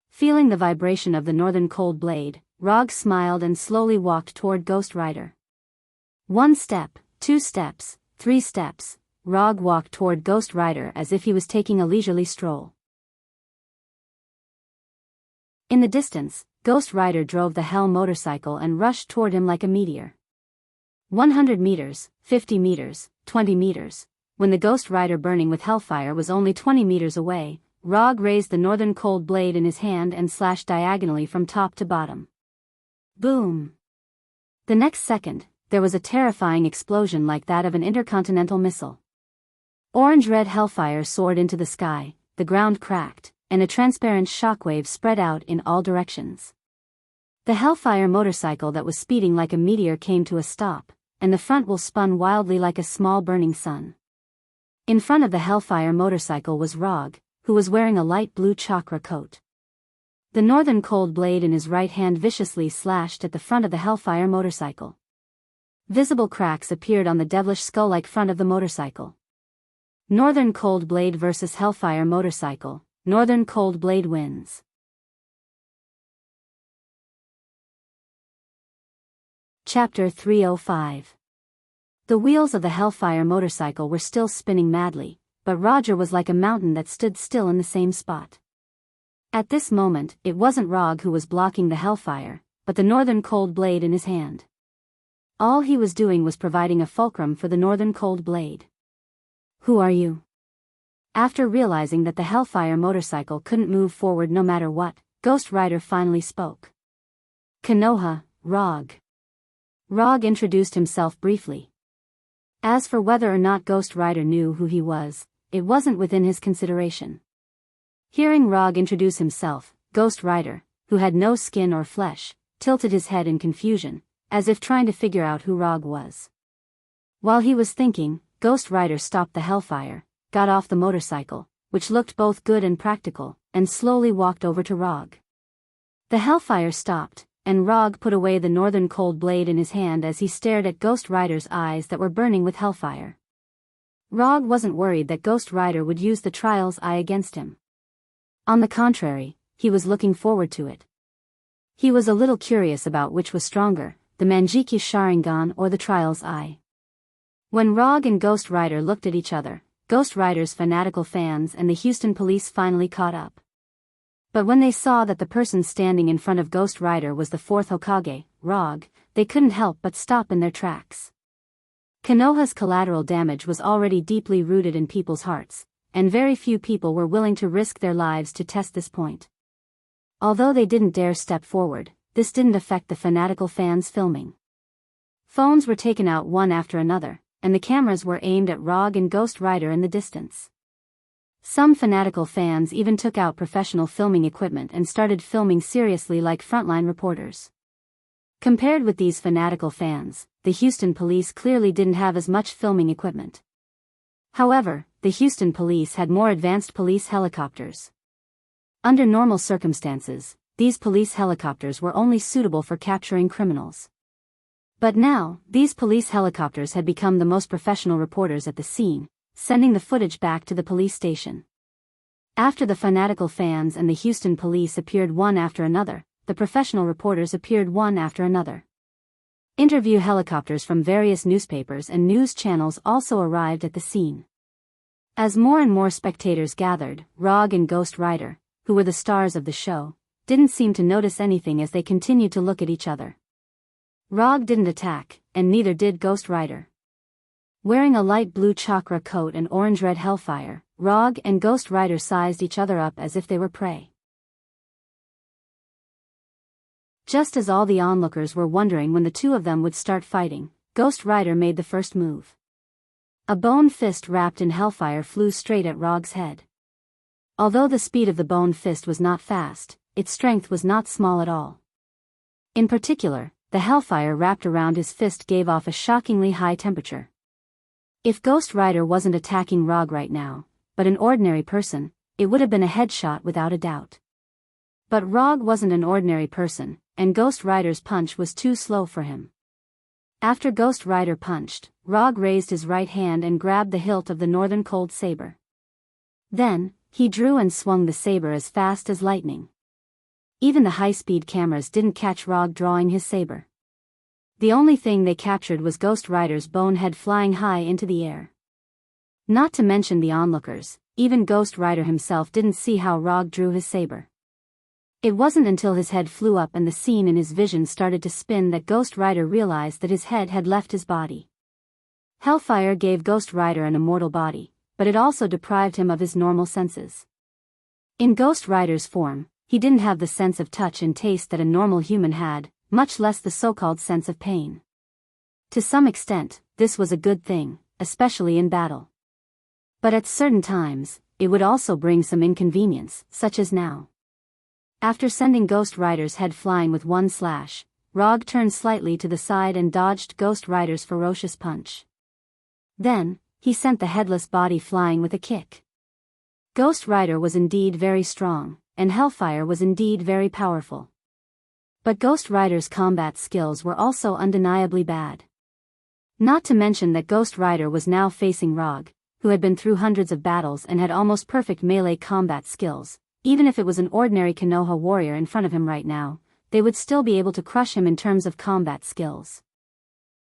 Feeling the vibration of the northern cold blade, Rog smiled and slowly walked toward Ghost Rider. 1 step, 2 steps, 3 steps, Rog walked toward Ghost Rider as if he was taking a leisurely stroll. In the distance, Ghost Rider drove the Hell motorcycle and rushed toward him like a meteor. 100 meters, 50 meters, 20 meters. When the Ghost Rider burning with hellfire was only 20 meters away, Rog raised the northern cold blade in his hand and slashed diagonally from top to bottom. Boom! The next second, there was a terrifying explosion like that of an intercontinental missile. Orange-red hellfire soared into the sky, the ground cracked, and a transparent shockwave spread out in all directions. The hellfire motorcycle that was speeding like a meteor came to a stop, and the front wheel spun wildly like a small burning sun. In front of the hellfire motorcycle was Rog, who was wearing a light blue chakra coat. The northern cold blade in his right hand viciously slashed at the front of the hellfire motorcycle. Visible cracks appeared on the devilish skull-like front of the motorcycle. Northern Cold Blade vs. Hellfire Motorcycle. Northern Cold Blade wins. Chapter 305. The wheels of the Hellfire motorcycle were still spinning madly, but Roger was like a mountain that stood still in the same spot. At this moment, it wasn't Rog who was blocking the Hellfire, but the Northern Cold Blade in his hand. All he was doing was providing a fulcrum for the Northern Cold Blade. "Who are you?" After realizing that the Hellfire motorcycle couldn't move forward no matter what, Ghost Rider finally spoke. "Konoha, Rog." Rog introduced himself briefly. As for whether or not Ghost Rider knew who he was, it wasn't within his consideration. Hearing Rog introduce himself, Ghost Rider, who had no skin or flesh, tilted his head in confusion, as if trying to figure out who Rog was. While he was thinking, Ghost Rider stopped the Hellfire, got off the motorcycle, which looked both good and practical, and slowly walked over to Rog. The hellfire stopped, and Rog put away the northern cold blade in his hand as he stared at Ghost Rider's eyes that were burning with hellfire. Rog wasn't worried that Ghost Rider would use the Trial's eye against him. On the contrary, he was looking forward to it. He was a little curious about which was stronger, the Manjiki Sharingan or the Trial's eye. When Rog and Ghost Rider looked at each other, Ghost Rider's fanatical fans and the Houston police finally caught up. But when they saw that the person standing in front of Ghost Rider was the fourth Hokage, Rog, they couldn't help but stop in their tracks. Konoha's collateral damage was already deeply rooted in people's hearts, and very few people were willing to risk their lives to test this point. Although they didn't dare step forward, this didn't affect the fanatical fans filming. Phones were taken out one after another, and the cameras were aimed at Rog and Ghost Rider in the distance. Some fanatical fans even took out professional filming equipment and started filming seriously like frontline reporters. Compared with these fanatical fans, the Houston police clearly didn't have as much filming equipment. However, the Houston police had more advanced police helicopters. Under normal circumstances, these police helicopters were only suitable for capturing criminals. But now, these police helicopters had become the most professional reporters at the scene, sending the footage back to the police station. After the fanatical fans and the Houston police appeared one after another, the professional reporters appeared one after another. Interview helicopters from various newspapers and news channels also arrived at the scene. As more and more spectators gathered, Rog and Ghost Rider, who were the stars of the show, didn't seem to notice anything as they continued to look at each other. Rog didn't attack, and neither did Ghost Rider. Wearing a light blue chakra coat and orange-red hellfire, Rog and Ghost Rider sized each other up as if they were prey. Just as all the onlookers were wondering when the two of them would start fighting, Ghost Rider made the first move. A bone fist wrapped in hellfire flew straight at Rog's head. Although the speed of the bone fist was not fast, its strength was not small at all. In particular, the hellfire wrapped around his fist gave off a shockingly high temperature. If Ghost Rider wasn't attacking Rog right now, but an ordinary person, it would have been a headshot without a doubt. But Rog wasn't an ordinary person, and Ghost Rider's punch was too slow for him. After Ghost Rider punched, Rog raised his right hand and grabbed the hilt of the northern cold saber. Then, he drew and swung the saber as fast as lightning. Even the high-speed cameras didn't catch Rog drawing his saber. The only thing they captured was Ghost Rider's bone head flying high into the air. Not to mention the onlookers, even Ghost Rider himself didn't see how Rog drew his saber. It wasn't until his head flew up and the scene in his vision started to spin that Ghost Rider realized that his head had left his body. Hellfire gave Ghost Rider an immortal body, but it also deprived him of his normal senses. In Ghost Rider's form, he didn't have the sense of touch and taste that a normal human had, much less the so-called sense of pain. To some extent, this was a good thing, especially in battle. But at certain times, it would also bring some inconvenience, such as now. After sending Ghost Rider's head flying with one slash, Rog turned slightly to the side and dodged Ghost Rider's ferocious punch. Then, he sent the headless body flying with a kick. Ghost Rider was indeed very strong, and Hellfire was indeed very powerful. But Ghost Rider's combat skills were also undeniably bad. Not to mention that Ghost Rider was now facing Rog, who had been through hundreds of battles and had almost perfect melee combat skills. Even if it was an ordinary Konoha warrior in front of him right now, they would still be able to crush him in terms of combat skills.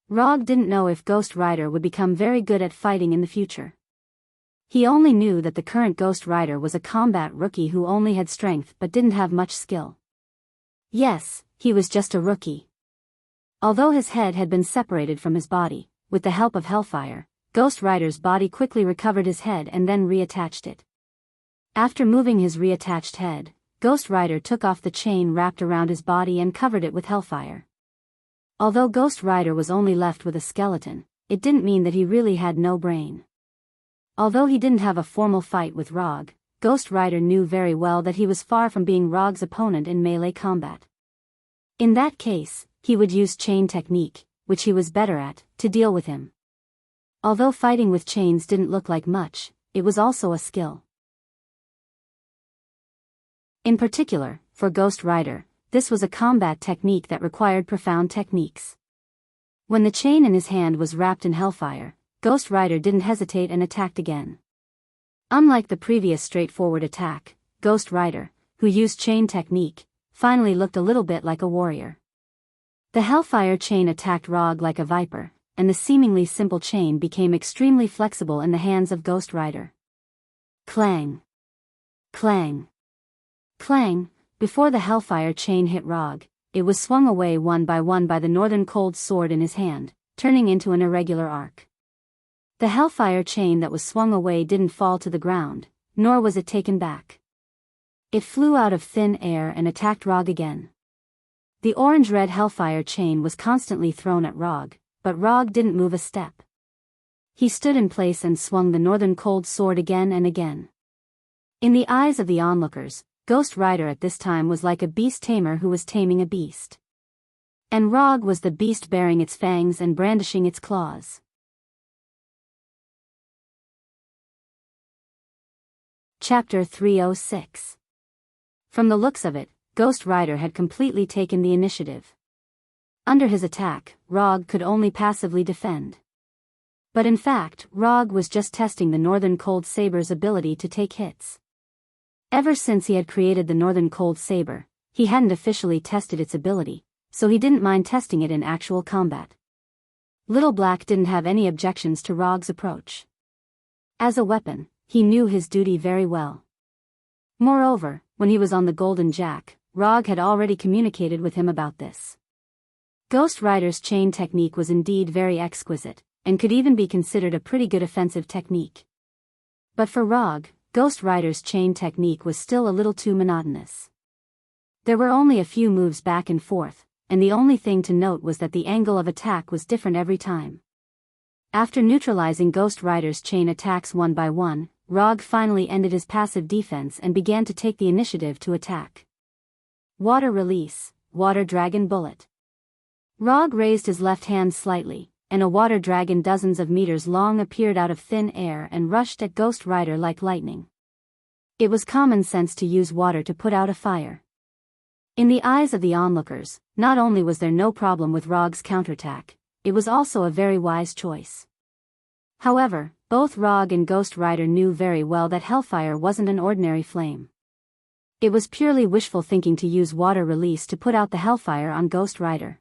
Rog didn't know if Ghost Rider would become very good at fighting in the future. He only knew that the current Ghost Rider was a combat rookie who only had strength but didn't have much skill. Yes, he was just a rookie. Although his head had been separated from his body, with the help of Hellfire, Ghost Rider's body quickly recovered his head and then reattached it. After moving his reattached head, Ghost Rider took off the chain wrapped around his body and covered it with Hellfire. Although Ghost Rider was only left with a skeleton, it didn't mean that he really had no brain. Although he didn't have a formal fight with Rog, Ghost Rider knew very well that he was far from being Rog's opponent in melee combat. In that case, he would use chain technique, which he was better at, to deal with him. Although fighting with chains didn't look like much, it was also a skill. In particular, for Ghost Rider, this was a combat technique that required profound techniques. When the chain in his hand was wrapped in hellfire, Ghost Rider didn't hesitate and attacked again. Unlike the previous straightforward attack, Ghost Rider, who used chain technique, finally looked a little bit like a warrior. The hellfire chain attacked Rog like a viper, and the seemingly simple chain became extremely flexible in the hands of Ghost Rider. Clang! Clang! Clang! Before the hellfire chain hit Rog, it was swung away one by the northern cold sword in his hand, turning into an irregular arc. The hellfire chain that was swung away didn't fall to the ground, nor was it taken back. It flew out of thin air and attacked Rog again. The orange-red hellfire chain was constantly thrown at Rog, but Rog didn't move a step. He stood in place and swung the northern cold sword again and again. In the eyes of the onlookers, Ghost Rider at this time was like a beast tamer who was taming a beast. And Rog was the beast baring its fangs and brandishing its claws. Chapter 306. From the looks of it, Ghost Rider had completely taken the initiative. Under his attack, Rog could only passively defend. But in fact, Rog was just testing the Northern Cold Saber's ability to take hits. Ever since he had created the Northern Cold Saber, he hadn't officially tested its ability, so he didn't mind testing it in actual combat. Little Black didn't have any objections to Rog's approach. As a weapon, he knew his duty very well. Moreover, when he was on the Golden Jack, Rog had already communicated with him about this. Ghost Rider's chain technique was indeed very exquisite, and could even be considered a pretty good offensive technique. But for Rog, Ghost Rider's chain technique was still a little too monotonous. There were only a few moves back and forth, and the only thing to note was that the angle of attack was different every time. After neutralizing Ghost Rider's chain attacks one by one, Rog finally ended his passive defense and began to take the initiative to attack. Water Release, Water Dragon Bullet. Rog raised his left hand slightly, and a water dragon dozens of meters long appeared out of thin air and rushed at Ghost Rider like lightning. It was common sense to use water to put out a fire. In the eyes of the onlookers, not only was there no problem with Rog's counterattack, it was also a very wise choice. However, both Rog and Ghost Rider knew very well that hellfire wasn't an ordinary flame. It was purely wishful thinking to use water release to put out the hellfire on Ghost Rider.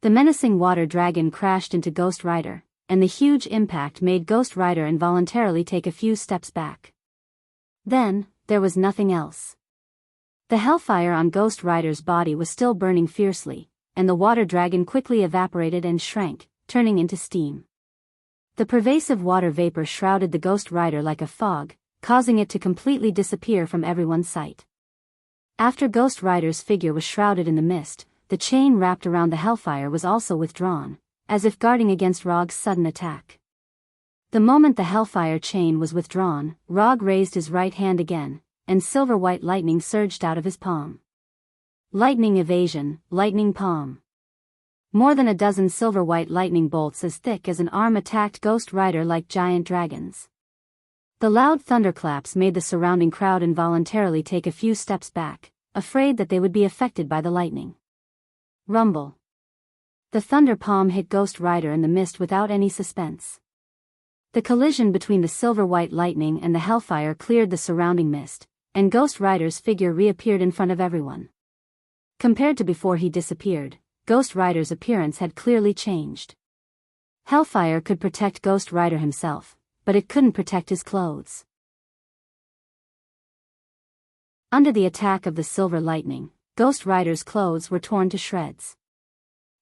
The menacing water dragon crashed into Ghost Rider, and the huge impact made Ghost Rider involuntarily take a few steps back. Then, there was nothing else. The hellfire on Ghost Rider's body was still burning fiercely, and the water dragon quickly evaporated and shrank, turning into steam. The pervasive water vapor shrouded the Ghost Rider like a fog, causing it to completely disappear from everyone's sight. After Ghost Rider's figure was shrouded in the mist, the chain wrapped around the hellfire was also withdrawn, as if guarding against Rog's sudden attack. The moment the hellfire chain was withdrawn, Rog raised his right hand again, and silver-white lightning surged out of his palm. Lightning evasion, lightning palm. More than a dozen silver-white lightning bolts as thick as an arm attacked Ghost Rider like giant dragons. The loud thunderclaps made the surrounding crowd involuntarily take a few steps back, afraid that they would be affected by the lightning. Rumble. The thunder palm hit Ghost Rider in the mist without any suspense. The collision between the silver-white lightning and the hellfire cleared the surrounding mist, and Ghost Rider's figure reappeared in front of everyone. Compared to before he disappeared, Ghost Rider's appearance had clearly changed. Hellfire could protect Ghost Rider himself, but it couldn't protect his clothes. Under the attack of the silver lightning, Ghost Rider's clothes were torn to shreds.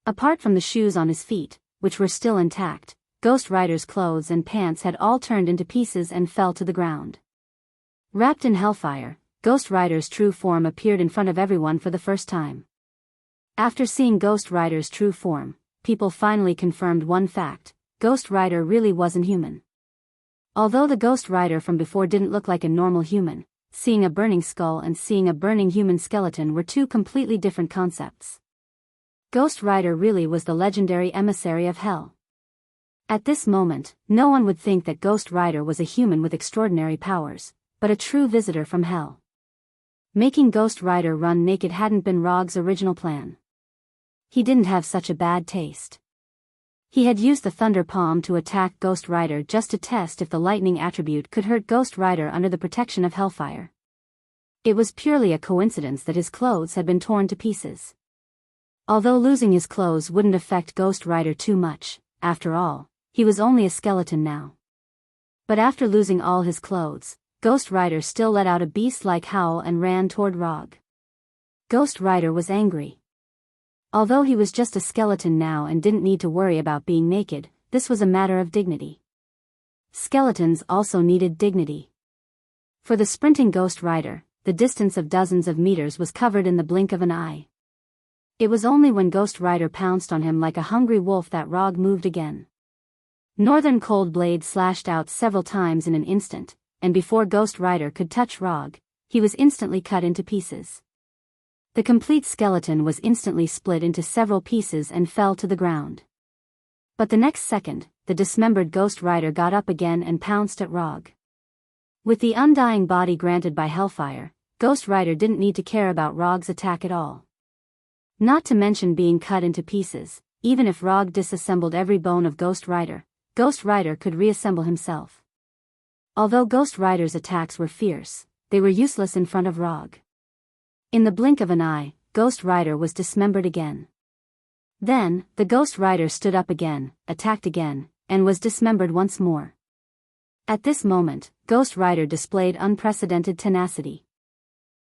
Apart from the shoes on his feet, which were still intact, Ghost Rider's clothes and pants had all turned into pieces and fell to the ground. Wrapped in hellfire, Ghost Rider's true form appeared in front of everyone for the first time. After seeing Ghost Rider's true form, people finally confirmed one fact: Ghost Rider really wasn't human. Although the Ghost Rider from before didn't look like a normal human, seeing a burning skull and seeing a burning human skeleton were two completely different concepts. Ghost Rider really was the legendary emissary of hell. At this moment, no one would think that Ghost Rider was a human with extraordinary powers, but a true visitor from hell. Making Ghost Rider run naked hadn't been Rog's original plan. He didn't have such a bad taste. He had used the Thunder Palm to attack Ghost Rider just to test if the lightning attribute could hurt Ghost Rider under the protection of Hellfire. It was purely a coincidence that his clothes had been torn to pieces. Although losing his clothes wouldn't affect Ghost Rider too much, after all, he was only a skeleton now. But after losing all his clothes, Ghost Rider still let out a beast-like howl and ran toward Rog. Ghost Rider was angry. Although he was just a skeleton now and didn't need to worry about being naked, this was a matter of dignity. Skeletons also needed dignity. For the sprinting Ghost Rider, the distance of dozens of meters was covered in the blink of an eye. It was only when Ghost Rider pounced on him like a hungry wolf that Rog moved again. Northern Cold Blade slashed out several times in an instant, and before Ghost Rider could touch Rog, he was instantly cut into pieces. The complete skeleton was instantly split into several pieces and fell to the ground. But the next second, the dismembered Ghost Rider got up again and pounced at Rog. With the undying body granted by Hellfire, Ghost Rider didn't need to care about Rog's attack at all. Not to mention being cut into pieces, even if Rog disassembled every bone of Ghost Rider could reassemble himself. Although Ghost Rider's attacks were fierce, they were useless in front of Rog. In the blink of an eye, Ghost Rider was dismembered again. Then, the Ghost Rider stood up again, attacked again, and was dismembered once more. At this moment, Ghost Rider displayed unprecedented tenacity.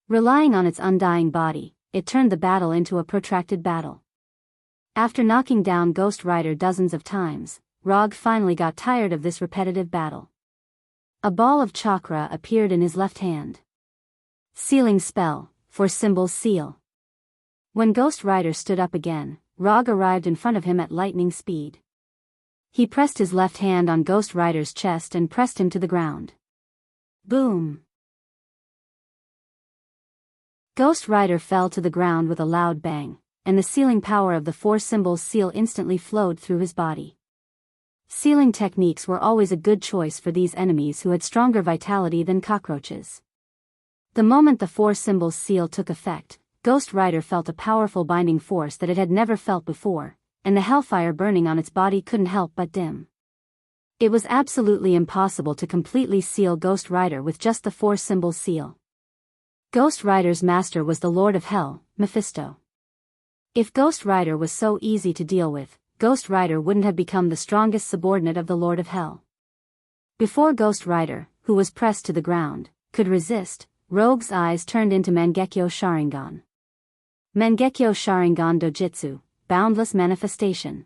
Relying on its undying body, it turned the battle into a protracted battle. After knocking down Ghost Rider dozens of times, Rog finally got tired of this repetitive battle. A ball of chakra appeared in his left hand. Sealing spell, for symbol seal. When Ghost Rider stood up again, Rog arrived in front of him at lightning speed. He pressed his left hand on Ghost Rider's chest and pressed him to the ground. Boom! Ghost Rider fell to the ground with a loud bang, and the sealing power of the four symbols seal instantly flowed through his body. Sealing techniques were always a good choice for these enemies who had stronger vitality than cockroaches. The moment the four symbols seal took effect, Ghost Rider felt a powerful binding force that it had never felt before, and the hellfire burning on its body couldn't help but dim. It was absolutely impossible to completely seal Ghost Rider with just the four symbols seal. Ghost Rider's master was the Lord of Hell, Mephisto. If Ghost Rider was so easy to deal with, Ghost Rider wouldn't have become the strongest subordinate of the Lord of Hell. Before Ghost Rider, who was pressed to the ground, could resist, Rogue's eyes turned into Mangekyo Sharingan. Mangekyo Sharingan Dojutsu, Boundless Manifestation.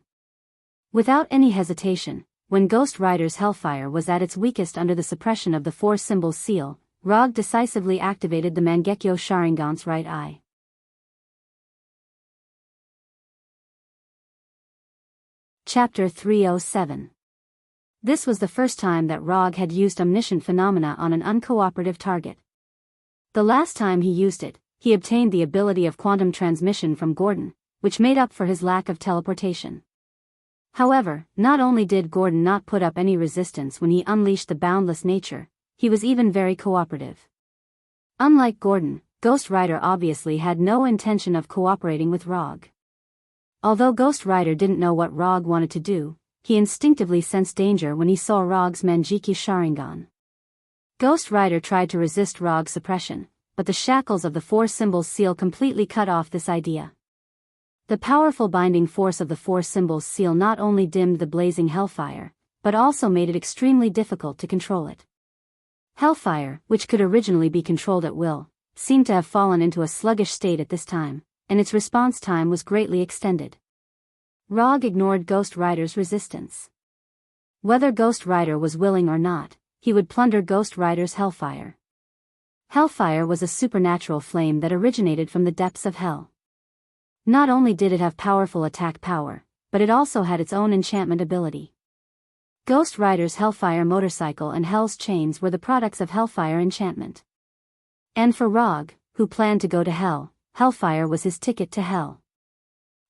Without any hesitation, when Ghost Rider's hellfire was at its weakest under the suppression of the four symbols seal, Rogue decisively activated the Mangekyo Sharingan's right eye. Chapter 307. This was the first time that Rogue had used omniscient phenomena on an uncooperative target. The last time he used it, he obtained the ability of quantum transmission from Gordon, which made up for his lack of teleportation. However, not only did Gordon not put up any resistance when he unleashed the boundless nature, he was even very cooperative. Unlike Gordon, Ghost Rider obviously had no intention of cooperating with Rogue. Although Ghost Rider didn't know what Rogue wanted to do, he instinctively sensed danger when he saw Rogue's Mangekyo Sharingan. Ghost Rider tried to resist Rogue's suppression, but the shackles of the four symbols seal completely cut off this idea. The powerful binding force of the four symbols seal not only dimmed the blazing hellfire, but also made it extremely difficult to control it. Hellfire, which could originally be controlled at will, seemed to have fallen into a sluggish state at this time, and its response time was greatly extended. Rogue ignored Ghost Rider's resistance. Whether Ghost Rider was willing or not, he would plunder Ghost Rider's hellfire. Hellfire was a supernatural flame that originated from the depths of hell. Not only did it have powerful attack power, but it also had its own enchantment ability. Ghost Rider's hellfire motorcycle and Hell's chains were the products of hellfire enchantment. And for Rogue, who planned to go to hell, hellfire was his ticket to hell.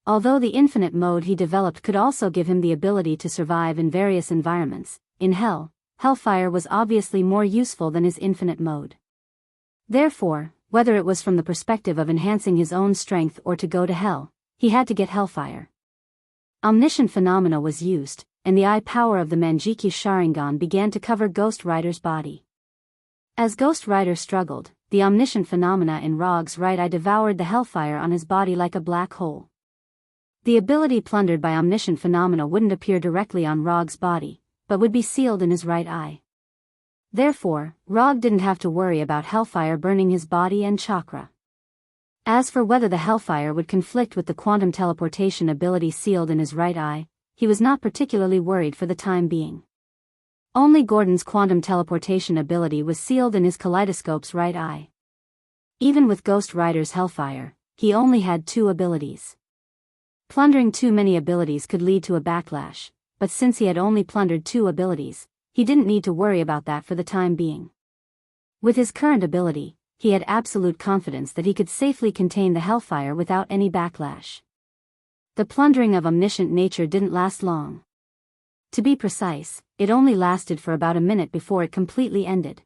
Although the infinite mode he developed could also give him the ability to survive in various environments, in hell, hellfire was obviously more useful than his infinite mode. Therefore, whether it was from the perspective of enhancing his own strength or to go to hell, he had to get hellfire. Omniscient phenomena was used, and the eye power of the Manjiki Sharingan began to cover Ghost Rider's body. As Ghost Rider struggled, the omniscient phenomena in Rog's right eye devoured the hellfire on his body like a black hole. The ability plundered by omniscient phenomena wouldn't appear directly on Rog's body, but would be sealed in his right eye. Therefore, Rog didn't have to worry about hellfire burning his body and chakra. As for whether the hellfire would conflict with the quantum teleportation ability sealed in his right eye, he was not particularly worried for the time being. Only Gordon's quantum teleportation ability was sealed in his kaleidoscope's right eye. Even with Ghost Rider's hellfire, he only had 2 abilities. Plundering too many abilities could lead to a backlash, but since he had only plundered 2 abilities, he didn't need to worry about that for the time being. With his current ability, he had absolute confidence that he could safely contain the hellfire without any backlash. The plundering of omniscient nature didn't last long. To be precise, it only lasted for about a minute before it completely ended.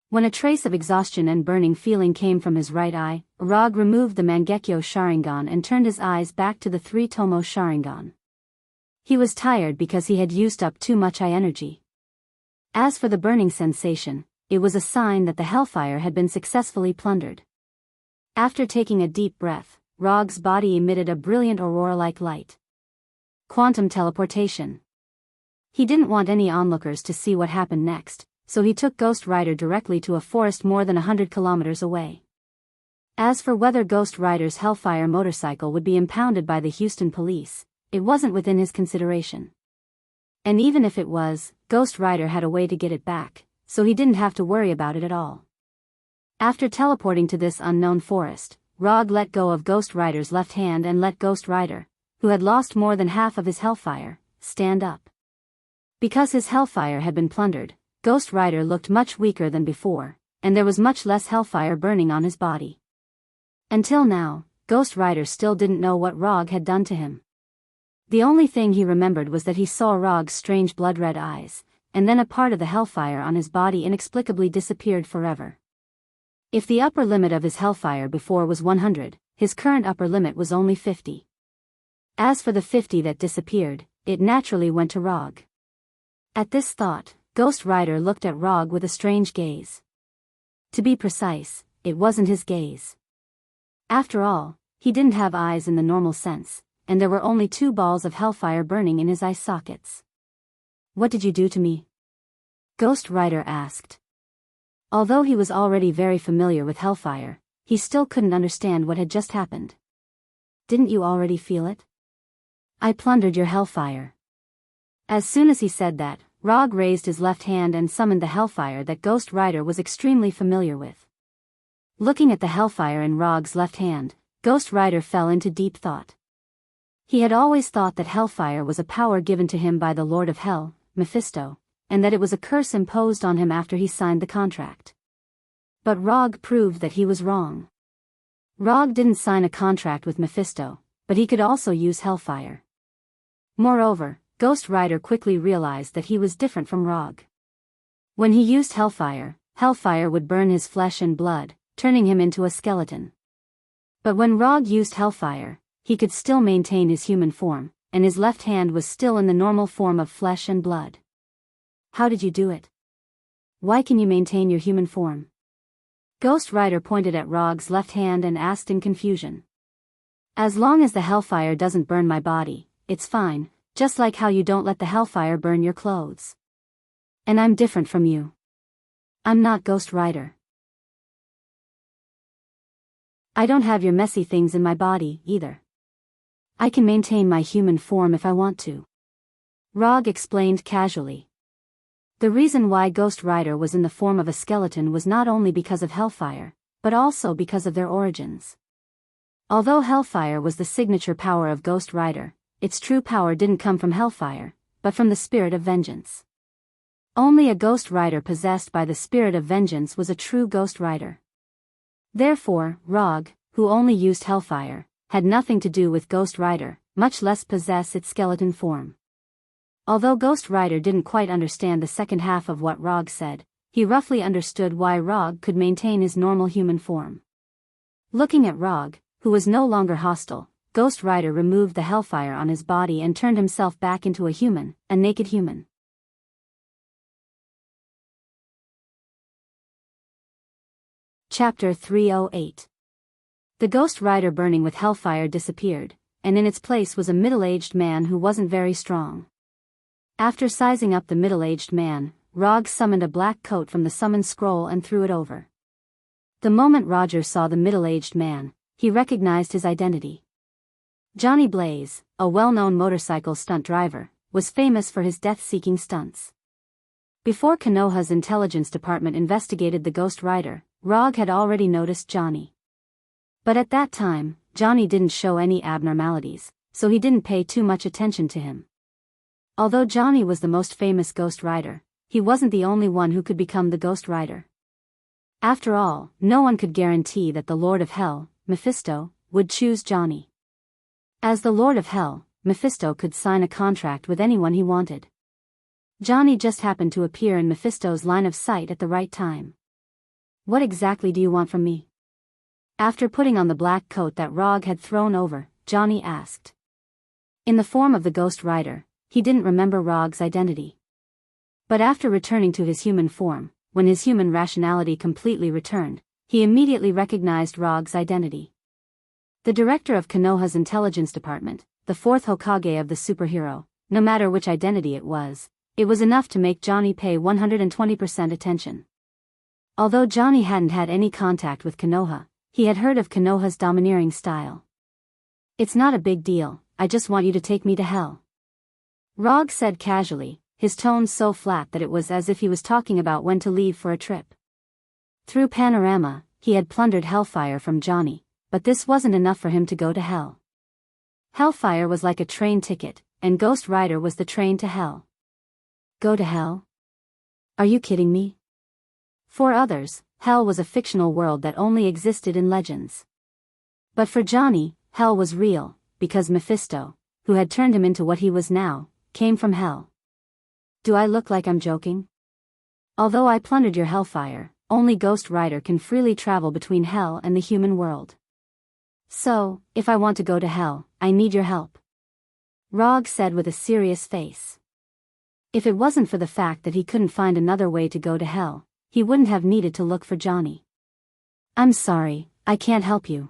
When a trace of exhaustion and burning feeling came from his right eye, Rog removed the Mangekyo Sharingan and turned his eyes back to the 3 Tomo Sharingan. He was tired because he had used up too much eye energy. As for the burning sensation, it was a sign that the hellfire had been successfully plundered. After taking a deep breath, Rog's body emitted a brilliant aurora-like light. Quantum teleportation. He didn't want any onlookers to see what happened next, so he took Ghost Rider directly to a forest more than 100 kilometers away. As for whether Ghost Rider's hellfire motorcycle would be impounded by the Houston police, it wasn't within his consideration. And even if it was, Ghost Rider had a way to get it back, so he didn't have to worry about it at all. After teleporting to this unknown forest, Rog let go of Ghost Rider's left hand and let Ghost Rider, who had lost more than half of his hellfire, stand up. Because his hellfire had been plundered, Ghost Rider looked much weaker than before, and there was much less hellfire burning on his body. Until now, Ghost Rider still didn't know what Rog had done to him. The only thing he remembered was that he saw Rog's strange blood-red eyes, and then a part of the hellfire on his body inexplicably disappeared forever. If the upper limit of his hellfire before was 100, his current upper limit was only 50. As for the 50 that disappeared, it naturally went to Rog. At this thought, Ghost Rider looked at Rog with a strange gaze. To be precise, it wasn't his gaze. After all, he didn't have eyes in the normal sense, and there were only 2 balls of hellfire burning in his eye sockets. "What did you do to me?" Ghost Rider asked. Although he was already very familiar with hellfire, he still couldn't understand what had just happened. "Didn't you already feel it?" "I plundered your hellfire." As soon as he said that, Rog raised his left hand and summoned the hellfire that Ghost Rider was extremely familiar with. Looking at the hellfire in Rog's left hand, Ghost Rider fell into deep thought. He had always thought that hellfire was a power given to him by the Lord of Hell, Mephisto, and that it was a curse imposed on him after he signed the contract. But Rog proved that he was wrong. Rog didn't sign a contract with Mephisto, but he could also use hellfire. Moreover, Ghost Rider quickly realized that he was different from Rog. When he used hellfire, hellfire would burn his flesh and blood, turning him into a skeleton. But when Rog used hellfire, he could still maintain his human form, and his left hand was still in the normal form of flesh and blood. "How did you do it? Why can you maintain your human form?" Ghost Rider pointed at Rog's left hand and asked in confusion. "As long as the hellfire doesn't burn my body, it's fine, just like how you don't let the hellfire burn your clothes. And I'm different from you. I'm not Ghost Rider. I don't have your messy things in my body, either. I can maintain my human form if I want to," Rog explained casually. The reason why Ghost Rider was in the form of a skeleton was not only because of hellfire, but also because of their origins. Although hellfire was the signature power of Ghost Rider, its true power didn't come from hellfire, but from the spirit of vengeance. Only a Ghost Rider possessed by the spirit of vengeance was a true Ghost Rider. Therefore, Rog, who only used hellfire, had nothing to do with Ghost Rider, much less possess its skeleton form. Although Ghost Rider didn't quite understand the second half of what Rog said, he roughly understood why Rog could maintain his normal human form. Looking at Rog, who was no longer hostile, Ghost Rider removed the hellfire on his body and turned himself back into a naked human. Chapter 308. The Ghost Rider burning with hellfire disappeared, and in its place was a middle-aged man who wasn't very strong. After sizing up the middle-aged man, Rog summoned a black coat from the summon scroll and threw it over. The moment Roger saw the middle-aged man, he recognized his identity. Johnny Blaze, a well-known motorcycle stunt driver, was famous for his death-seeking stunts. Before Konoha's intelligence department investigated the Ghost Rider, Rog had already noticed Johnny. But at that time, Johnny didn't show any abnormalities, so he didn't pay too much attention to him. Although Johnny was the most famous Ghost Rider, he wasn't the only one who could become the Ghost Rider. After all, no one could guarantee that the Lord of Hell, Mephisto, would choose Johnny. As the Lord of Hell, Mephisto could sign a contract with anyone he wanted. Johnny just happened to appear in Mephisto's line of sight at the right time. "What exactly do you want from me?" After putting on the black coat that Rog had thrown over, Johnny asked. In the form of the Ghost Rider, he didn't remember Rog's identity. But after returning to his human form, when his human rationality completely returned, he immediately recognized Rog's identity. The director of Konoha's intelligence department, the fourth Hokage of the superhero, no matter which identity it was enough to make Johnny pay 120% attention. Although Johnny hadn't had any contact with Konoha, he had heard of Konoha's domineering style. "It's not a big deal, I just want you to take me to hell," Rog said casually, his tone so flat that it was as if he was talking about when to leave for a trip. Through Panorama, he had plundered hellfire from Johnny, but this wasn't enough for him to go to hell. Hellfire was like a train ticket, and Ghost Rider was the train to hell. Go to hell? Are you kidding me? For others, hell was a fictional world that only existed in legends. But for Johnny, hell was real, because Mephisto, who had turned him into what he was now, came from hell. Do I look like I'm joking? Although I plundered your hellfire, only Ghost Rider can freely travel between hell and the human world. So, if I want to go to hell, I need your help, Rog said with a serious face. If it wasn't for the fact that he couldn't find another way to go to hell, he wouldn't have needed to look for Johnny. "I'm sorry, I can't help you.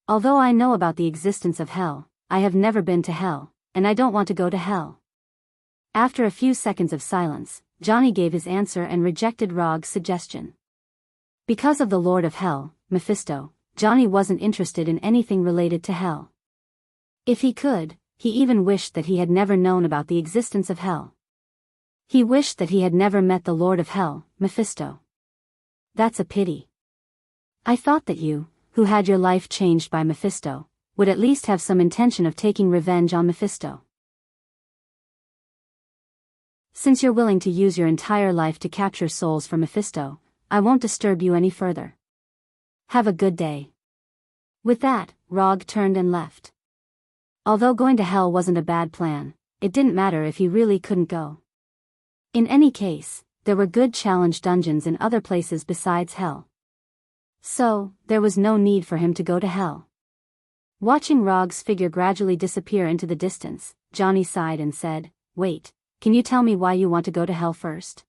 Although I know about the existence of hell, I have never been to hell, and I don't want to go to hell." After a few seconds of silence, Johnny gave his answer and rejected Rog's suggestion. Because of the Lord of Hell, Mephisto, Johnny wasn't interested in anything related to hell. If he could, he even wished that he had never known about the existence of hell. He wished that he had never met the Lord of Hell, Mephisto. That's a pity. I thought that you, who had your life changed by Mephisto, would at least have some intention of taking revenge on Mephisto. Since you're willing to use your entire life to capture souls for Mephisto, I won't disturb you any further. Have a good day. With that, Rog turned and left. Although going to hell wasn't a bad plan, it didn't matter if he really couldn't go. In any case, there were good challenge dungeons in other places besides hell. So, there was no need for him to go to hell. Watching Rog's figure gradually disappear into the distance, Johnny sighed and said, "Wait, can you tell me why you want to go to hell first?"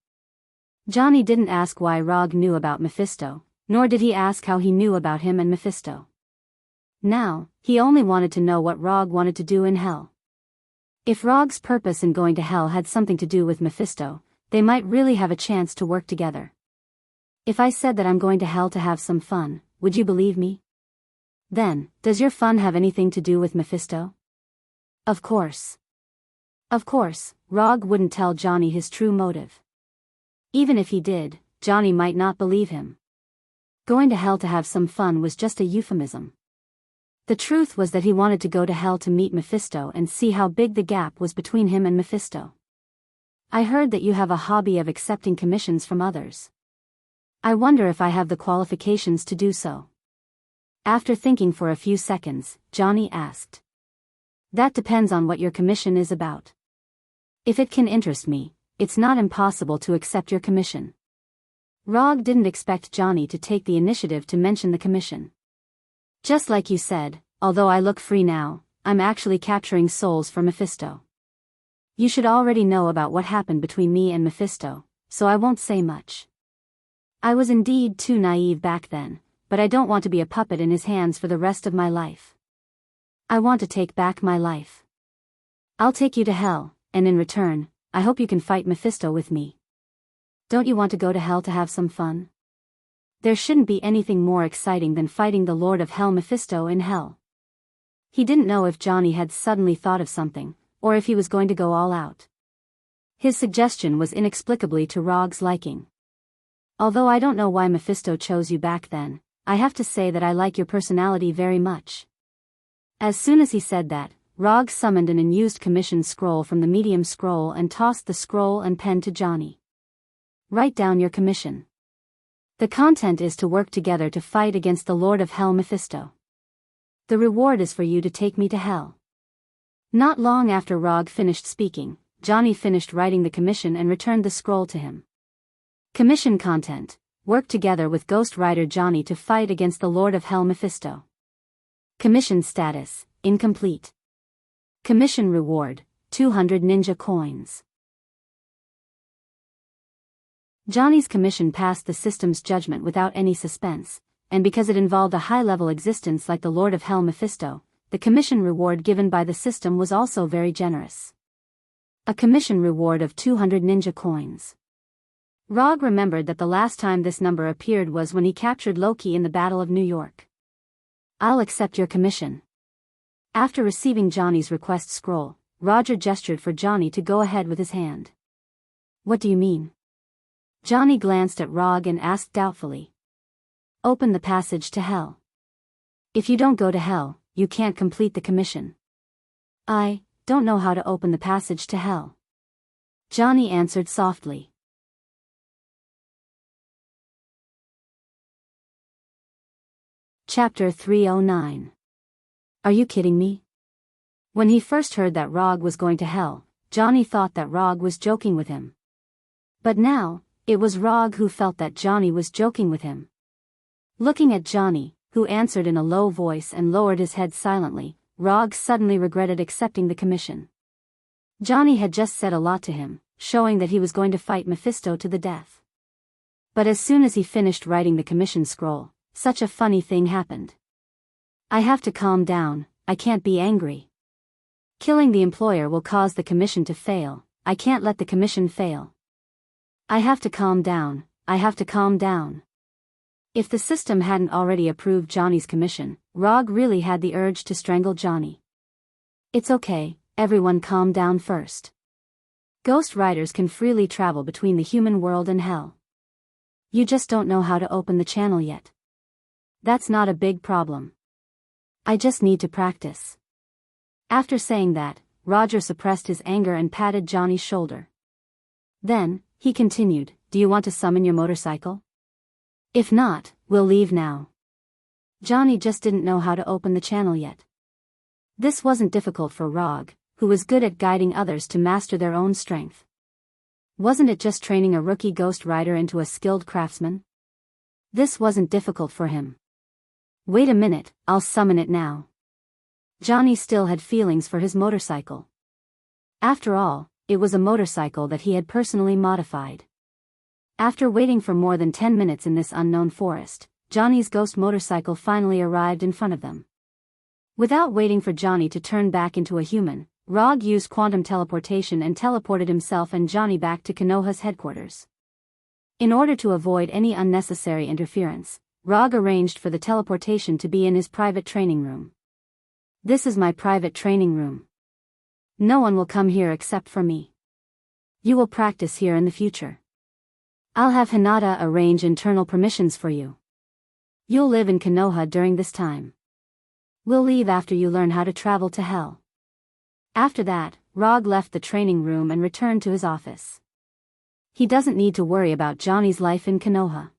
Johnny didn't ask why Rog knew about Mephisto, nor did he ask how he knew about him and Mephisto. Now, he only wanted to know what Rog wanted to do in hell. If Rog's purpose in going to hell had something to do with Mephisto, they might really have a chance to work together. "If I said that I'm going to hell to have some fun, would you believe me?" "Then, does your fun have anything to do with Mephisto?" Of course. Of course, Rog wouldn't tell Johnny his true motive. Even if he did, Johnny might not believe him. Going to hell to have some fun was just a euphemism. The truth was that he wanted to go to hell to meet Mephisto and see how big the gap was between him and Mephisto. "I heard that you have a hobby of accepting commissions from others. I wonder if I have the qualifications to do so." After thinking for a few seconds, Johnny asked. "That depends on what your commission is about. If it can interest me, it's not impossible to accept your commission." Rog didn't expect Johnny to take the initiative to mention the commission. Just like you said, although I look free now, I'm actually capturing souls for Mephisto. You should already know about what happened between me and Mephisto, so I won't say much. I was indeed too naive back then, but I don't want to be a puppet in his hands for the rest of my life. I want to take back my life. I'll take you to hell, and in return, I hope you can fight Mephisto with me. Don't you want to go to hell to have some fun? There shouldn't be anything more exciting than fighting the Lord of Hell Mephisto in hell. He didn't know if Johnny had suddenly thought of something, or if he was going to go all out. His suggestion was inexplicably to Rog's liking. Although I don't know why Mephisto chose you back then, I have to say that I like your personality very much. As soon as he said that, Rog summoned an unused commission scroll from the medium scroll and tossed the scroll and pen to Johnny. Write down your commission. The content is to work together to fight against the Lord of Hell Mephisto. The reward is for you to take me to hell. Not long after Rog finished speaking, Johnny finished writing the commission and returned the scroll to him. Commission content: work together with Ghost Rider Johnny to fight against the Lord of Hell Mephisto. Commission status: incomplete. Commission reward: 200 ninja coins. Johnny's commission passed the system's judgment without any suspense, and because it involved a high-level existence like the Lord of Hell Mephisto, the commission reward given by the system was also very generous. A commission reward of 200 ninja coins. Rog remembered that the last time this number appeared was when he captured Loki in the Battle of New York. I'll accept your commission. After receiving Johnny's request scroll, Roger gestured for Johnny to go ahead with his hand. What do you mean? Johnny glanced at Rog and asked doubtfully. Open the passage to hell. If you don't go to hell, you can't complete the commission. I don't know how to open the passage to hell. Johnny answered softly. Chapter 309. Are you kidding me? When he first heard that Rog was going to hell, Johnny thought that Rog was joking with him. But now, it was Rog who felt that Johnny was joking with him. Looking at Johnny, who answered in a low voice and lowered his head silently, Rog suddenly regretted accepting the commission. Johnny had just said a lot to him, showing that he was going to fight Mephisto to the death. But as soon as he finished writing the commission scroll, such a funny thing happened. I have to calm down, I can't be angry. Killing the employer will cause the commission to fail, I can't let the commission fail. I have to calm down, I have to calm down. If the system hadn't already approved Johnny's commission, Rog really had the urge to strangle Johnny. It's okay, everyone calm down first. Ghost Riders can freely travel between the human world and hell. You just don't know how to open the channel yet. That's not a big problem. I just need to practice. After saying that, Roger suppressed his anger and patted Johnny's shoulder. Then, he continued, do you want to summon your motorcycle? If not, we'll leave now. Johnny just didn't know how to open the channel yet. This wasn't difficult for Rog, who was good at guiding others to master their own strength. Wasn't it just training a rookie Ghost Rider into a skilled craftsman? This wasn't difficult for him. Wait a minute, I'll summon it now. Johnny still had feelings for his motorcycle. After all, it was a motorcycle that he had personally modified. After waiting for more than 10 minutes in this unknown forest, Johnny's ghost motorcycle finally arrived in front of them. Without waiting for Johnny to turn back into a human, Rog used quantum teleportation and teleported himself and Johnny back to Konoha's headquarters. In order to avoid any unnecessary interference, Rog arranged for the teleportation to be in his private training room. This is my private training room. No one will come here except for me. You will practice here in the future. I'll have Hinata arrange internal permissions for you. You'll live in Konoha during this time. We'll leave after you learn how to travel to hell. After that, Rog left the training room and returned to his office. He doesn't need to worry about Johnny's life in Konoha.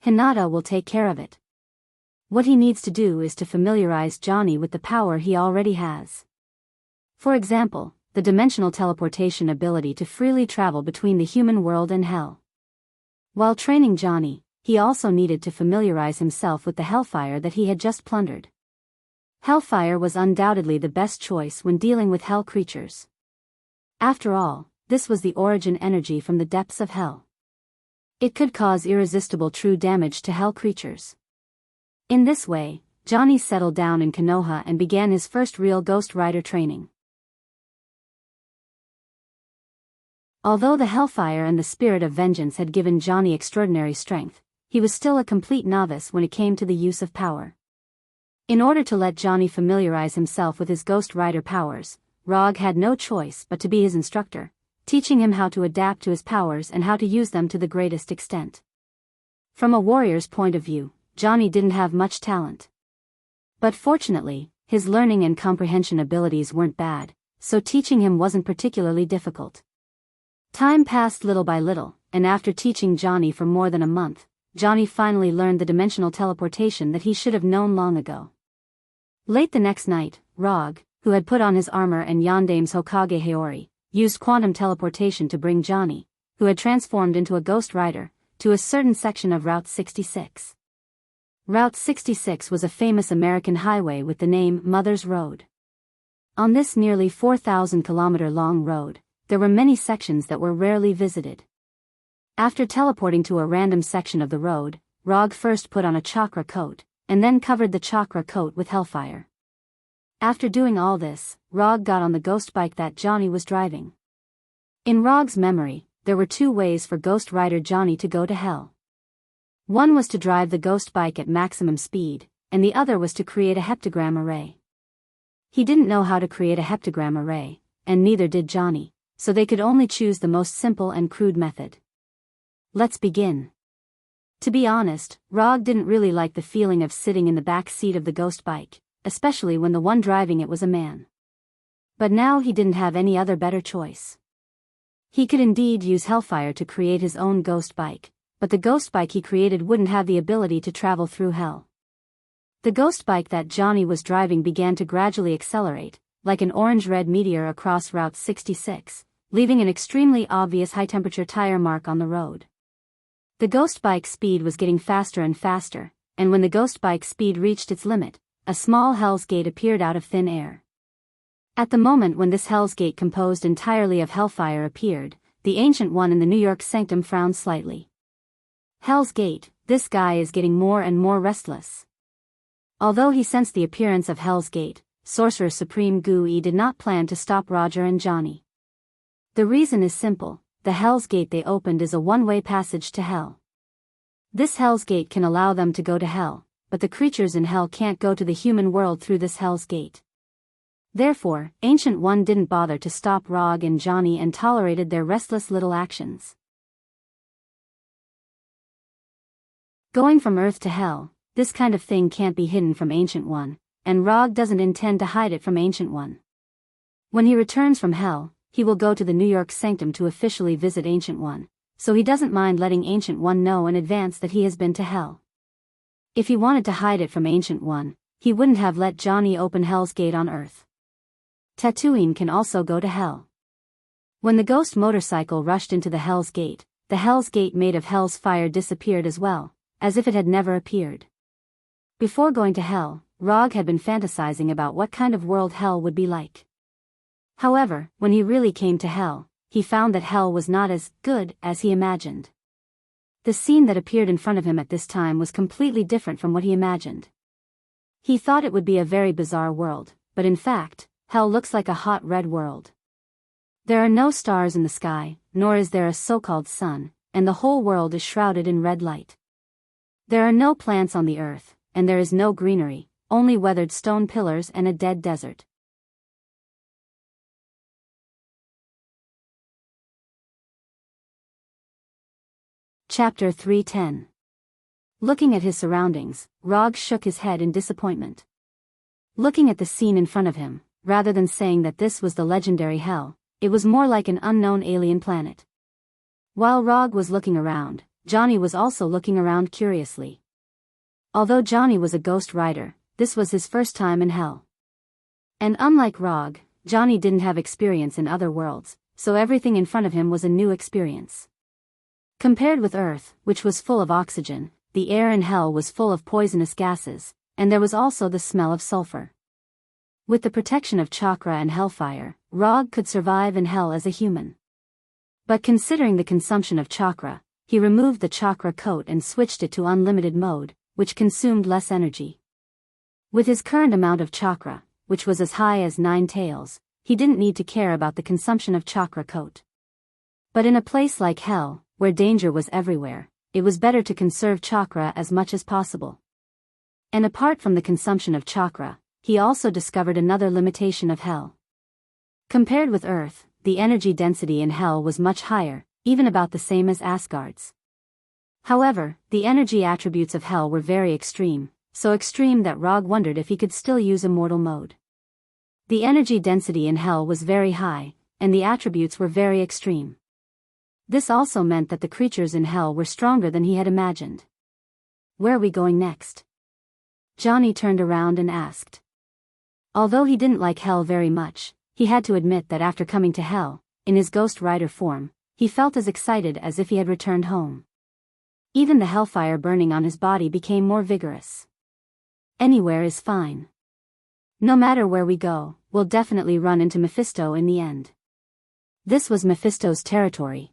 Hinata will take care of it. What he needs to do is to familiarize Johnny with the power he already has. For example, the dimensional teleportation ability to freely travel between the human world and hell. While training Johnny, he also needed to familiarize himself with the hellfire that he had just plundered. Hellfire was undoubtedly the best choice when dealing with hell creatures. After all, this was the origin energy from the depths of hell. It could cause irresistible true damage to hell creatures. In this way, Johnny settled down in Konoha and began his first real Ghost Rider training. Although the hellfire and the spirit of vengeance had given Johnny extraordinary strength, he was still a complete novice when it came to the use of power. In order to let Johnny familiarize himself with his Ghost Rider powers, Rog had no choice but to be his instructor, teaching him how to adapt to his powers and how to use them to the greatest extent. From a warrior's point of view, Johnny didn't have much talent. But fortunately, his learning and comprehension abilities weren't bad, so teaching him wasn't particularly difficult. Time passed little by little, and after teaching Johnny for more than a month, Johnny finally learned the dimensional teleportation that he should have known long ago. Late the next night, Rog, who had put on his armor and Yandame's Hokage Haori, used quantum teleportation to bring Johnny, who had transformed into a Ghost Rider, to a certain section of Route 66. Route 66 was a famous American highway with the name Mother's Road. On this nearly 4,000-kilometer-long road, there were many sections that were rarely visited. After teleporting to a random section of the road, Rog first put on a chakra coat, and then covered the chakra coat with hellfire. After doing all this, Rog got on the ghost bike that Johnny was driving. In Rog's memory, there were two ways for Ghost Rider Johnny to go to hell. One was to drive the ghost bike at maximum speed, and the other was to create a heptagram array. He didn't know how to create a heptagram array, and neither did Johnny, so they could only choose the most simple and crude method. Let's begin. To be honest, Rog didn't really like the feeling of sitting in the back seat of the ghost bike, especially when the one driving it was a man. But now he didn't have any other better choice. He could indeed use hellfire to create his own ghost bike, but the ghost bike he created wouldn't have the ability to travel through hell. The ghost bike that Johnny was driving began to gradually accelerate, like an orange-red meteor across Route 66, leaving an extremely obvious high-temperature tire mark on the road. The ghost bike's speed was getting faster and faster, and when the ghost bike's speed reached its limit, a small Hell's Gate appeared out of thin air. At the moment when this Hell's Gate composed entirely of hellfire appeared, the Ancient One in the New York Sanctum frowned slightly. Hell's Gate, this guy is getting more and more restless. Although he sensed the appearance of Hell's Gate, Sorcerer Supreme Gu-Yi did not plan to stop Roger and Johnny. The reason is simple, the Hell's Gate they opened is a one-way passage to hell. This Hell's Gate can allow them to go to hell, but the creatures in hell can't go to the human world through this Hell's Gate. Therefore, Ancient One didn't bother to stop Rog and Johnny and tolerated their restless little actions. Going from Earth to hell, this kind of thing can't be hidden from Ancient One, and Rog doesn't intend to hide it from Ancient One. When he returns from hell, he will go to the New York Sanctum to officially visit Ancient One, so he doesn't mind letting Ancient One know in advance that he has been to hell. If he wanted to hide it from Ancient One, he wouldn't have let Johnny open Hell's Gate on Earth. Tatooine can also go to hell. When the ghost motorcycle rushed into the Hell's Gate, the Hell's Gate made of hell's fire disappeared as well, as if it had never appeared. Before going to hell, Rog had been fantasizing about what kind of world hell would be like. However, when he really came to hell, he found that hell was not as good as he imagined. The scene that appeared in front of him at this time was completely different from what he imagined. He thought it would be a very bizarre world, but in fact, hell looks like a hot red world. There are no stars in the sky, nor is there a so-called sun, and the whole world is shrouded in red light. There are no plants on the earth, and there is no greenery, only weathered stone pillars and a dead desert. Chapter 310. Looking at his surroundings, Rog shook his head in disappointment. Looking at the scene in front of him, rather than saying that this was the legendary hell, it was more like an unknown alien planet. While Rog was looking around, Johnny was also looking around curiously. Although Johnny was a ghost rider, this was his first time in hell. And unlike Rog, Johnny didn't have experience in other worlds, so everything in front of him was a new experience. Compared with Earth, which was full of oxygen, the air in hell was full of poisonous gases, and there was also the smell of sulfur. With the protection of chakra and hellfire, Rog could survive in hell as a human. But considering the consumption of chakra, he removed the chakra coat and switched it to unlimited mode, which consumed less energy. With his current amount of chakra, which was as high as 9 taels, he didn't need to care about the consumption of chakra coat. But in a place like hell, where danger was everywhere, it was better to conserve chakra as much as possible. And apart from the consumption of chakra, he also discovered another limitation of hell. Compared with Earth, the energy density in hell was much higher, even about the same as Asgard's. However, the energy attributes of hell were very extreme, so extreme that Rog wondered if he could still use immortal mode. The energy density in hell was very high, and the attributes were very extreme. This also meant that the creatures in hell were stronger than he had imagined. Where are we going next? Johnny turned around and asked. Although he didn't like hell very much, he had to admit that after coming to hell, in his Ghost Rider form, he felt as excited as if he had returned home. Even the hellfire burning on his body became more vigorous. Anywhere is fine. No matter where we go, we'll definitely run into Mephisto in the end. This was Mephisto's territory.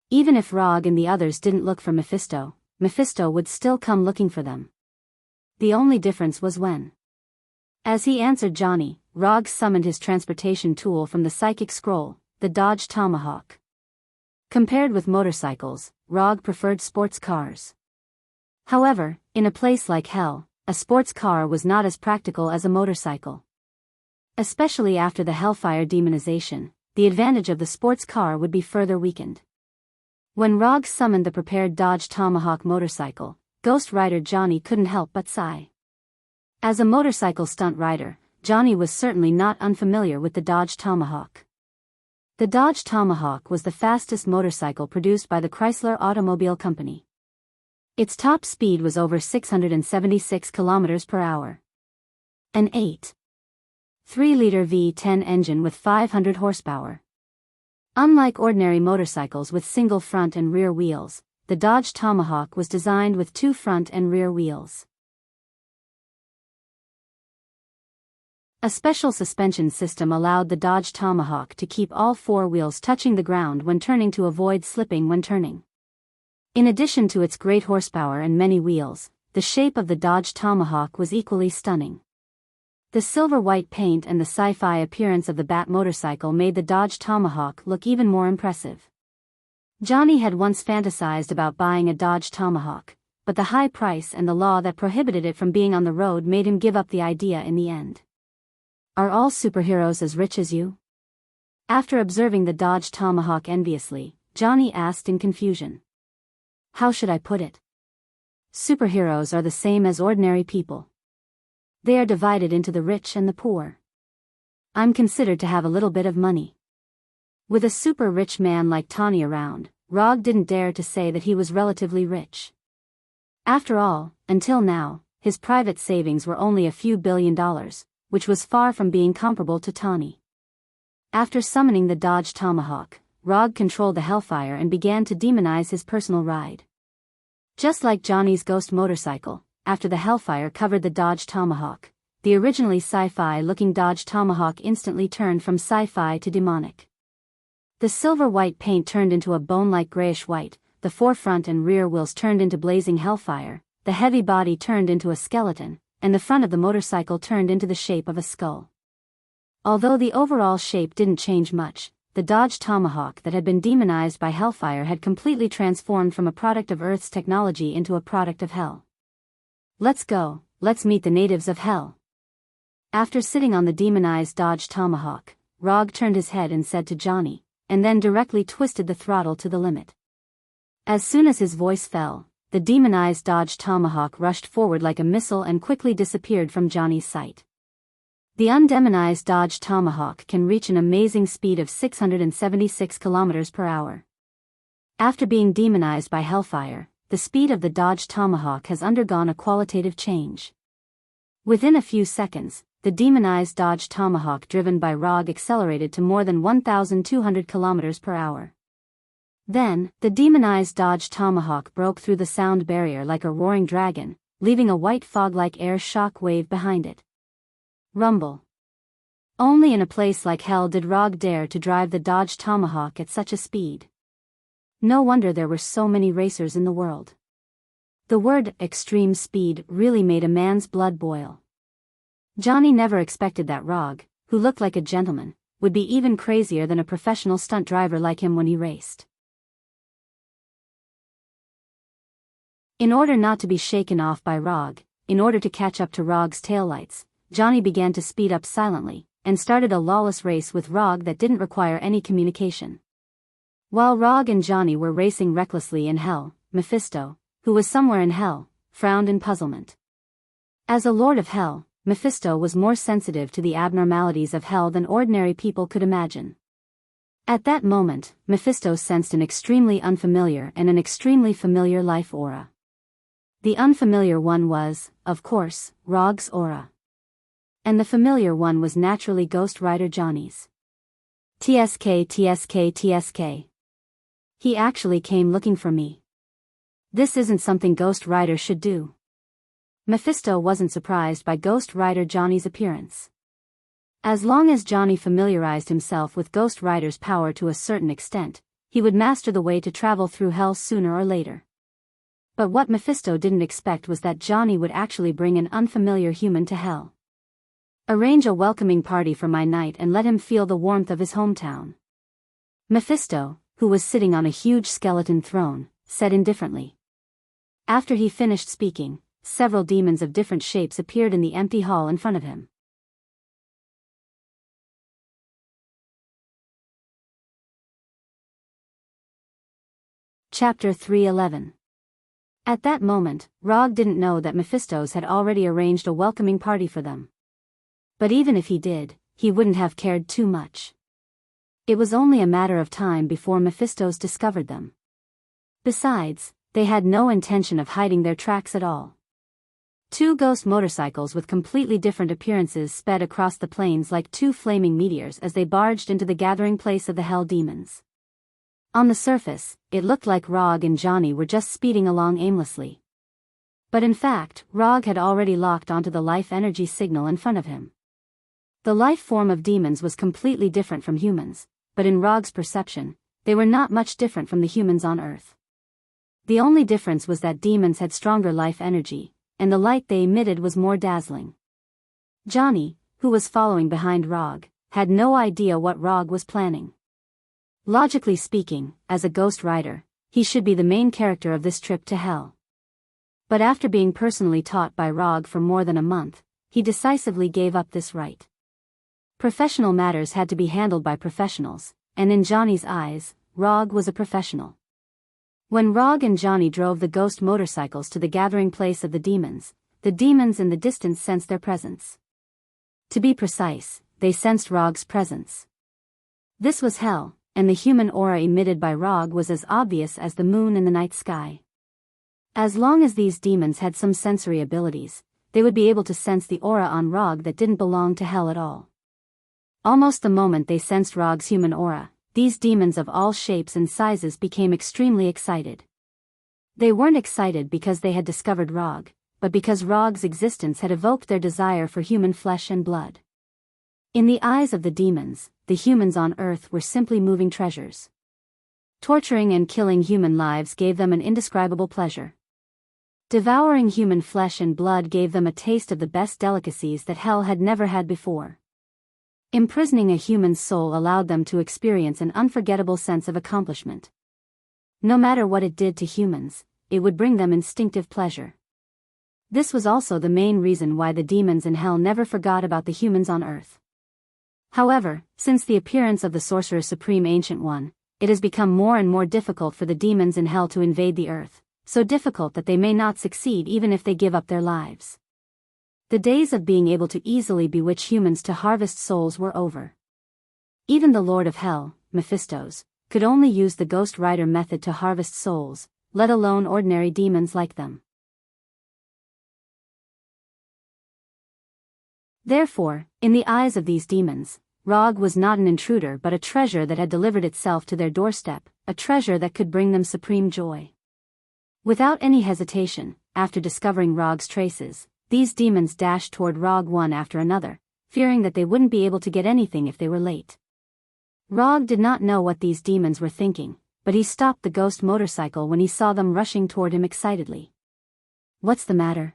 Even if Rog and the others didn't look for Mephisto, Mephisto would still come looking for them. The only difference was when. As he answered Johnny, Rog summoned his transportation tool from the psychic scroll, the Dodge Tomahawk. Compared with motorcycles, Rog preferred sports cars. However, in a place like hell, a sports car was not as practical as a motorcycle. Especially after the hellfire demonization, the advantage of the sports car would be further weakened. When Rog summoned the prepared Dodge Tomahawk motorcycle, Ghost Rider Johnny couldn't help but sigh. As a motorcycle stunt rider, Johnny was certainly not unfamiliar with the Dodge Tomahawk. The Dodge Tomahawk was the fastest motorcycle produced by the Chrysler Automobile Company. Its top speed was over 676 km per hour. An 8.3-liter V10 engine with 500 horsepower. Unlike ordinary motorcycles with single front and rear wheels, the Dodge Tomahawk was designed with 2 front and rear wheels. A special suspension system allowed the Dodge Tomahawk to keep all 4 wheels touching the ground when turning to avoid slipping when turning. In addition to its great horsepower and many wheels, the shape of the Dodge Tomahawk was equally stunning. The silver-white paint and the sci-fi appearance of the Bat motorcycle made the Dodge Tomahawk look even more impressive. Johnny had once fantasized about buying a Dodge Tomahawk, but the high price and the law that prohibited it from being on the road made him give up the idea in the end. Are all superheroes as rich as you? After observing the Dodge Tomahawk enviously, Johnny asked in confusion. How should I put it? Superheroes are the same as ordinary people. They are divided into the rich and the poor. I'm considered to have a little bit of money. With a super rich man like Tawny around, Rog didn't dare to say that he was relatively rich. After all, until now, his private savings were only a few $1 billion, which was far from being comparable to Tawny. After summoning the Dodge Tomahawk, Rog controlled the hellfire and began to demonize his personal ride. Just like Johnny's ghost motorcycle, after the hellfire covered the Dodge Tomahawk, the originally sci-fi-looking Dodge Tomahawk instantly turned from sci-fi to demonic. The silver-white paint turned into a bone-like grayish-white, the 4 front and rear wheels turned into blazing hellfire, the heavy body turned into a skeleton, and the front of the motorcycle turned into the shape of a skull. Although the overall shape didn't change much, the Dodge Tomahawk that had been demonized by hellfire had completely transformed from a product of Earth's technology into a product of hell. Let's go, let's meet the natives of hell. After sitting on the demonized Dodge Tomahawk, Rog turned his head and said to Johnny, and then directly twisted the throttle to the limit. As soon as his voice fell, the demonized Dodge Tomahawk rushed forward like a missile and quickly disappeared from Johnny's sight. The undemonized Dodge Tomahawk can reach an amazing speed of 676 km per hour. After being demonized by hellfire, the speed of the Dodge Tomahawk has undergone a qualitative change. Within a few seconds, the demonized Dodge Tomahawk driven by Rog accelerated to more than 1,200 km per hour. Then, the demonized dodged tomahawk broke through the sound barrier like a roaring dragon, leaving a white fog-like air shock wave behind it. Rumble. Only in a place like hell did Rog dare to drive the dodged tomahawk at such a speed. No wonder there were so many racers in the world. The word extreme speed really made a man's blood boil. Johnny never expected that Rog, who looked like a gentleman, would be even crazier than a professional stunt driver like him when he raced. In order not to be shaken off by Rog, in order to catch up to Rog's taillights, Johnny began to speed up silently, and started a lawless race with Rog that didn't require any communication. While Rog and Johnny were racing recklessly in hell, Mephisto, who was somewhere in hell, frowned in puzzlement. As a lord of hell, Mephisto was more sensitive to the abnormalities of hell than ordinary people could imagine. At that moment, Mephisto sensed an extremely unfamiliar and an extremely familiar life aura. The unfamiliar one was, of course, Rog's aura. And the familiar one was naturally Ghost Rider Johnny's. TSK TSK TSK. He actually came looking for me. This isn't something Ghost Rider should do. Mephisto wasn't surprised by Ghost Rider Johnny's appearance. As long as Johnny familiarized himself with Ghost Rider's power to a certain extent, he would master the way to travel through hell sooner or later. But what Mephisto didn't expect was that Johnny would actually bring an unfamiliar human to hell. Arrange a welcoming party for my knight and let him feel the warmth of his hometown. Mephisto, who was sitting on a huge skeleton throne, said indifferently. After he finished speaking, several demons of different shapes appeared in the empty hall in front of him. Chapter 3:11. At that moment, Rog didn't know that Mephistos had already arranged a welcoming party for them. But even if he did, he wouldn't have cared too much. It was only a matter of time before Mephistos discovered them. Besides, they had no intention of hiding their tracks at all. Two ghost motorcycles with completely different appearances sped across the plains like two flaming meteors as they barged into the gathering place of the hell demons. On the surface, it looked like Rog and Johnny were just speeding along aimlessly. But in fact, Rog had already locked onto the life energy signal in front of him. The life form of demons was completely different from humans, but in Rog's perception, they were not much different from the humans on Earth. The only difference was that demons had stronger life energy, and the light they emitted was more dazzling. Johnny, who was following behind Rog, had no idea what Rog was planning. Logically speaking, as a Ghost Rider, he should be the main character of this trip to hell. But after being personally taught by Rog for more than a month, he decisively gave up this right. Professional matters had to be handled by professionals, and in Johnny's eyes, Rog was a professional. When Rog and Johnny drove the ghost motorcycles to the gathering place of the demons in the distance sensed their presence. To be precise, they sensed Rog's presence. This was hell, and the human aura emitted by Rog was as obvious as the moon in the night sky. As long as these demons had some sensory abilities, they would be able to sense the aura on Rog that didn't belong to hell at all. Almost the moment they sensed Rog's human aura, these demons of all shapes and sizes became extremely excited. They weren't excited because they had discovered Rog, but because Rog's existence had evoked their desire for human flesh and blood. In the eyes of the demons, the humans on Earth were simply moving treasures. Torturing and killing human lives gave them an indescribable pleasure. Devouring human flesh and blood gave them a taste of the best delicacies that hell had never had before. Imprisoning a human's soul allowed them to experience an unforgettable sense of accomplishment. No matter what it did to humans, it would bring them instinctive pleasure. This was also the main reason why the demons in hell never forgot about the humans on Earth. However, since the appearance of the Sorcerer Supreme Ancient One, it has become more and more difficult for the demons in hell to invade the Earth, so difficult that they may not succeed even if they give up their lives. The days of being able to easily bewitch humans to harvest souls were over. Even the Lord of Hell, Mephistos, could only use the Ghost Rider method to harvest souls, let alone ordinary demons like them. Therefore, in the eyes of these demons, Rog was not an intruder but a treasure that had delivered itself to their doorstep, a treasure that could bring them supreme joy. Without any hesitation, after discovering Rog's traces, these demons dashed toward Rog one after another, fearing that they wouldn't be able to get anything if they were late. Rog did not know what these demons were thinking, but he stopped the ghost motorcycle when he saw them rushing toward him excitedly. "What's the matter?"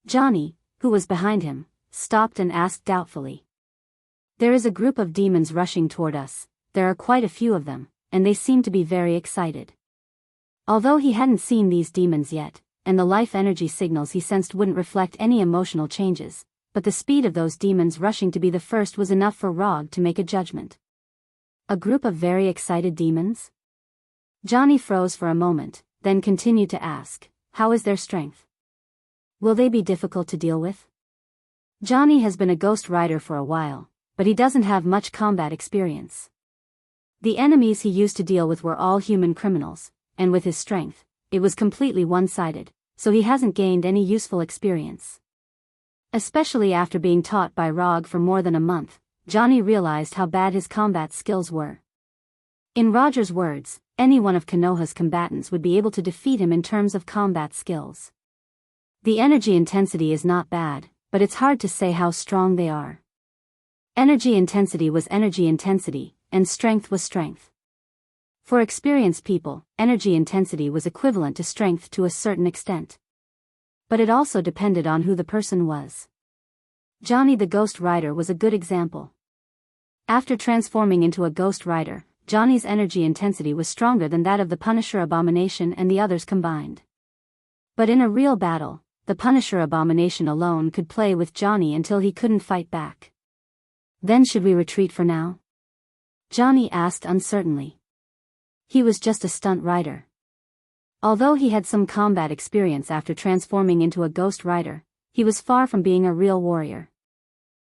Johnny, who was behind him, stopped and asked doubtfully. "There is a group of demons rushing toward us. There are quite a few of them, and they seem to be very excited." Although he hadn't seen these demons yet, and the life energy signals he sensed wouldn't reflect any emotional changes, but the speed of those demons rushing to be the first was enough for Rog to make a judgment. A group of very excited demons? Johnny froze for a moment, then continued to ask, "How is their strength? Will they be difficult to deal with?" Johnny has been a ghost rider for a while, but he doesn't have much combat experience. The enemies he used to deal with were all human criminals, and with his strength, it was completely one-sided, so he hasn't gained any useful experience. Especially after being taught by Rog for more than a month, Johnny realized how bad his combat skills were. In Roger's words, any one of Konoha's combatants would be able to defeat him in terms of combat skills. The energy intensity is not bad, but it's hard to say how strong they are. Energy intensity was energy intensity, and strength was strength. For experienced people, energy intensity was equivalent to strength to a certain extent. But it also depended on who the person was. Johnny the Ghost Rider was a good example. After transforming into a Ghost Rider, Johnny's energy intensity was stronger than that of the Punisher Abomination and the others combined. But in a real battle, the Punisher Abomination alone could play with Johnny until he couldn't fight back. "Then should we retreat for now?" Johnny asked uncertainly. He was just a stunt rider. Although he had some combat experience after transforming into a Ghost Rider, he was far from being a real warrior.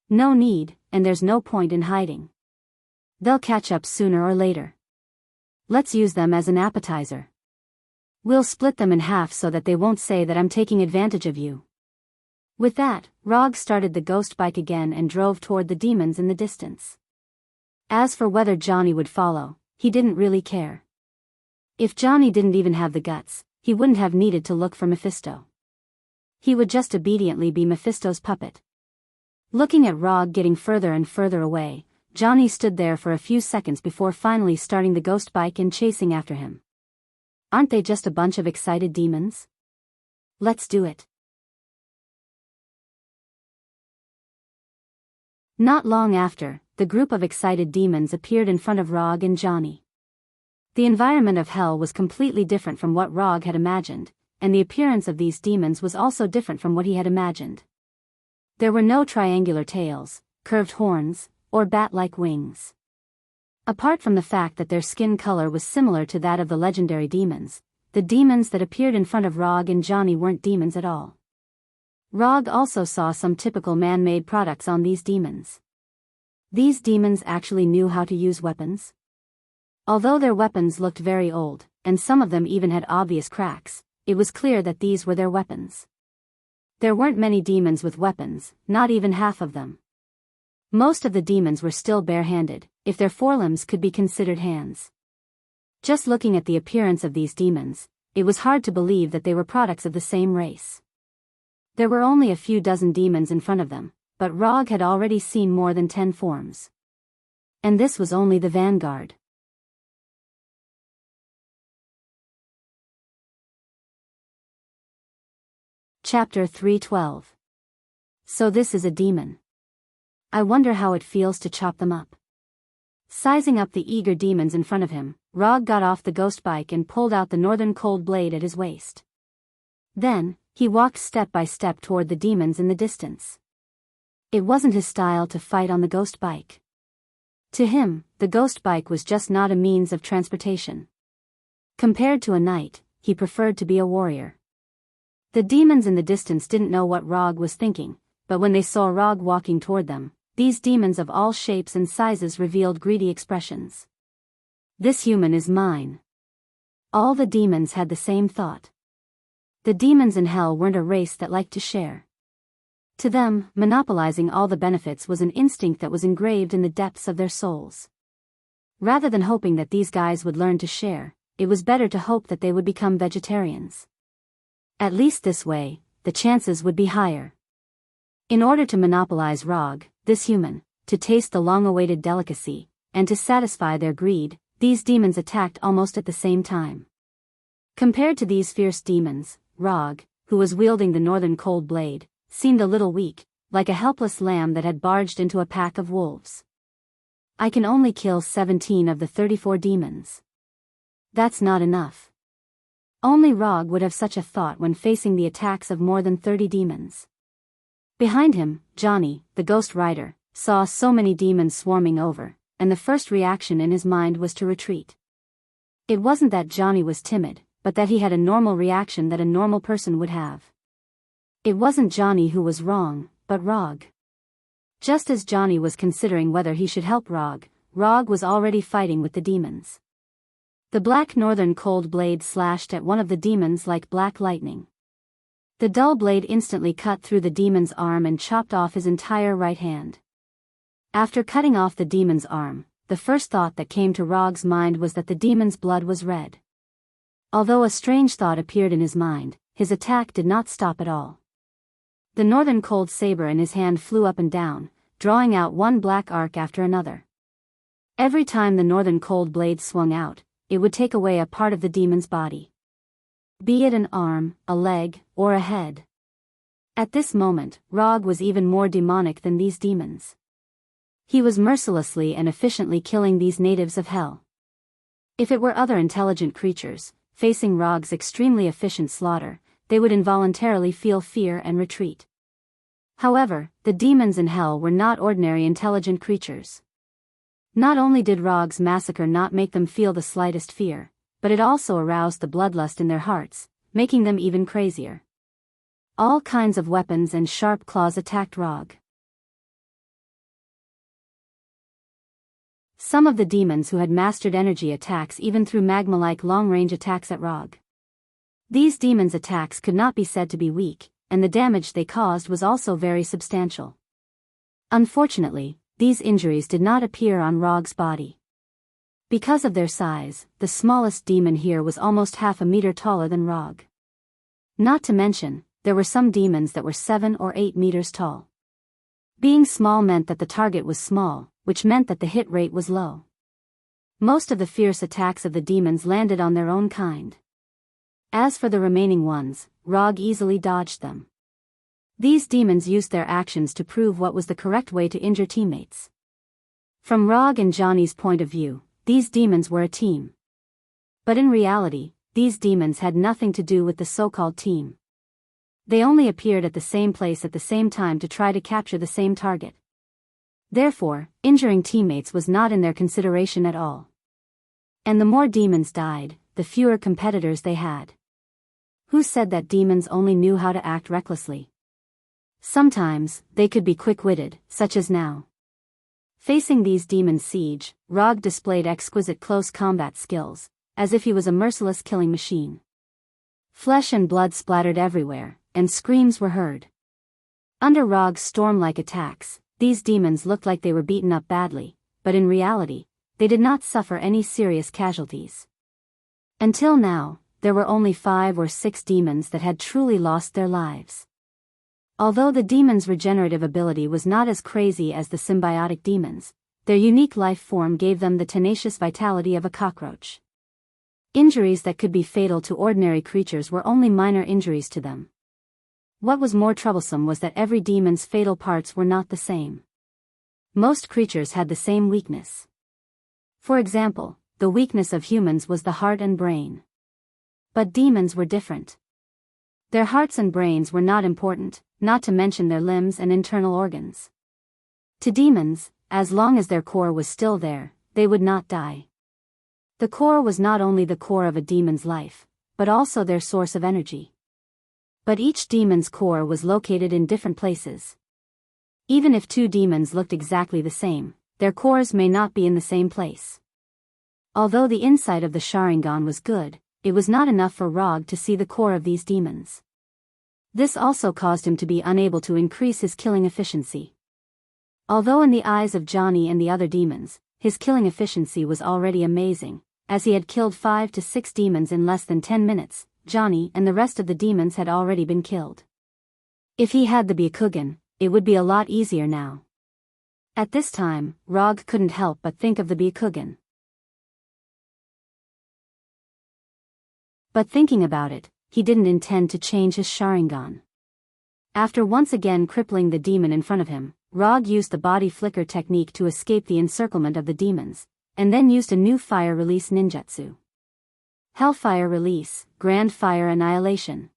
"No need, and there's no point in hiding. They'll catch up sooner or later. Let's use them as an appetizer. We'll split them in half so that they won't say that I'm taking advantage of you." With that, Rog started the ghost bike again and drove toward the demons in the distance. As for whether Johnny would follow, he didn't really care. If Johnny didn't even have the guts, he wouldn't have needed to look for Mephisto. He would just obediently be Mephisto's puppet. Looking at Rog getting further and further away, Johnny stood there for a few seconds before finally starting the ghost bike and chasing after him. Aren't they just a bunch of excited demons? Let's do it. Not long after, the group of excited demons appeared in front of Rog and Johnny. The environment of hell was completely different from what Rog had imagined, and the appearance of these demons was also different from what he had imagined. There were no triangular tails, curved horns, or bat-like wings. Apart from the fact that their skin color was similar to that of the legendary demons, the demons that appeared in front of Rog and Johnny weren't demons at all. Rog also saw some typical man-made products on these demons. These demons actually knew how to use weapons. Although their weapons looked very old, and some of them even had obvious cracks, it was clear that these were their weapons. There weren't many demons with weapons, not even half of them. Most of the demons were still bare-handed, if their forelimbs could be considered hands. Just looking at the appearance of these demons, it was hard to believe that they were products of the same race. There were only a few dozen demons in front of them, but Rog had already seen more than 10 forms. And this was only the vanguard. Chapter 312. So this is a demon. I wonder how it feels to chop them up. Sizing up the eager demons in front of him, Rog got off the ghost bike and pulled out the northern cold blade at his waist. Then, he walked step by step toward the demons in the distance. It wasn't his style to fight on the ghost bike. To him, the ghost bike was just not a means of transportation. Compared to a knight, he preferred to be a warrior. The demons in the distance didn't know what Rog was thinking, but when they saw Rog walking toward them, these demons of all shapes and sizes revealed greedy expressions. This human is mine. All the demons had the same thought. The demons in hell weren't a race that liked to share. To them, monopolizing all the benefits was an instinct that was engraved in the depths of their souls. Rather than hoping that these guys would learn to share, it was better to hope that they would become vegetarians. At least this way, the chances would be higher. In order to monopolize Rog, this human, to taste the long-awaited delicacy, and to satisfy their greed, these demons attacked almost at the same time. Compared to these fierce demons, Rog, who was wielding the northern cold blade, seemed a little weak, like a helpless lamb that had barged into a pack of wolves. I can only kill 17 of the 34 demons. That's not enough. Only Rog would have such a thought when facing the attacks of more than 30 demons. Behind him, Johnny, the ghost rider, saw so many demons swarming over, and the first reaction in his mind was to retreat. It wasn't that Johnny was timid, but that he had a normal reaction that a normal person would have. It wasn't Johnny who was wrong, but Rog. Just as Johnny was considering whether he should help Rog, Rog was already fighting with the demons. The black northern cold blade slashed at one of the demons like black lightning. The dull blade instantly cut through the demon's arm and chopped off his entire right hand. After cutting off the demon's arm, the first thought that came to Rog's mind was that the demon's blood was red. Although a strange thought appeared in his mind, his attack did not stop at all. The northern cold saber in his hand flew up and down, drawing out one black arc after another. Every time the northern cold blade swung out, it would take away a part of the demon's body. Be it an arm, a leg, or a head. At this moment, Rog was even more demonic than these demons. He was mercilessly and efficiently killing these natives of hell. If it were other intelligent creatures, facing Rog's extremely efficient slaughter, they would involuntarily feel fear and retreat. However, the demons in hell were not ordinary intelligent creatures. Not only did Rog's massacre not make them feel the slightest fear, but it also aroused the bloodlust in their hearts, making them even crazier. All kinds of weapons and sharp claws attacked Rog. Some of the demons who had mastered energy attacks even threw magma-like long-range attacks at Rog. These demons' attacks could not be said to be weak, and the damage they caused was also very substantial. Unfortunately, these injuries did not appear on Rog's body. Because of their size, the smallest demon here was almost half a meter taller than Rog. Not to mention, there were some demons that were 7 or 8 meters tall. Being small meant that the target was small, which meant that the hit rate was low. Most of the fierce attacks of the demons landed on their own kind. As for the remaining ones, Rog easily dodged them. These demons used their actions to prove what was the correct way to injure teammates. From Rog and Johnny's point of view, these demons were a team. But in reality, these demons had nothing to do with the so-called team. They only appeared at the same place at the same time to try to capture the same target. Therefore, injuring teammates was not in their consideration at all. And the more demons died, the fewer competitors they had. Who said that demons only knew how to act recklessly? Sometimes, they could be quick-witted, such as now. Facing these demons' siege, Rog displayed exquisite close combat skills, as if he was a merciless killing machine. Flesh and blood splattered everywhere, and screams were heard. Under Rog's storm-like attacks, these demons looked like they were beaten up badly, but in reality, they did not suffer any serious casualties. Until now, there were only 5 or 6 demons that had truly lost their lives. Although the demons' regenerative ability was not as crazy as the symbiotic demons, their unique life form gave them the tenacious vitality of a cockroach. Injuries that could be fatal to ordinary creatures were only minor injuries to them. What was more troublesome was that every demon's fatal parts were not the same. Most creatures had the same weakness. For example, the weakness of humans was the heart and brain. But demons were different. Their hearts and brains were not important, not to mention their limbs and internal organs. To demons, as long as their core was still there, they would not die. The core was not only the core of a demon's life, but also their source of energy. But each demon's core was located in different places. Even if 2 demons looked exactly the same, their cores may not be in the same place. Although the insight of the Sharingan was good, it was not enough for Rog to see the core of these demons. This also caused him to be unable to increase his killing efficiency. Although in the eyes of Johnny and the other demons, his killing efficiency was already amazing, as he had killed 5 to 6 demons in less than 10 minutes, Johnny and the rest of the demons had already been killed. If he had the Byakugan, it would be a lot easier now. At this time, Rog couldn't help but think of the Byakugan. But thinking about it, he didn't intend to change his Sharingan. After once again crippling the demon in front of him, Rog used the body flicker technique to escape the encirclement of the demons, and then used a new fire release ninjutsu. Hellfire Release, Grand Fire Annihilation.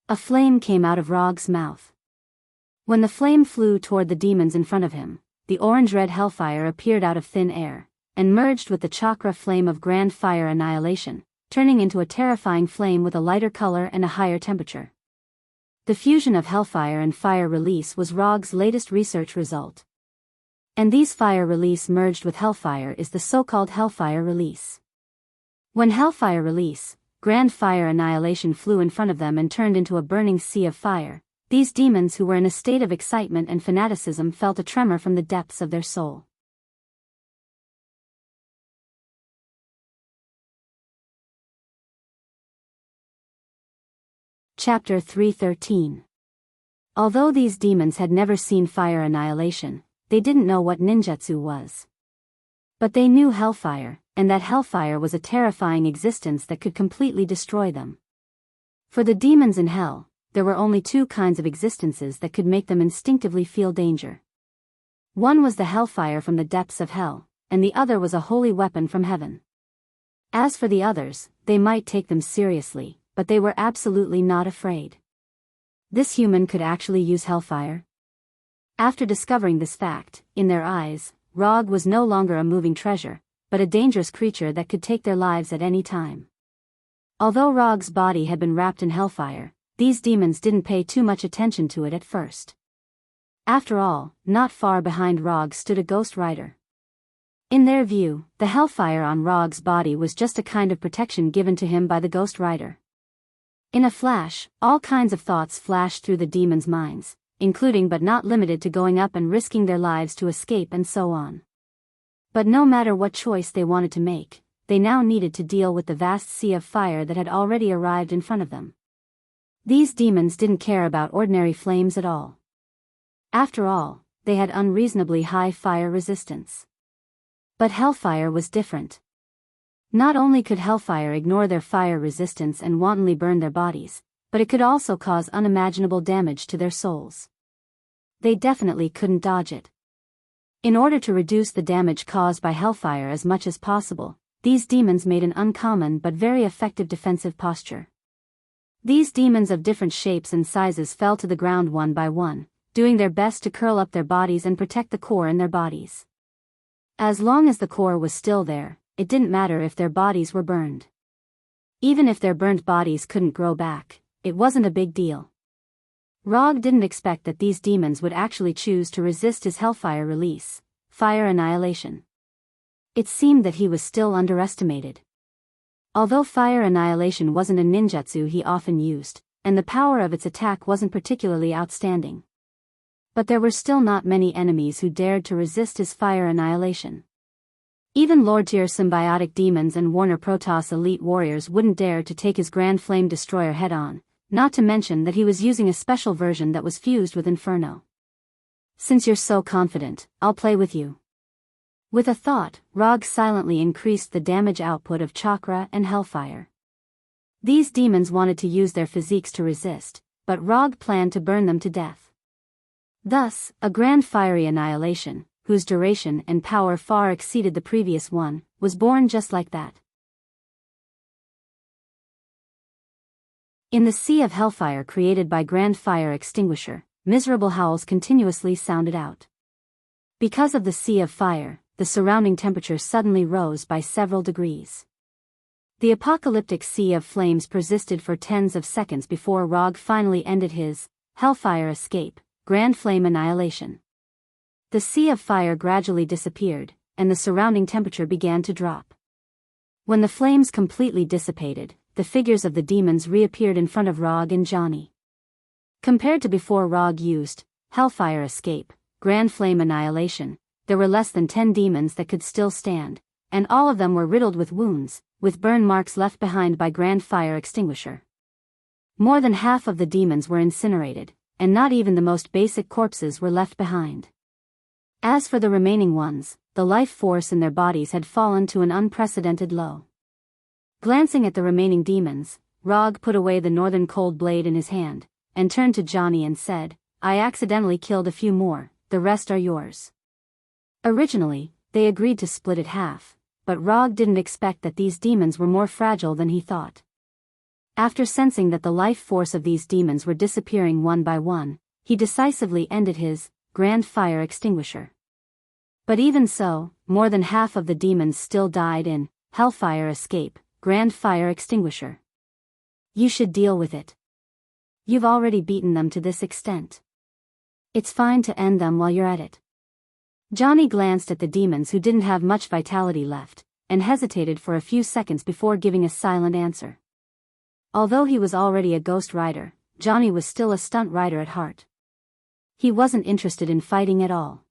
A flame came out of Rog's mouth. When the flame flew toward the demons in front of him, the orange-red hellfire appeared out of thin air, and merged with the chakra flame of Grand Fire Annihilation, turning into a terrifying flame with a lighter color and a higher temperature. The fusion of Hellfire and Fire Release was Rog's latest research result. And these Fire Release merged with Hellfire is the so-called Hellfire Release. When Hellfire Release, Grand Fire Annihilation flew in front of them and turned into a burning sea of fire, these demons who were in a state of excitement and fanaticism felt a tremor from the depths of their soul. Chapter 313. Although these demons had never seen fire annihilation, they didn't know what ninjutsu was. But they knew hellfire, and that hellfire was a terrifying existence that could completely destroy them. For the demons in hell, there were only 2 kinds of existences that could make them instinctively feel danger. One was the hellfire from the depths of hell, and the other was a holy weapon from heaven. As for the others, they might take them seriously, but they were absolutely not afraid. This human could actually use hellfire? After discovering this fact, in their eyes, Rog was no longer a moving treasure, but a dangerous creature that could take their lives at any time. Although Rog's body had been wrapped in hellfire, these demons didn't pay too much attention to it at first. After all, not far behind Rog stood a ghost rider. In their view, the hellfire on Rog's body was just a kind of protection given to him by the ghost rider. In a flash, all kinds of thoughts flashed through the demons' minds, including but not limited to going up and risking their lives to escape and so on. But no matter what choice they wanted to make, they now needed to deal with the vast sea of fire that had already arrived in front of them. These demons didn't care about ordinary flames at all. After all, they had unreasonably high fire resistance. But hellfire was different. Not only could hellfire ignore their fire resistance and wantonly burn their bodies, but it could also cause unimaginable damage to their souls. They definitely couldn't dodge it. In order to reduce the damage caused by hellfire as much as possible, these demons made an uncommon but very effective defensive posture. These demons of different shapes and sizes fell to the ground one by one, doing their best to curl up their bodies and protect the core in their bodies. As long as the core was still there, it didn't matter if their bodies were burned. Even if their burnt bodies couldn't grow back, it wasn't a big deal. Rog didn't expect that these demons would actually choose to resist his hellfire release, fire annihilation. It seemed that he was still underestimated. Although fire annihilation wasn't a ninjutsu he often used, and the power of its attack wasn't particularly outstanding. But there were still not many enemies who dared to resist his fire annihilation. Even Lord-tier symbiotic demons and Warner Protoss elite warriors wouldn't dare to take his Grand Flame Destroyer head-on, not to mention that he was using a special version that was fused with Inferno. Since you're so confident, I'll play with you. With a thought, Rog silently increased the damage output of Chakra and Hellfire. These demons wanted to use their physiques to resist, but Rog planned to burn them to death. Thus, a grand fiery annihilation, whose duration and power far exceeded the previous one, was born just like that. In the sea of hellfire created by Grand Fire Extinguisher, miserable howls continuously sounded out. Because of the sea of fire, the surrounding temperature suddenly rose by several degrees. The apocalyptic sea of flames persisted for tens of seconds before Rog finally ended his hellfire escape, Grand Flame Annihilation. The sea of fire gradually disappeared, and the surrounding temperature began to drop. When the flames completely dissipated, the figures of the demons reappeared in front of Rog and Johnny. Compared to before Rog used Hellfire Escape, Grand Flame Annihilation, there were less than 10 demons that could still stand, and all of them were riddled with wounds, with burn marks left behind by Grand Fire Extinguisher. More than half of the demons were incinerated, and not even the most basic corpses were left behind. As for the remaining ones, the life force in their bodies had fallen to an unprecedented low. Glancing at the remaining demons, Rog put away the northern cold blade in his hand, and turned to Johnny and said, "I accidentally killed a few more, the rest are yours." Originally, they agreed to split it half, but Rog didn't expect that these demons were more fragile than he thought. After sensing that the life force of these demons were disappearing one by one, he decisively ended his Grand Fire Extinguisher. But even so, more than half of the demons still died in Hellfire Escape, Grand Fire Extinguisher. You should deal with it. You've already beaten them to this extent. It's fine to end them while you're at it. Johnny glanced at the demons who didn't have much vitality left, and hesitated for a few seconds before giving a silent answer. Although he was already a ghost rider, Johnny was still a stunt rider at heart. He wasn't interested in fighting at all.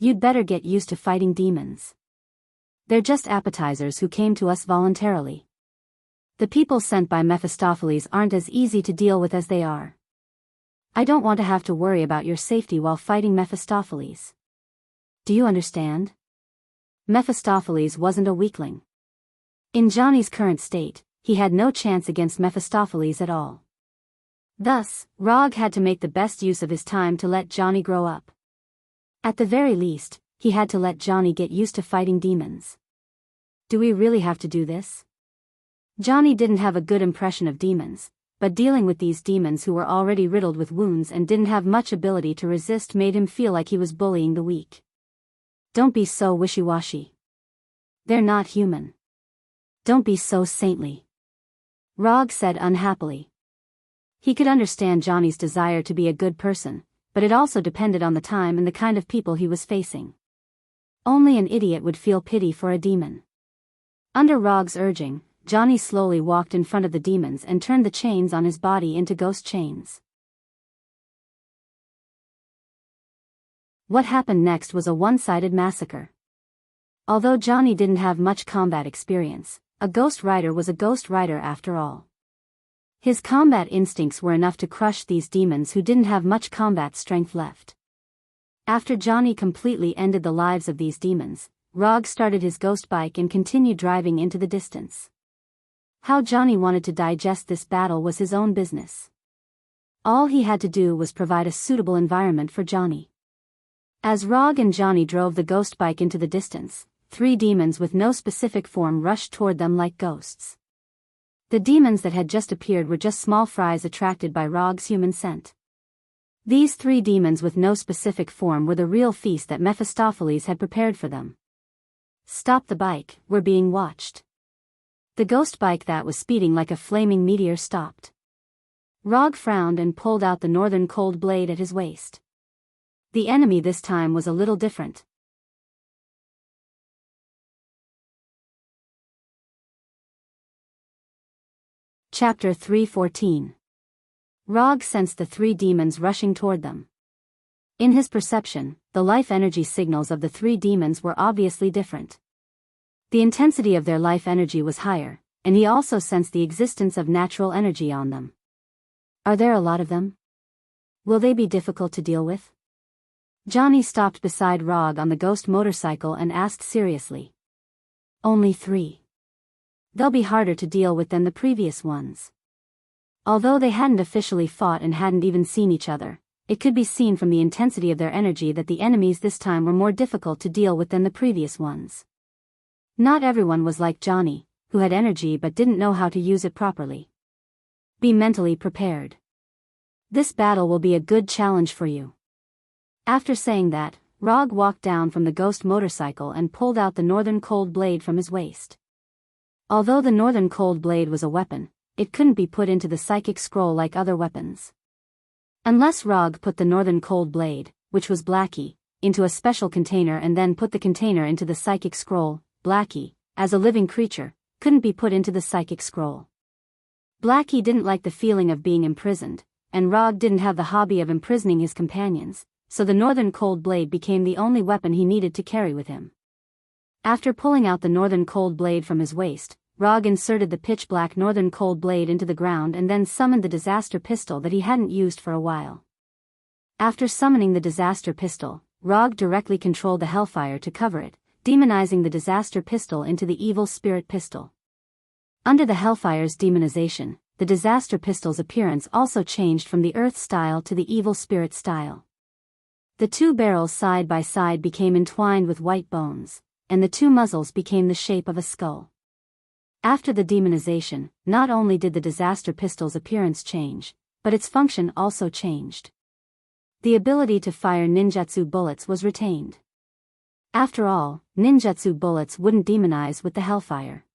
You'd better get used to fighting demons. They're just appetizers who came to us voluntarily. The people sent by Mephistopheles aren't as easy to deal with as they are. I don't want to have to worry about your safety while fighting Mephistopheles. Do you understand? Mephistopheles wasn't a weakling. In Johnny's current state, he had no chance against Mephistopheles at all. Thus, Rog had to make the best use of his time to let Johnny grow up. At the very least, he had to let Johnny get used to fighting demons. Do we really have to do this? Johnny didn't have a good impression of demons, but dealing with these demons who were already riddled with wounds and didn't have much ability to resist made him feel like he was bullying the weak. Don't be so wishy-washy. They're not human. Don't be so saintly. Rog said unhappily. He could understand Johnny's desire to be a good person, but it also depended on the time and the kind of people he was facing. Only an idiot would feel pity for a demon. Under Rog's urging, Johnny slowly walked in front of the demons and turned the chains on his body into ghost chains. What happened next was a one-sided massacre. Although Johnny didn't have much combat experience, a ghost rider was a ghost rider after all. His combat instincts were enough to crush these demons who didn't have much combat strength left. After Johnny completely ended the lives of these demons, Rog started his ghost bike and continued driving into the distance. How Johnny wanted to digest this battle was his own business. All he had to do was provide a suitable environment for Johnny. As Rog and Johnny drove the ghost bike into the distance, 3 demons with no specific form rushed toward them like ghosts. The demons that had just appeared were just small fries attracted by Rog's human scent. These 3 demons with no specific form were the real feast that Mephistopheles had prepared for them. Stop the bike, we're being watched. The ghost bike that was speeding like a flaming meteor stopped. Rog frowned and pulled out the northern cold blade at his waist. The enemy this time was a little different. Chapter 3:14. Rog sensed the 3 demons rushing toward them. In his perception, the life energy signals of the 3 demons were obviously different. The intensity of their life energy was higher, and he also sensed the existence of natural energy on them. Are there a lot of them? Will they be difficult to deal with? Johnny stopped beside Rog on the ghost motorcycle and asked seriously. Only 3. They'll be harder to deal with than the previous ones. Although they hadn't officially fought and hadn't even seen each other, it could be seen from the intensity of their energy that the enemies this time were more difficult to deal with than the previous ones. Not everyone was like Johnny, who had energy but didn't know how to use it properly. Be mentally prepared. This battle will be a good challenge for you. After saying that, Rog walked down from the ghost motorcycle and pulled out the northern cold blade from his waist. Although the northern cold blade was a weapon, it couldn't be put into the psychic scroll like other weapons. Unless Rog put the northern cold blade, which was Blackie, into a special container and then put the container into the psychic scroll, Blackie, as a living creature, couldn't be put into the psychic scroll. Blackie didn't like the feeling of being imprisoned, and Rog didn't have the hobby of imprisoning his companions, so the northern cold blade became the only weapon he needed to carry with him. After pulling out the northern cold blade from his waist, Rog inserted the pitch-black northern cold blade into the ground and then summoned the disaster pistol that he hadn't used for a while. After summoning the disaster pistol, Rog directly controlled the hellfire to cover it, demonizing the disaster pistol into the evil spirit pistol. Under the hellfire's demonization, the disaster pistol's appearance also changed from the earth style to the evil spirit style. The two barrels side by side became entwined with white bones, and the two muzzles became the shape of a skull. After the demonization, not only did the disaster pistol's appearance change, but its function also changed. The ability to fire ninjutsu bullets was retained. After all, ninjutsu bullets wouldn't demonize with the hellfire.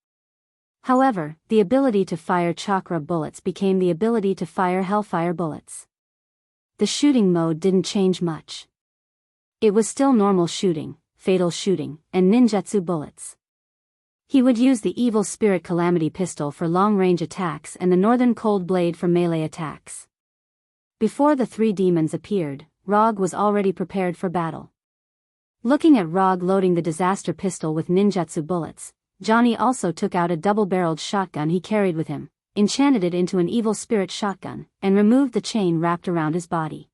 However, the ability to fire chakra bullets became the ability to fire hellfire bullets. The shooting mode didn't change much. It was still normal shooting, fatal shooting, and ninjutsu bullets. He would use the evil spirit calamity pistol for long-range attacks and the northern cold blade for melee attacks. Before the three demons appeared, Rog was already prepared for battle. Looking at Rog loading the disaster pistol with ninjutsu bullets, Johnny also took out a double-barreled shotgun he carried with him, enchanted it into an evil spirit shotgun, and removed the chain wrapped around his body.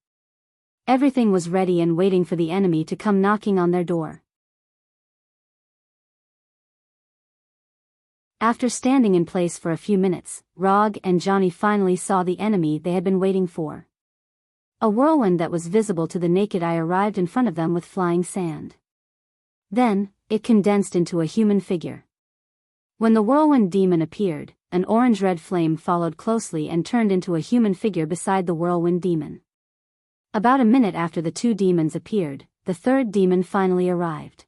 Everything was ready and waiting for the enemy to come knocking on their door. After standing in place for a few minutes, Rog and Johnny finally saw the enemy they had been waiting for. A whirlwind that was visible to the naked eye arrived in front of them with flying sand. Then, it condensed into a human figure. When the whirlwind demon appeared, an orange-red flame followed closely and turned into a human figure beside the whirlwind demon. About a minute after the two demons appeared, the third demon finally arrived.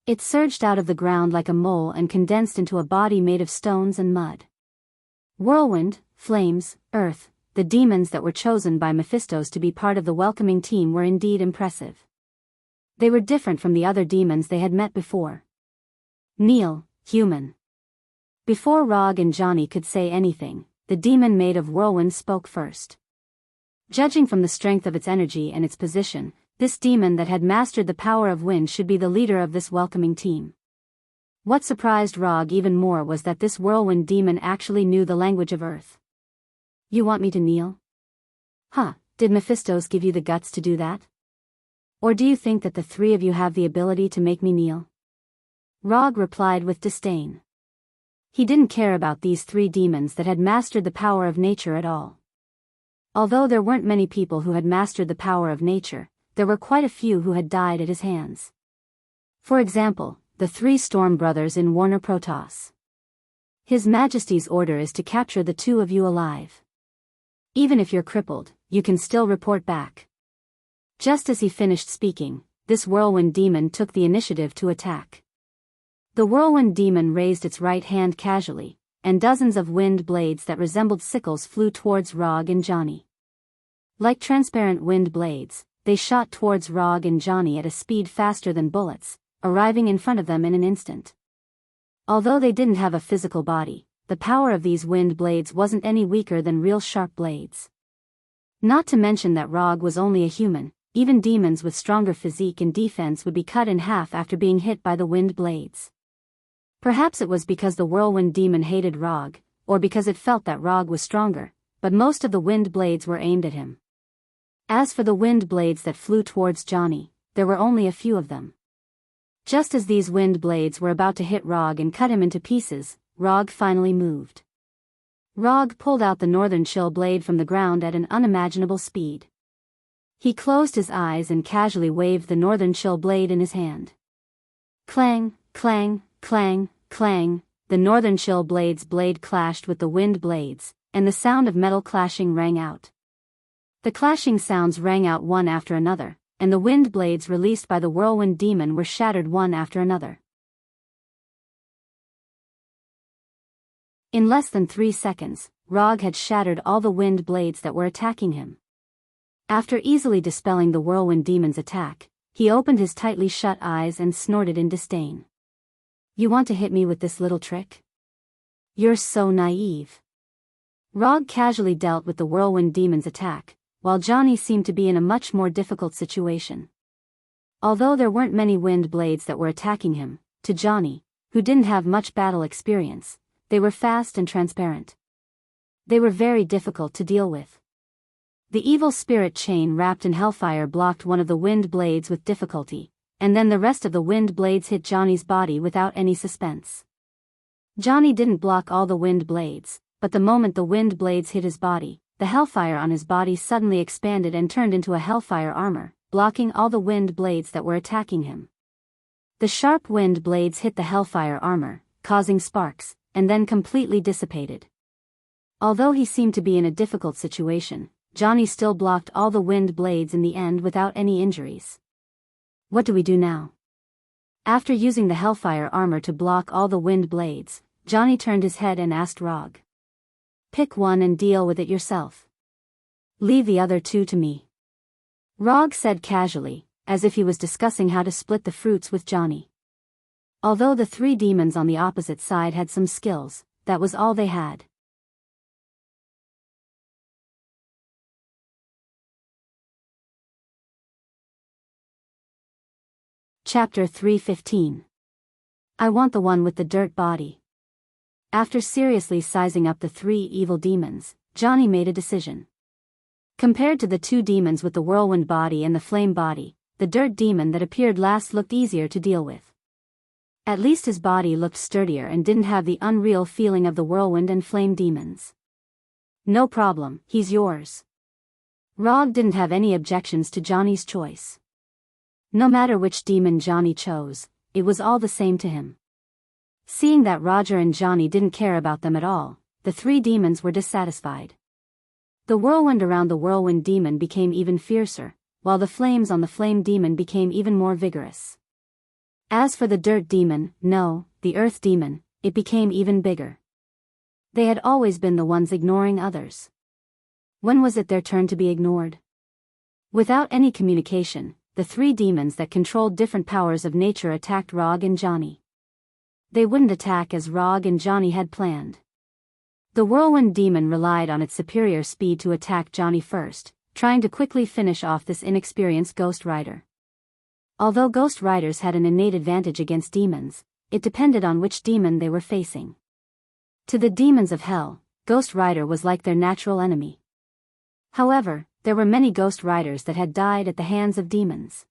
It surged out of the ground like a mole and condensed into a body made of stones and mud. Whirlwind, flames, earth, the demons that were chosen by Mephistos to be part of the welcoming team were indeed impressive. They were different from the other demons they had met before. Kneel, human. Before Rog and Johnny could say anything, the demon made of whirlwind spoke first. Judging from the strength of its energy and its position, this demon that had mastered the power of wind should be the leader of this welcoming team. What surprised Rog even more was that this whirlwind demon actually knew the language of Earth. You want me to kneel? Huh, did Mephistos give you the guts to do that? Or do you think that the three of you have the ability to make me kneel? Rog replied with disdain. He didn't care about these three demons that had mastered the power of nature at all. Although there weren't many people who had mastered the power of nature, there were quite a few who had died at his hands. For example, the three Storm brothers in Warner Protoss. His Majesty's order is to capture the two of you alive. Even if you're crippled, you can still report back. Just as he finished speaking, this whirlwind demon took the initiative to attack. The whirlwind demon raised its right hand casually, and dozens of wind blades that resembled sickles flew towards Rog and Johnny. Like transparent wind blades, they shot towards Rog and Johnny at a speed faster than bullets, arriving in front of them in an instant. Although they didn't have a physical body, the power of these wind blades wasn't any weaker than real sharp blades. Not to mention that Rog was only a human, even demons with stronger physique and defense would be cut in half after being hit by the wind blades. Perhaps it was because the whirlwind demon hated Rog, or because it felt that Rog was stronger, but most of the wind blades were aimed at him. As for the wind blades that flew towards Johnny, there were only a few of them. Just as these wind blades were about to hit Rog and cut him into pieces, Rog finally moved. Rog pulled out the northern chill blade from the ground at an unimaginable speed. He closed his eyes and casually waved the northern chill blade in his hand. Clang, clang, clang, clang, the northern chill blade's blade clashed with the wind blades, and the sound of metal clashing rang out. The clashing sounds rang out one after another, and the wind blades released by the whirlwind demon were shattered one after another. In less than 3 seconds, Rog had shattered all the wind blades that were attacking him. After easily dispelling the whirlwind demon's attack, he opened his tightly shut eyes and snorted in disdain. You want to hit me with this little trick? You're so naive. Rog casually dealt with the whirlwind demon's attack, while Johnny seemed to be in a much more difficult situation. Although there weren't many wind blades that were attacking him, to Johnny, who didn't have much battle experience, they were fast and transparent. They were very difficult to deal with. The evil spirit chain wrapped in hellfire blocked one of the wind blades with difficulty, and then the rest of the wind blades hit Johnny's body without any suspense. Johnny didn't block all the wind blades, but the moment the wind blades hit his body, the hellfire on his body suddenly expanded and turned into a hellfire armor, blocking all the wind blades that were attacking him. The sharp wind blades hit the hellfire armor, causing sparks, and then completely dissipated. Although he seemed to be in a difficult situation, Johnny still blocked all the wind blades in the end without any injuries. What do we do now? After using the hellfire armor to block all the wind blades, Johnny turned his head and asked Rog. Pick one and deal with it yourself. Leave the other two to me. Rog said casually, as if he was discussing how to split the fruits with Johnny. Although the three demons on the opposite side had some skills, that was all they had. Chapter 3:15. I want the one with the dirt body. After seriously sizing up the three evil demons, Johnny made a decision. Compared to the two demons with the whirlwind body and the flame body, the dirt demon that appeared last looked easier to deal with. At least his body looked sturdier and didn't have the unreal feeling of the whirlwind and flame demons. No problem, he's yours. Rog didn't have any objections to Johnny's choice. No matter which demon Johnny chose, it was all the same to him. Seeing that Roger and Johnny didn't care about them at all, the three demons were dissatisfied. The whirlwind around the whirlwind demon became even fiercer, while the flames on the flame demon became even more vigorous. As for the dirt demon, the earth demon, it became even bigger. They had always been the ones ignoring others. When was it their turn to be ignored? Without any communication, the three demons that controlled different powers of nature attacked Rog and Johnny. They wouldn't attack as Rog and Johnny had planned. The whirlwind demon relied on its superior speed to attack Johnny first, trying to quickly finish off this inexperienced Ghost Rider. Although Ghost Riders had an innate advantage against demons, it depended on which demon they were facing. To the demons of hell, Ghost Rider was like their natural enemy. However, there were many Ghost Riders that had died at the hands of demons.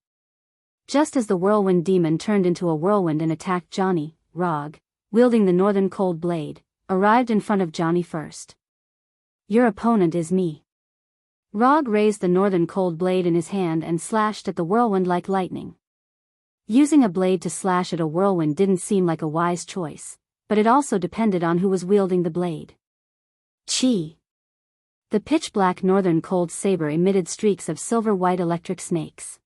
Just as the whirlwind demon turned into a whirlwind and attacked Johnny, Rog, wielding the northern cold blade, arrived in front of Johnny first. Your opponent is me. Rog raised the northern cold blade in his hand and slashed at the whirlwind like lightning. Using a blade to slash at a whirlwind didn't seem like a wise choice, but it also depended on who was wielding the blade. Chi! The pitch-black northern cold saber emitted streaks of silver-white electric snakes.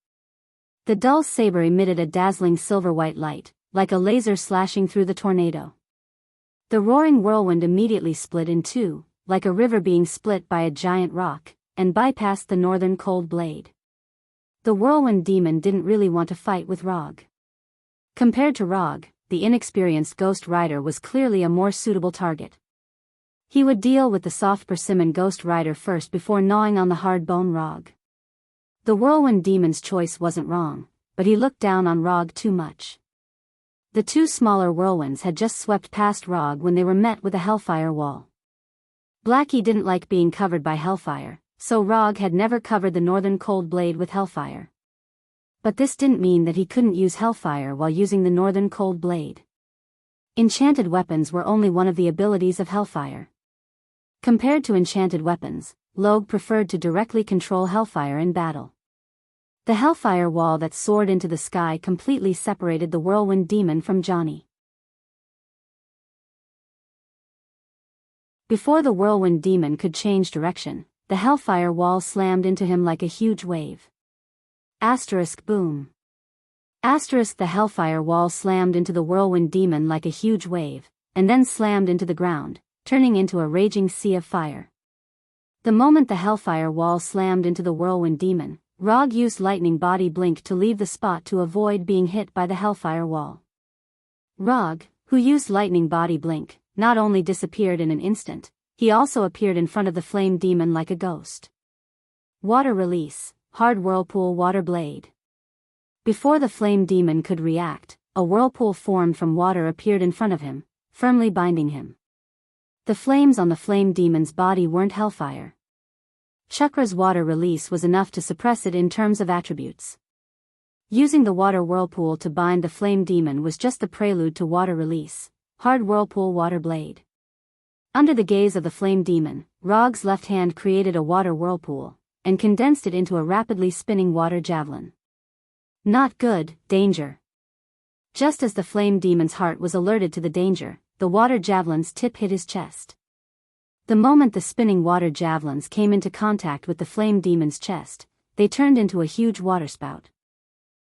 The dull saber emitted a dazzling silver-white light, like a laser slashing through the tornado. The roaring whirlwind immediately split in two, like a river being split by a giant rock, and bypassed the northern cold blade. The whirlwind demon didn't really want to fight with Rog. Compared to Rog, the inexperienced Ghost Rider was clearly a more suitable target. He would deal with the soft persimmon Ghost Rider first before gnawing on the hard bone Rog. The whirlwind demon's choice wasn't wrong, but he looked down on Rog too much. The two smaller whirlwinds had just swept past Rog when they were met with a hellfire wall. Blackie didn't like being covered by hellfire, so Rog had never covered the northern cold blade with hellfire. But this didn't mean that he couldn't use hellfire while using the northern cold blade. Enchanted weapons were only one of the abilities of hellfire. Compared to enchanted weapons, Logue preferred to directly control hellfire in battle. The hellfire wall that soared into the sky completely separated the whirlwind demon from Johnny. Before the whirlwind demon could change direction, the hellfire wall slammed into him like a huge wave. Boom. The hellfire wall slammed into the whirlwind demon like a huge wave, and then slammed into the ground, turning into a raging sea of fire. The moment the hellfire wall slammed into the whirlwind demon, Rog used lightning body blink to leave the spot to avoid being hit by the hellfire wall. Rog, who used lightning body blink, not only disappeared in an instant, he also appeared in front of the flame demon like a ghost. Water release, hard whirlpool water blade. Before the flame demon could react, a whirlpool formed from water appeared in front of him, firmly binding him. The flames on the flame demon's body weren't hellfire. Chakra's water release was enough to suppress it in terms of attributes. Using the water whirlpool to bind the flame demon was just the prelude to water release, hard whirlpool water blade. Under the gaze of the flame demon, Rog's left hand created a water whirlpool, and condensed it into a rapidly spinning water javelin. Not good, danger. Just as the flame demon's heart was alerted to the danger, the water javelin's tip hit his chest. The moment the spinning water javelins came into contact with the flame demon's chest, they turned into a huge waterspout.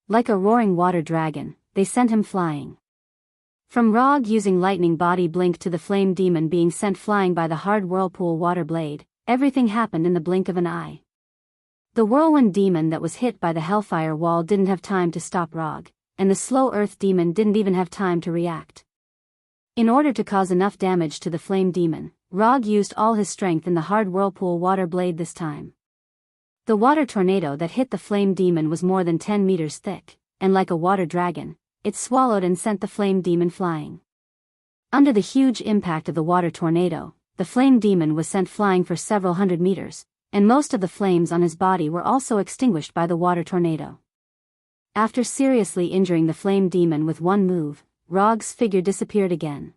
Like a roaring water dragon, they sent him flying. From Rog using lightning body blink to the flame demon being sent flying by the hard whirlpool water blade, everything happened in the blink of an eye. The whirlwind demon that was hit by the hellfire wall didn't have time to stop Rog, and the slow earth demon didn't even have time to react. In order to cause enough damage to the flame demon, Rog used all his strength in the hard whirlpool water blade this time. The water tornado that hit the flame demon was more than 10 meters thick, and like a water dragon, it swallowed and sent the flame demon flying. Under the huge impact of the water tornado, the flame demon was sent flying for several hundred meters, and most of the flames on his body were also extinguished by the water tornado. After seriously injuring the flame demon with one move, Rog's figure disappeared again.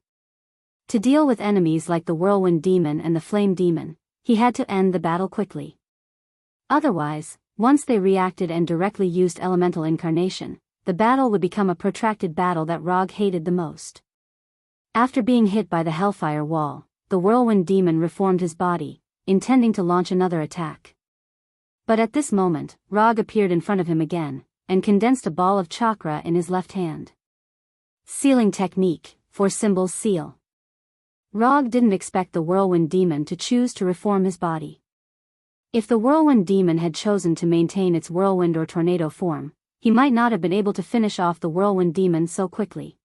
To deal with enemies like the whirlwind demon and the flame demon, he had to end the battle quickly. Otherwise, once they reacted and directly used elemental incarnation, the battle would become a protracted battle that Rog hated the most. After being hit by the hellfire wall, the whirlwind demon reformed his body, intending to launch another attack. But at this moment, Rog appeared in front of him again, and condensed a ball of chakra in his left hand. Sealing technique, for symbols seal. Rog didn't expect the whirlwind demon to choose to reform his body. If the whirlwind demon had chosen to maintain its whirlwind or tornado form, he might not have been able to finish off the whirlwind demon so quickly.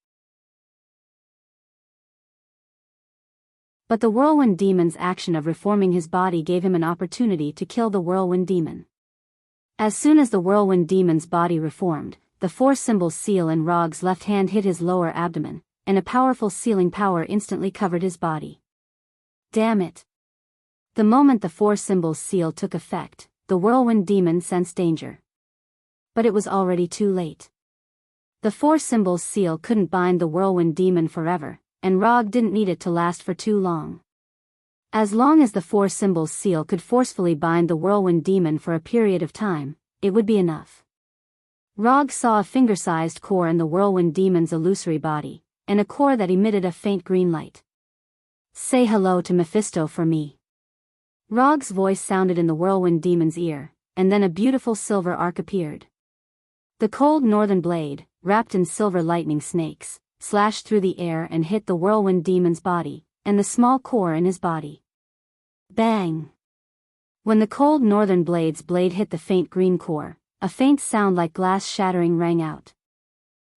But the whirlwind demon's action of reforming his body gave him an opportunity to kill the whirlwind demon. As soon as the whirlwind demon's body reformed, the four symbols seal in Rog's left hand hit his lower abdomen, and a powerful sealing power instantly covered his body. Damn it! The moment the four symbols seal took effect, the whirlwind demon sensed danger. But it was already too late. The four symbols seal couldn't bind the whirlwind demon forever, and Rog didn't need it to last for too long. As long as the four symbols seal could forcefully bind the whirlwind demon for a period of time, it would be enough. Rog saw a finger-sized core in the whirlwind demon's illusory body, and a core that emitted a faint green light. Say hello to Mephisto for me. Rog's voice sounded in the whirlwind demon's ear, and then a beautiful silver arc appeared. The cold northern blade, wrapped in silver lightning snakes, slashed through the air and hit the whirlwind demon's body, and the small core in his body. Bang! When the cold northern blade's blade hit the faint green core, a faint sound like glass shattering rang out.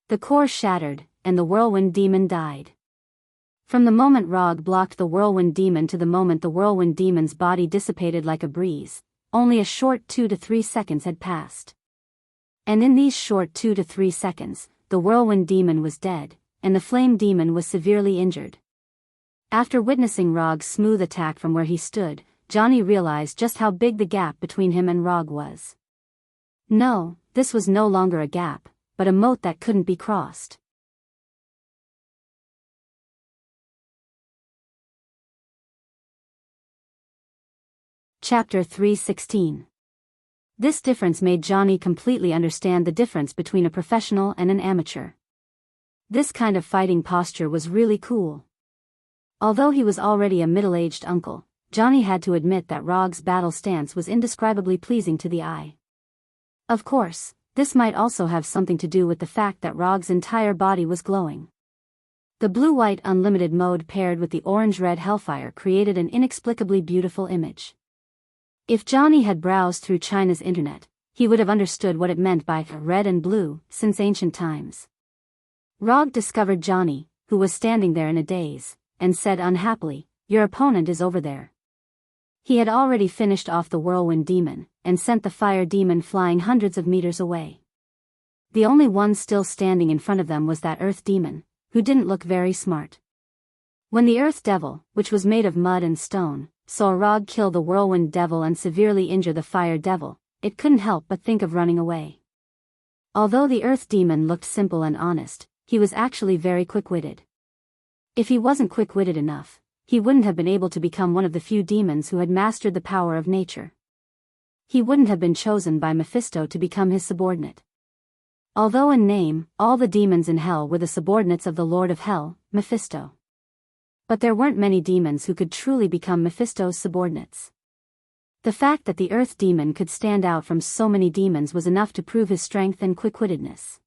The core shattered, and the whirlwind demon died. From the moment Rog blocked the whirlwind demon to the moment the whirlwind demon's body dissipated like a breeze, only a short 2 to 3 seconds had passed. And in these short 2 to 3 seconds, the whirlwind demon was dead, and the flame demon was severely injured. After witnessing Rog's smooth attack from where he stood, Johnny realized just how big the gap between him and Rog was. No, this was no longer a gap, but a moat that couldn't be crossed. Chapter 3:16. This difference made Johnny completely understand the difference between a professional and an amateur. This kind of fighting posture was really cool. Although he was already a middle-aged uncle, Johnny had to admit that Rog's battle stance was indescribably pleasing to the eye. Of course, this might also have something to do with the fact that Rog's entire body was glowing. The blue-white unlimited mode paired with the orange-red hellfire created an inexplicably beautiful image. If Johnny had browsed through China's internet, he would have understood what it meant by red and blue since ancient times. Rog discovered Johnny, who was standing there in a daze, and said unhappily, "Your opponent is over there." He had already finished off the whirlwind demon, and sent the fire demon flying hundreds of meters away. The only one still standing in front of them was that earth demon, who didn't look very smart. When the earth devil, which was made of mud and stone, saw Rog kill the whirlwind devil and severely injure the fire devil, it couldn't help but think of running away. Although the earth demon looked simple and honest, he was actually very quick-witted. If he wasn't quick-witted enough, he wouldn't have been able to become one of the few demons who had mastered the power of nature. He wouldn't have been chosen by Mephisto to become his subordinate. Although in name, all the demons in hell were the subordinates of the Lord of Hell, Mephisto. But there weren't many demons who could truly become Mephisto's subordinates. The fact that the earth demon could stand out from so many demons was enough to prove his strength and quick-wittedness.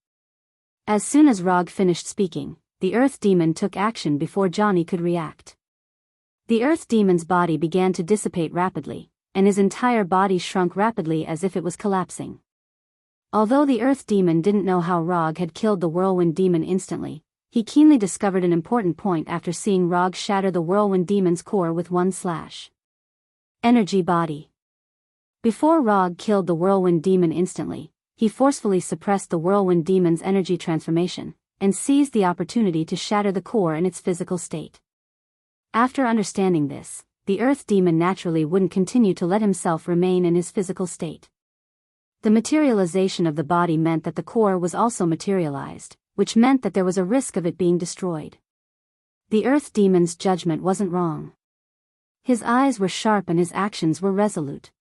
As soon as Rog finished speaking, the earth demon took action before Johnny could react. The earth demon's body began to dissipate rapidly, and his entire body shrunk rapidly as if it was collapsing. Although the earth demon didn't know how Rog had killed the whirlwind demon instantly, he keenly discovered an important point after seeing Rog shatter the whirlwind demon's core with one slash. Energy body. Before Rog killed the whirlwind demon instantly, he forcefully suppressed the whirlwind demon's energy transformation, and seized the opportunity to shatter the core in its physical state. After understanding this, the earth demon naturally wouldn't continue to let himself remain in his physical state. The materialization of the body meant that the core was also materialized, which meant that there was a risk of it being destroyed. The earth demon's judgment wasn't wrong. His eyes were sharp and his actions were resolute.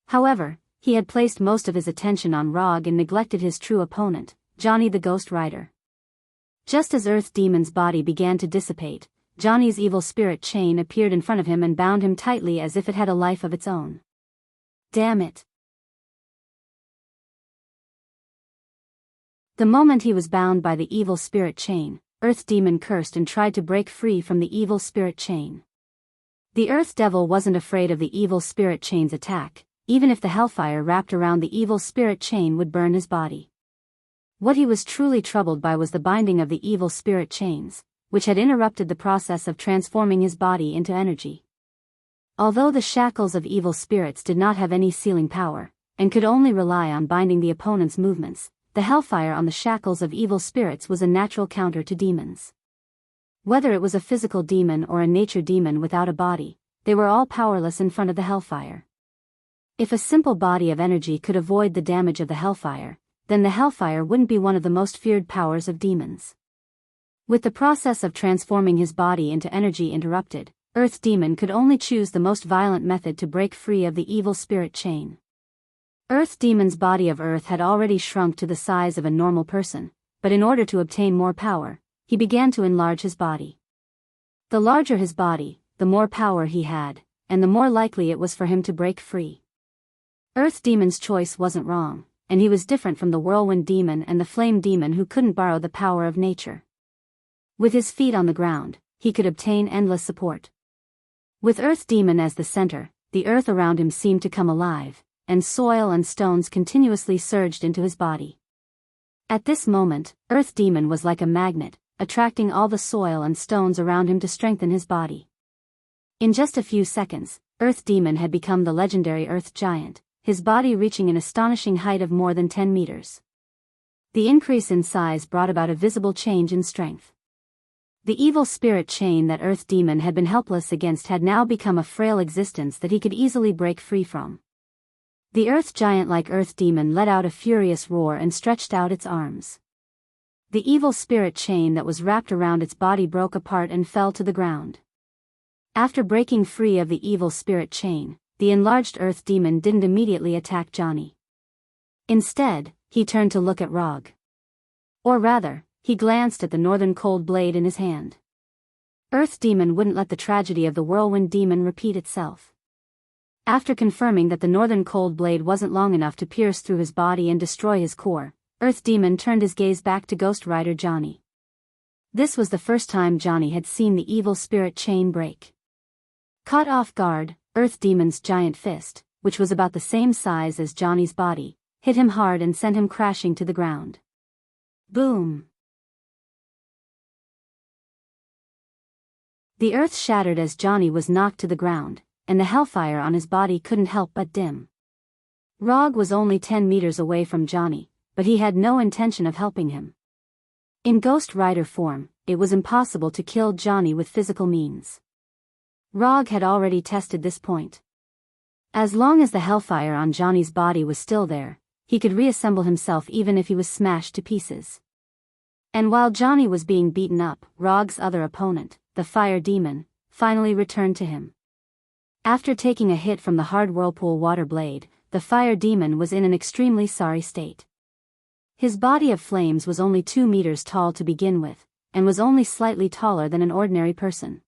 However, he had placed most of his attention on Rog and neglected his true opponent, Johnny the Ghost Rider. Just as earth demon's body began to dissipate, Johnny's evil spirit chain appeared in front of him and bound him tightly as if it had a life of its own. Damn it! The moment he was bound by the evil spirit chain, Earth Demon cursed and tried to break free from the evil spirit chain. The Earth Devil wasn't afraid of the evil spirit chain's attack, even if the hellfire wrapped around the evil spirit chain would burn his body. What he was truly troubled by was the binding of the evil spirit chains, which had interrupted the process of transforming his body into energy. Although the shackles of evil spirits did not have any sealing power, and could only rely on binding the opponent's movements, the hellfire on the shackles of evil spirits was a natural counter to demons. Whether it was a physical demon or a nature demon without a body, they were all powerless in front of the hellfire. If a simple body of energy could avoid the damage of the hellfire, then the hellfire wouldn't be one of the most feared powers of demons. With the process of transforming his body into energy interrupted, Earth Demon could only choose the most violent method to break free of the evil spirit chain. Earth Demon's body of earth had already shrunk to the size of a normal person, but in order to obtain more power, he began to enlarge his body. The larger his body, the more power he had, and the more likely it was for him to break free. Earth Demon's choice wasn't wrong, and he was different from the Whirlwind Demon and the Flame Demon who couldn't borrow the power of nature. With his feet on the ground, he could obtain endless support. With Earth Demon as the center, the earth around him seemed to come alive, and soil and stones continuously surged into his body. At this moment, Earth Demon was like a magnet, attracting all the soil and stones around him to strengthen his body. In just a few seconds, Earth Demon had become the legendary Earth Giant, his body reaching an astonishing height of more than 10 meters. The increase in size brought about a visible change in strength. The evil spirit chain that Earth Demon had been helpless against had now become a frail existence that he could easily break free from. The Earth Giant like Earth Demon let out a furious roar and stretched out its arms. The evil spirit chain that was wrapped around its body broke apart and fell to the ground. After breaking free of the evil spirit chain, the enlarged Earth Demon didn't immediately attack Johnny. Instead, he turned to look at Rog. Or rather, he glanced at the northern cold blade in his hand. Earth Demon wouldn't let the tragedy of the Whirlwind Demon repeat itself. After confirming that the northern cold blade wasn't long enough to pierce through his body and destroy his core, Earth Demon turned his gaze back to Ghost Rider Johnny. This was the first time Johnny had seen the evil spirit chain break. Caught off guard, Earth Demon's giant fist, which was about the same size as Johnny's body, hit him hard and sent him crashing to the ground. Boom! The earth shattered as Johnny was knocked to the ground, and the hellfire on his body couldn't help but dim. Rog was only 10 meters away from Johnny, but he had no intention of helping him. In Ghost Rider form, it was impossible to kill Johnny with physical means. Rog had already tested this point. As long as the hellfire on Johnny's body was still there, he could reassemble himself even if he was smashed to pieces. And while Johnny was being beaten up, Rog's other opponent, the fire demon, finally returned to him. After taking a hit from the hard whirlpool water blade, the fire demon was in an extremely sorry state. His body of flames was only 2 meters tall to begin with, and was only slightly taller than an ordinary person.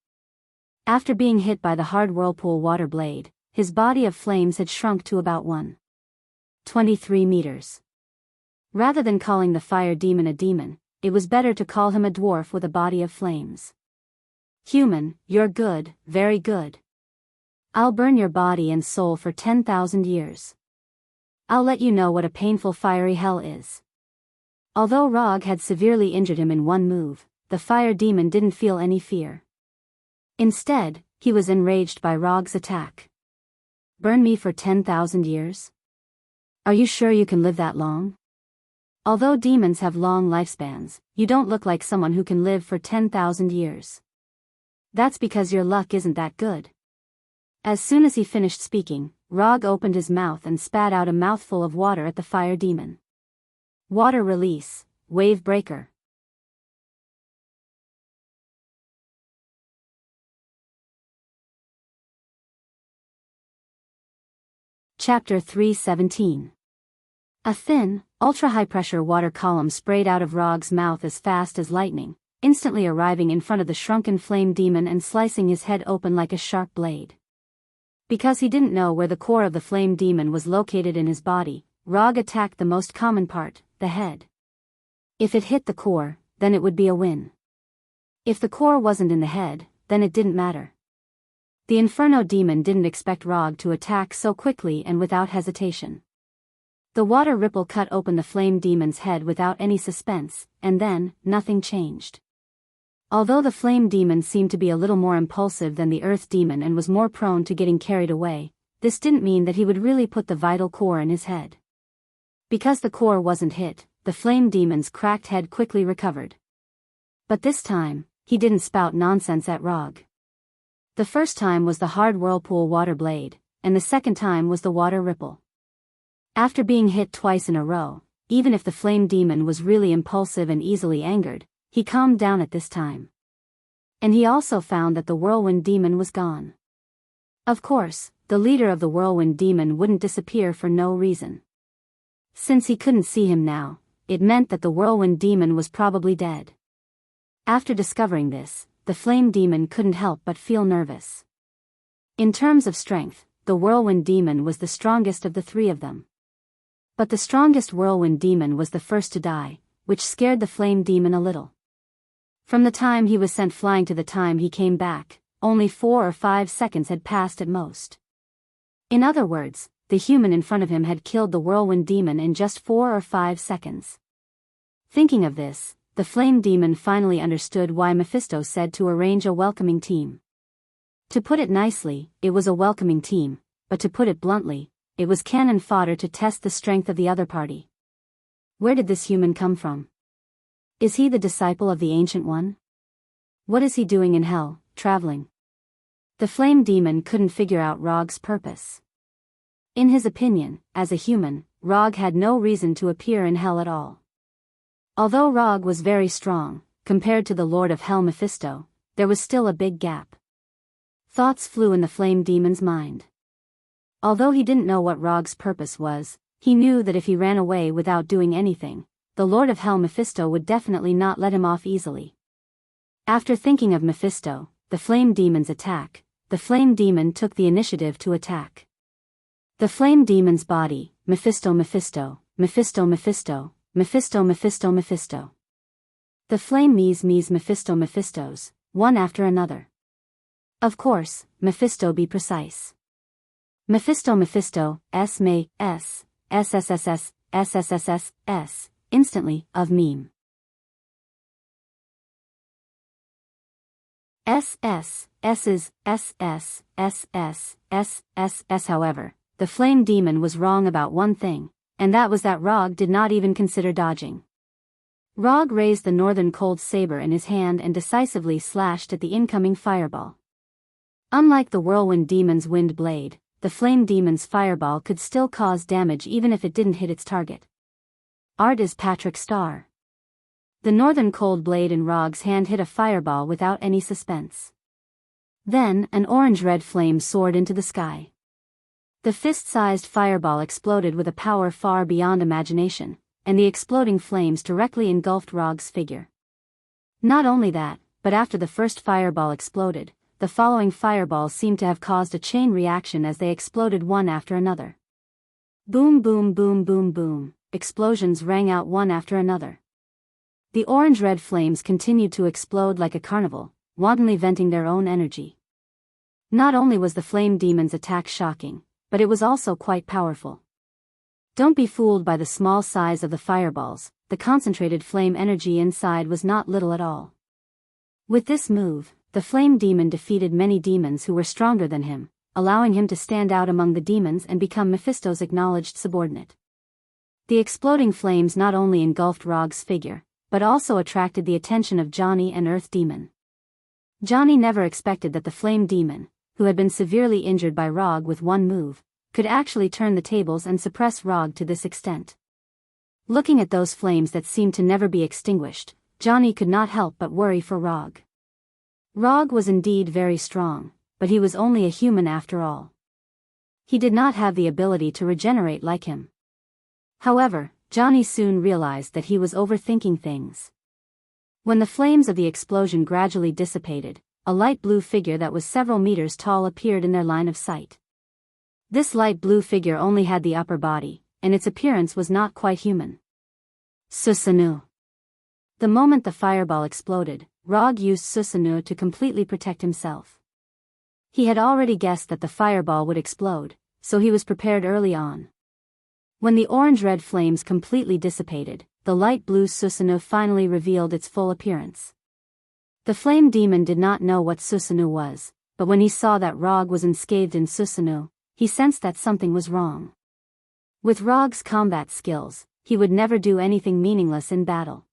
After being hit by the hard whirlpool water blade, his body of flames had shrunk to about 1.23 meters. Rather than calling the fire demon a demon, it was better to call him a dwarf with a body of flames. Human, you're good, very good. I'll burn your body and soul for 10,000 years. I'll let you know what a painful fiery hell is. Although Rog had severely injured him in one move, the fire demon didn't feel any fear. Instead, he was enraged by Rog's attack. Burn me for 10,000 years? Are you sure you can live that long? Although demons have long lifespans, you don't look like someone who can live for 10,000 years. That's because your luck isn't that good. As soon as he finished speaking, Rog opened his mouth and spat out a mouthful of water at the fire demon. Water release, wave breaker. Chapter 317. A thin, ultra-high-pressure water column sprayed out of Rog's mouth as fast as lightning, instantly arriving in front of the shrunken flame demon and slicing his head open like a sharp blade. Because he didn't know where the core of the flame demon was located in his body, Rog attacked the most common part, the head. If it hit the core, then it would be a win. If the core wasn't in the head, then it didn't matter. The Inferno demon didn't expect Rog to attack so quickly and without hesitation. The water ripple cut open the flame demon's head without any suspense, and then, nothing changed. Although the flame demon seemed to be a little more impulsive than the earth demon and was more prone to getting carried away, this didn't mean that he would really put the vital core in his head. Because the core wasn't hit, the flame demon's cracked head quickly recovered. But this time, he didn't spout nonsense at Rog. The first time was the hard whirlpool water blade, and the second time was the water ripple. After being hit twice in a row, even if the flame demon was really impulsive and easily angered, he calmed down at this time. And he also found that the whirlwind demon was gone. Of course, the leader of the whirlwind demon wouldn't disappear for no reason. Since he couldn't see him now, it meant that the whirlwind demon was probably dead. After discovering this, the flame demon couldn't help but feel nervous. In terms of strength, the whirlwind demon was the strongest of the three of them. But the strongest whirlwind demon was the first to die, which scared the flame demon a little. From the time he was sent flying to the time he came back, only 4 or 5 seconds had passed at most. In other words, the human in front of him had killed the whirlwind demon in just 4 or 5 seconds. Thinking of this, the flame demon finally understood why Mephisto said to arrange a welcoming team. To put it nicely, it was a welcoming team, but to put it bluntly, it was cannon fodder to test the strength of the other party. Where did this human come from? Is he the disciple of the Ancient One? What is he doing in hell, traveling? The flame demon couldn't figure out Rog's purpose. In his opinion, as a human, Rog had no reason to appear in hell at all. Although Rog was very strong, compared to the Lord of Hell Mephisto, there was still a big gap. Thoughts flew in the flame demon's mind. Although he didn't know what Rog's purpose was, he knew that if he ran away without doing anything, the Lord of Hell Mephisto would definitely not let him off easily. After thinking of Mephisto, the flame demon's attack, the flame demon took the initiative to attack. The flame demon's body, Mephisto Mephisto, Mephisto Mephisto, Mephisto Mephisto Mephisto. The flame Mies Mephisto Mephistos, one after another. Of course, Mephisto be precise. Mephisto Mephisto, S May, S, SSSS, SSSS, instantly, of meme. However, the flame demon was wrong about one thing, and that was that Rog did not even consider dodging. Rog raised the northern cold saber in his hand and decisively slashed at the incoming fireball. Unlike the whirlwind demon's wind blade, the flame demon's fireball could still cause damage even if it didn't hit its target. Art is Patrick Starr. The northern cold blade in Rog's hand hit a fireball without any suspense. Then, an orange-red flame soared into the sky. The fist-sized fireball exploded with a power far beyond imagination, and the exploding flames directly engulfed Rog's figure. Not only that, but after the first fireball exploded, the following fireballs seemed to have caused a chain reaction as they exploded one after another. Boom boom boom boom boom, explosions rang out one after another. The orange-red flames continued to explode like a carnival, wantonly venting their own energy. Not only was the flame demon's attack shocking, but it was also quite powerful. Don't be fooled by the small size of the fireballs, the concentrated flame energy inside was not little at all. With this move, the flame demon defeated many demons who were stronger than him, allowing him to stand out among the demons and become Mephisto's acknowledged subordinate. The exploding flames not only engulfed Rog's figure, but also attracted the attention of Johnny and Earth Demon. Johnny never expected that the flame demon, who had been severely injured by Rog with one move, could actually turn the tables and suppress Rog to this extent. Looking at those flames that seemed to never be extinguished, Johnny could not help but worry for Rog. Rog was indeed very strong, but he was only a human after all. He did not have the ability to regenerate like him. However, Johnny soon realized that he was overthinking things. When the flames of the explosion gradually dissipated, a light blue figure that was several meters tall appeared in their line of sight. This light blue figure only had the upper body, and its appearance was not quite human. Susanoo. The moment the fireball exploded, Rog used Susanoo to completely protect himself. He had already guessed that the fireball would explode, so he was prepared early on. When the orange-red flames completely dissipated, the light blue Susanoo finally revealed its full appearance. The flame demon did not know what Susanoo was, but when he saw that Rog was enscathed in Susanoo, he sensed that something was wrong. With Rog's combat skills, he would never do anything meaningless in battle.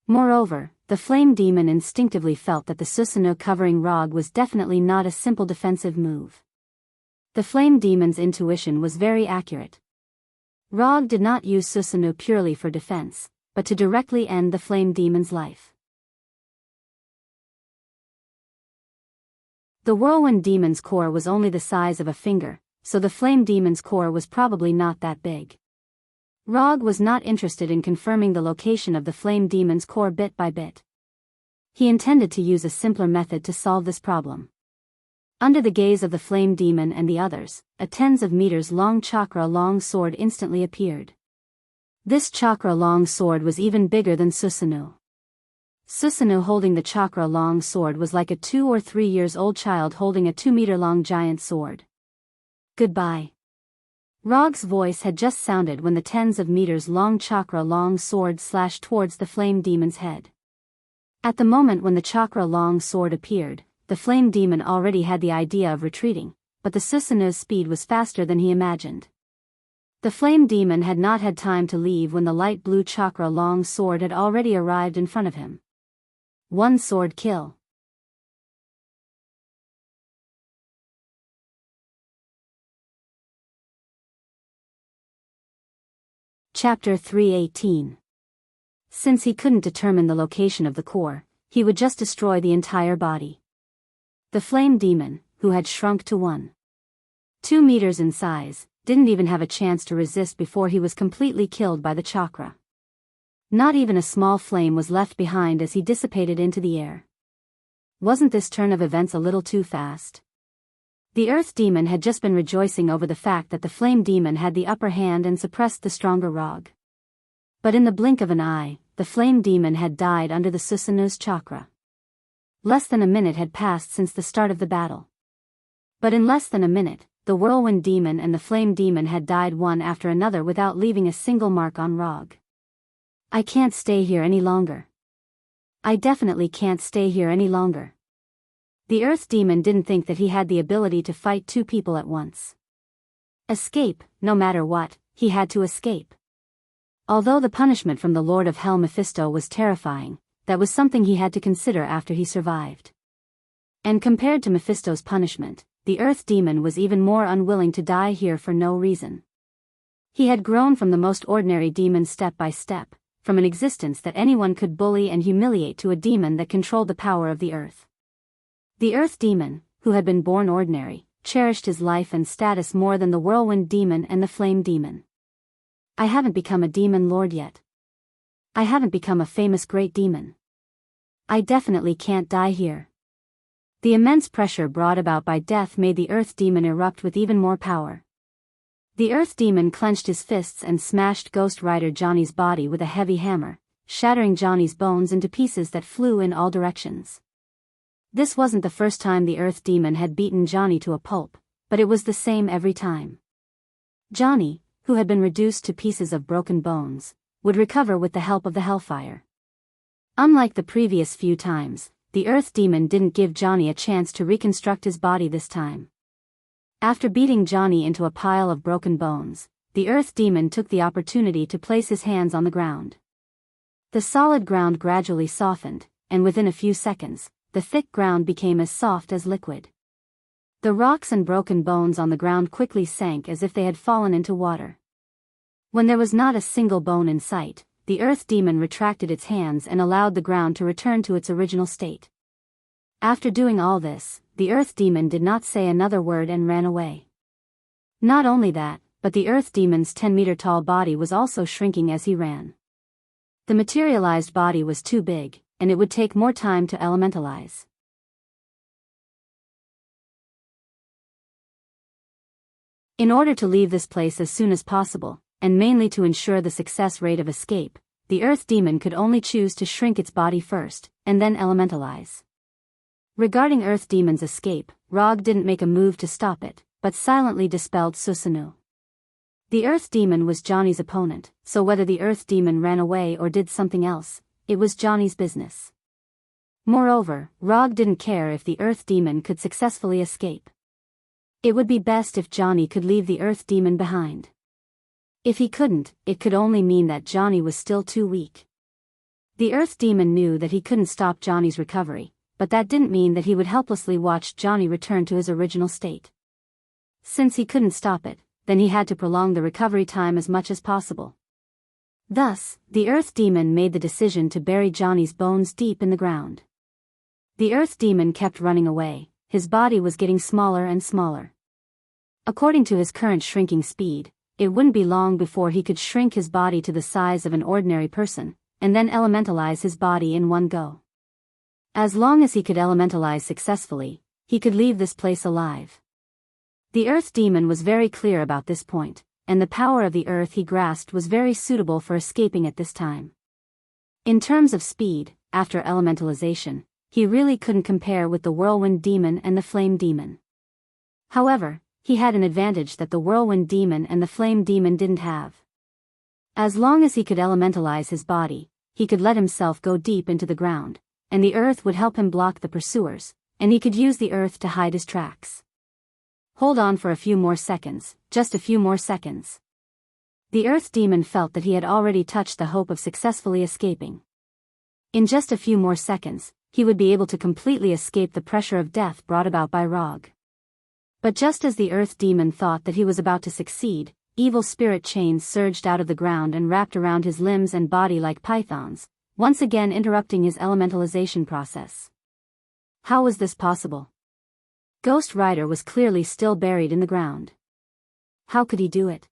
Moreover, the flame demon instinctively felt that the Susanoo covering Rog was definitely not a simple defensive move. The flame demon's intuition was very accurate. Rog did not use Susanoo purely for defense, but to directly end the flame demon's life. The whirlwind demon's core was only the size of a finger, so the flame demon's core was probably not that big. Rog was not interested in confirming the location of the flame demon's core bit by bit. He intended to use a simpler method to solve this problem. Under the gaze of the flame demon and the others, a tens of meters long chakra-long sword instantly appeared. This chakra-long sword was even bigger than Susanoo. Susanoo holding the chakra-long sword was like a 2 or 3 years old child holding a 2-meter-long giant sword. Goodbye. Rog's voice had just sounded when the tens of meters long chakra-long sword slashed towards the flame demon's head. At the moment when the chakra-long sword appeared, the flame demon already had the idea of retreating, but the Susanoo's speed was faster than he imagined. The flame demon had not had time to leave when the light blue chakra-long sword had already arrived in front of him. One sword kill. Chapter 318. Since he couldn't determine the location of the core, he would just destroy the entire body. The flame demon, who had shrunk to 1.2 meters in size, didn't even have a chance to resist before he was completely killed by the chakra. Not even a small flame was left behind as he dissipated into the air. Wasn't this turn of events a little too fast? The earth demon had just been rejoicing over the fact that the flame demon had the upper hand and suppressed the stronger Rog. But in the blink of an eye, the flame demon had died under the Susanoo's chakra. Less than a minute had passed since the start of the battle. But in less than a minute, the whirlwind demon and the flame demon had died one after another without leaving a single mark on Rog. I can't stay here any longer. I definitely can't stay here any longer. The Earth Demon didn't think that he had the ability to fight two people at once. Escape, no matter what, he had to escape. Although the punishment from the Lord of Hell Mephisto was terrifying, that was something he had to consider after he survived. And compared to Mephisto's punishment, the Earth Demon was even more unwilling to die here for no reason. He had grown from the most ordinary demon step by step, from an existence that anyone could bully and humiliate to a demon that controlled the power of the earth. The Earth Demon, who had been born ordinary, cherished his life and status more than the Whirlwind Demon and the Flame Demon. I haven't become a demon lord yet. I haven't become a famous great demon. I definitely can't die here. The immense pressure brought about by death made the Earth Demon erupt with even more power. The Earth Demon clenched his fists and smashed Ghost Rider Johnny's body with a heavy hammer, shattering Johnny's bones into pieces that flew in all directions. This wasn't the first time the Earth Demon had beaten Johnny to a pulp, but it was the same every time. Johnny, who had been reduced to pieces of broken bones, would recover with the help of the Hellfire. Unlike the previous few times, the Earth Demon didn't give Johnny a chance to reconstruct his body this time. After beating Johnny into a pile of broken bones, the Earth Demon took the opportunity to place his hands on the ground. The solid ground gradually softened, and within a few seconds, the thick ground became as soft as liquid. The rocks and broken bones on the ground quickly sank as if they had fallen into water. When there was not a single bone in sight, the Earth Demon retracted its hands and allowed the ground to return to its original state. After doing all this, the Earth Demon did not say another word and ran away. Not only that, but the Earth Demon's 10-meter-tall body was also shrinking as he ran. The materialized body was too big, and it would take more time to elementalize. In order to leave this place as soon as possible, and mainly to ensure the success rate of escape, the Earth Demon could only choose to shrink its body first, and then elementalize. Regarding Earth Demon's escape, Rog didn't make a move to stop it, but silently dispelled Susanoo. The Earth Demon was Johnny's opponent, so whether the Earth Demon ran away or did something else, it was Johnny's business. Moreover, Rog didn't care if the Earth Demon could successfully escape. It would be best if Johnny could leave the Earth Demon behind. If he couldn't, it could only mean that Johnny was still too weak. The Earth Demon knew that he couldn't stop Johnny's recovery, but that didn't mean that he would helplessly watch Johnny return to his original state. Since he couldn't stop it, then he had to prolong the recovery time as much as possible. Thus, the Earth Demon made the decision to bury Johnny's bones deep in the ground. The Earth Demon kept running away, his body was getting smaller and smaller. According to his current shrinking speed, it wouldn't be long before he could shrink his body to the size of an ordinary person, and then elementalize his body in one go. As long as he could elementalize successfully, he could leave this place alive. The Earth Demon was very clear about this point, and the power of the earth he grasped was very suitable for escaping at this time. In terms of speed, after elementalization, he really couldn't compare with the Whirlwind Demon and the Flame Demon. However, he had an advantage that the Whirlwind Demon and the Flame Demon didn't have. As long as he could elementalize his body, he could let himself go deep into the ground, and the earth would help him block the pursuers, and he could use the earth to hide his tracks. Hold on for a few more seconds, just a few more seconds. The Earth Demon felt that he had already touched the hope of successfully escaping. In just a few more seconds, he would be able to completely escape the pressure of death brought about by Rog. But just as the Earth Demon thought that he was about to succeed, evil spirit chains surged out of the ground and wrapped around his limbs and body like pythons, once again interrupting his elementalization process. How was this possible? Ghost Rider was clearly still buried in the ground. How could he do it?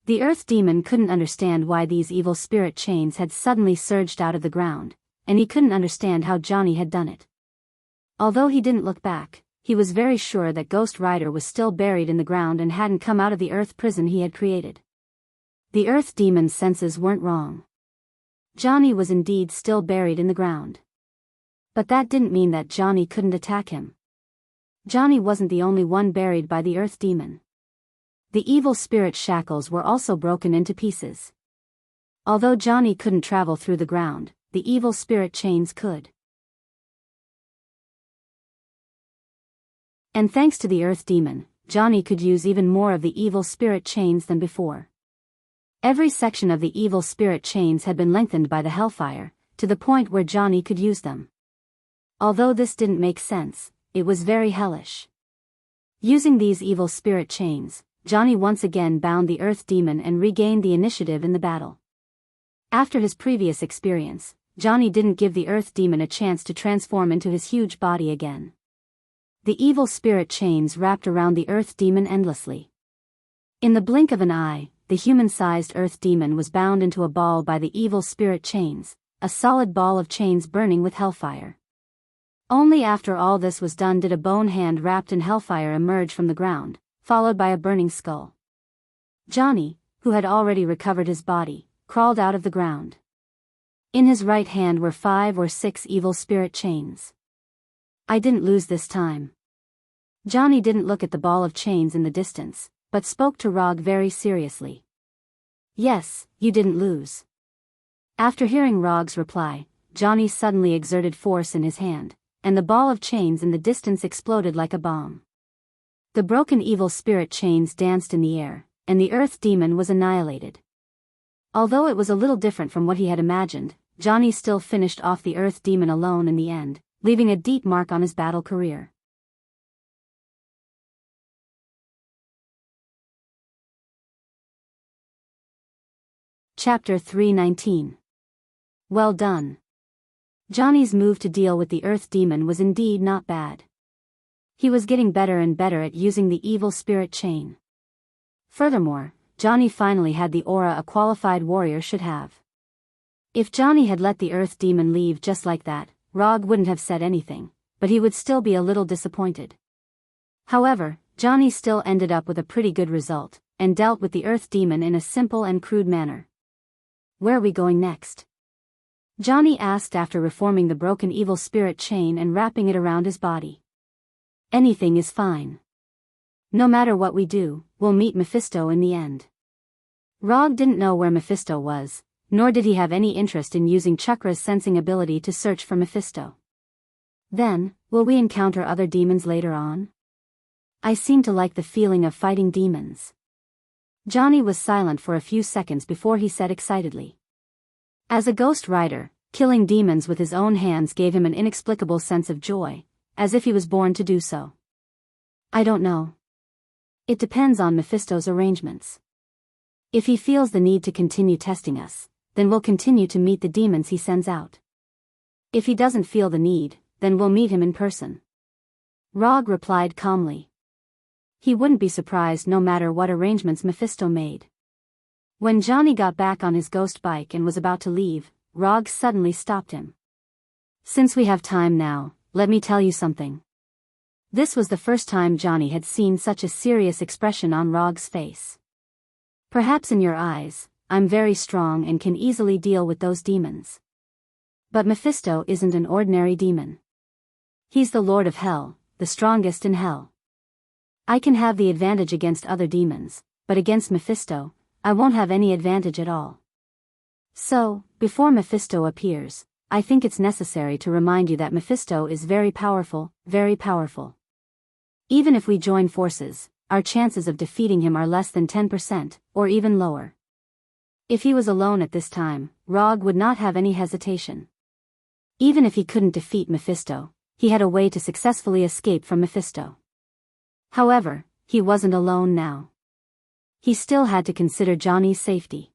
The Earth Demon couldn't understand why these evil spirit chains had suddenly surged out of the ground, and he couldn't understand how Johnny had done it. Although he didn't look back, he was very sure that Ghost Rider was still buried in the ground and hadn't come out of the earth prison he had created. The Earth Demon's senses weren't wrong. Johnny was indeed still buried in the ground. But that didn't mean that Johnny couldn't attack him. Johnny wasn't the only one buried by the Earth Demon. The evil spirit shackles were also broken into pieces. Although Johnny couldn't travel through the ground, the evil spirit chains could. And thanks to the Earth Demon, Johnny could use even more of the evil spirit chains than before. Every section of the evil spirit chains had been lengthened by the hellfire, to the point where Johnny could use them. Although this didn't make sense, it was very hellish. Using these evil spirit chains, Johnny once again bound the Earth Demon and regained the initiative in the battle. After his previous experience, Johnny didn't give the Earth Demon a chance to transform into his huge body again. The evil spirit chains wrapped around the Earth Demon endlessly. In the blink of an eye, the human-sized Earth Demon was bound into a ball by the evil spirit chains, a solid ball of chains burning with hellfire. Only after all this was done did a bone hand wrapped in hellfire emerge from the ground, followed by a burning skull. Johnny, who had already recovered his body, crawled out of the ground. In his right hand were 5 or 6 evil spirit chains. I didn't lose this time. Johnny didn't look at the ball of chains in the distance, but spoke to Rog very seriously. Yes, you didn't lose. After hearing Rog's reply, Johnny suddenly exerted force in his hand, and the ball of chains in the distance exploded like a bomb. The broken evil spirit chains danced in the air, and the Earth Demon was annihilated. Although it was a little different from what he had imagined, Johnny still finished off the Earth Demon alone in the end, leaving a deep mark on his battle career. Chapter 319. Well done. Johnny's move to deal with the Earth Demon was indeed not bad. He was getting better and better at using the evil spirit chain. Furthermore, Johnny finally had the aura a qualified warrior should have. If Johnny had let the Earth Demon leave just like that, Rog wouldn't have said anything, but he would still be a little disappointed. However, Johnny still ended up with a pretty good result, and dealt with the Earth Demon in a simple and crude manner. Where are we going next? Johnny asked after reforming the broken evil spirit chain and wrapping it around his body. Anything is fine. No matter what we do, we'll meet Mephisto in the end. Rog didn't know where Mephisto was, nor did he have any interest in using Chakra's sensing ability to search for Mephisto. Then, will we encounter other demons later on? I seem to like the feeling of fighting demons. Johnny was silent for a few seconds before he said excitedly. As a ghost rider, killing demons with his own hands gave him an inexplicable sense of joy, as if he was born to do so. I don't know. It depends on Mephisto's arrangements. If he feels the need to continue testing us, then we'll continue to meet the demons he sends out. If he doesn't feel the need, then we'll meet him in person. Rog replied calmly. He wouldn't be surprised no matter what arrangements Mephisto made. When Johnny got back on his ghost bike and was about to leave, Rog suddenly stopped him. Since we have time now, let me tell you something. This was the first time Johnny had seen such a serious expression on Rog's face. Perhaps in your eyes, I'm very strong and can easily deal with those demons. But Mephisto isn't an ordinary demon. He's the Lord of Hell, the strongest in hell. I can have the advantage against other demons, but against Mephisto, I won't have any advantage at all. So, before Mephisto appears, I think it's necessary to remind you that Mephisto is very powerful, very powerful. Even if we join forces, our chances of defeating him are less than 10%, or even lower. If he was alone at this time, Rog would not have any hesitation. Even if he couldn't defeat Mephisto, he had a way to successfully escape from Mephisto. However, he wasn't alone now. He still had to consider Johnny's safety.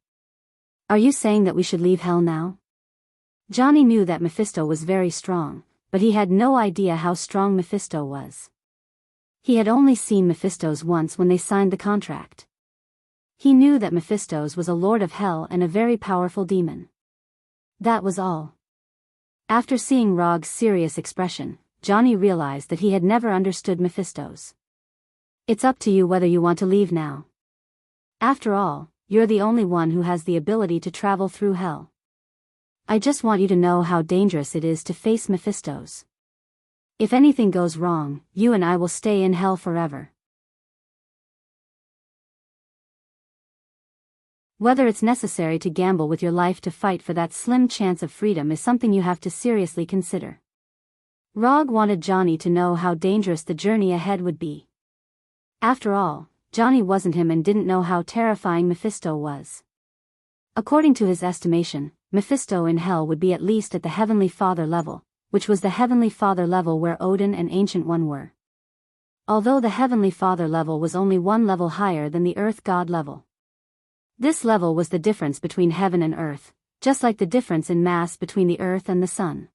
Are you saying that we should leave hell now? Johnny knew that Mephisto was very strong, but he had no idea how strong Mephisto was. He had only seen Mephisto's once when they signed the contract. He knew that Mephisto's was a lord of hell and a very powerful demon. That was all. After seeing Rog's serious expression, Johnny realized that he had never understood Mephisto's. It's up to you whether you want to leave now. After all, you're the only one who has the ability to travel through hell. I just want you to know how dangerous it is to face Mephisto's. If anything goes wrong, you and I will stay in hell forever. Whether it's necessary to gamble with your life to fight for that slim chance of freedom is something you have to seriously consider. Rog wanted Johnny to know how dangerous the journey ahead would be. After all, Johnny wasn't him and didn't know how terrifying Mephisto was. According to his estimation, Mephisto in hell would be at least at the Heavenly Father level, which was the Heavenly Father level where Odin and Ancient One were. Although the Heavenly Father level was only one level higher than the Earth God level. This level was the difference between heaven and earth, just like the difference in mass between the Earth and the Sun.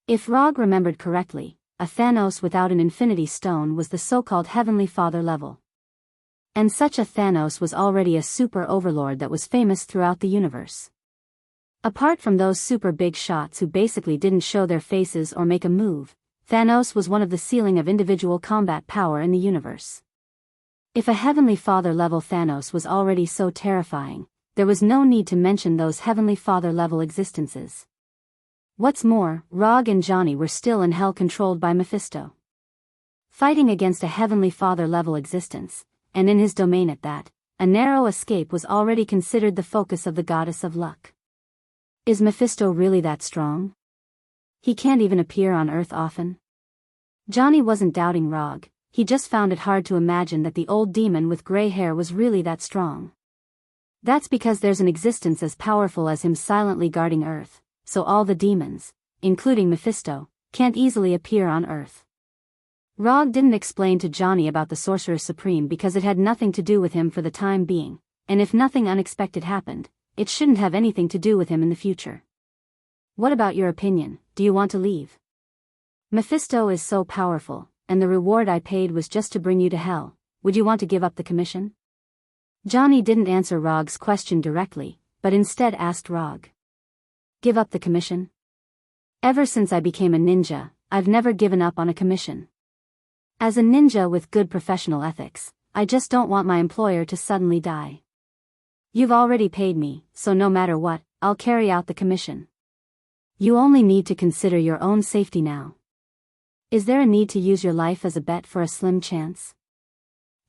If Rog remembered correctly, a Thanos without an Infinity Stone was the so-called Heavenly Father level. And such a Thanos was already a super overlord that was famous throughout the universe. Apart from those super big shots who basically didn't show their faces or make a move, Thanos was one of the ceiling of individual combat power in the universe. If a Heavenly Father level Thanos was already so terrifying, there was no need to mention those Heavenly Father level existences. What's more, Rog and Johnny were still in hell controlled by Mephisto. Fighting against a Heavenly Father level existence, and in his domain at that, a narrow escape was already considered the focus of the goddess of luck. Is Mephisto really that strong? He can't even appear on Earth often? Johnny wasn't doubting Rog, he just found it hard to imagine that the old demon with gray hair was really that strong. That's because there's an existence as powerful as him silently guarding Earth, so all the demons, including Mephisto, can't easily appear on Earth. Rog didn't explain to Johnny about the Sorcerer Supreme because it had nothing to do with him for the time being, and if nothing unexpected happened, it shouldn't have anything to do with him in the future. What about your opinion, do you want to leave? Mephisto is so powerful, and the reward I paid was just to bring you to hell, would you want to give up the commission? Johnny didn't answer Rog's question directly, but instead asked Rog. Give up the commission? Ever since I became a ninja, I've never given up on a commission. As a ninja with good professional ethics, I just don't want my employer to suddenly die. You've already paid me, so no matter what, I'll carry out the commission. You only need to consider your own safety now. Is there a need to use your life as a bet for a slim chance?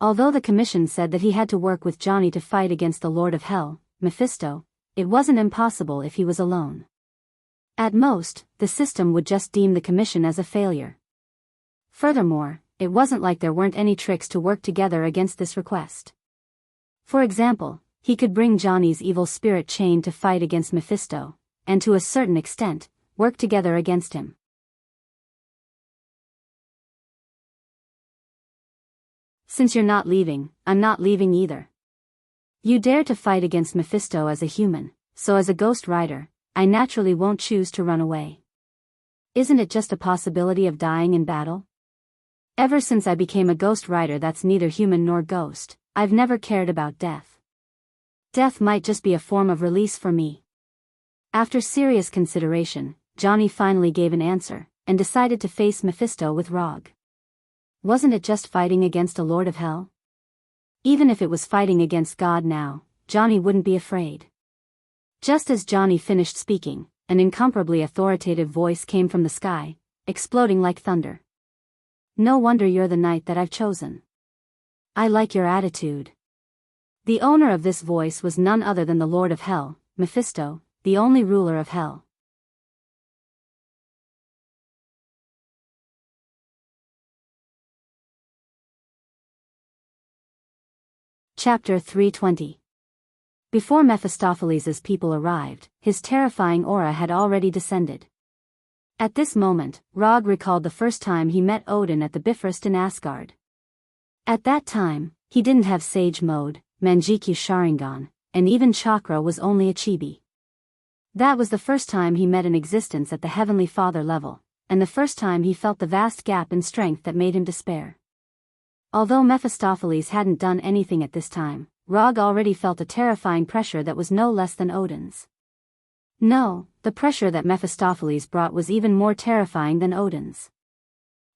Although the commission said that he had to work with Johnny to fight against the Lord of Hell, Mephisto, it wasn't impossible if he was alone. At most, the system would just deem the commission as a failure. Furthermore, it wasn't like there weren't any tricks to work together against this request. For example, he could bring Johnny's evil spirit chain to fight against Mephisto, and to a certain extent, work together against him. Since you're not leaving, I'm not leaving either. You dare to fight against Mephisto as a human, so as a Ghost Rider, I naturally won't choose to run away. Isn't it just a possibility of dying in battle? Ever since I became a Ghost Rider that's neither human nor ghost, I've never cared about death. Death might just be a form of release for me. After serious consideration, Johnny finally gave an answer, and decided to face Mephisto with Rog. Wasn't it just fighting against a Lord of Hell? Even if it was fighting against God now, Johnny wouldn't be afraid. Just as Johnny finished speaking, an incomparably authoritative voice came from the sky, exploding like thunder. No wonder you're the knight that I've chosen. I like your attitude. The owner of this voice was none other than the Lord of Hell, Mephisto, the only ruler of Hell. Chapter 320. Before Mephistopheles' people arrived, his terrifying aura had already descended. At this moment, Rog recalled the first time he met Odin at the Bifrost in Asgard. At that time, he didn't have Sage Mode, Manjikyu Sharingan, and even Chakra was only a chibi. That was the first time he met an existence at the Heavenly Father level, and the first time he felt the vast gap in strength that made him despair. Although Mephistopheles hadn't done anything at this time, Rog already felt a terrifying pressure that was no less than Odin's. No, the pressure that Mephistopheles brought was even more terrifying than Odin's.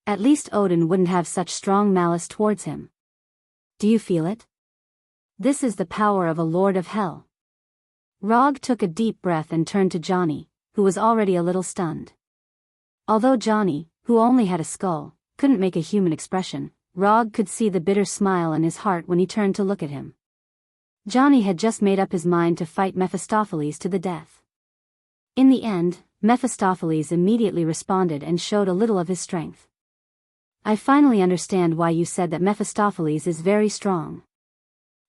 At least Odin wouldn't have such strong malice towards him. Do you feel it? This is the power of a Lord of Hell. Rog took a deep breath and turned to Johnny, who was already a little stunned. Although Johnny, who only had a skull, couldn't make a human expression, Rog could see the bitter smile in his heart when he turned to look at him. Johnny had just made up his mind to fight Mephistopheles to the death. In the end, Mephistopheles immediately responded and showed a little of his strength. I finally understand why you said that Mephistopheles is very strong.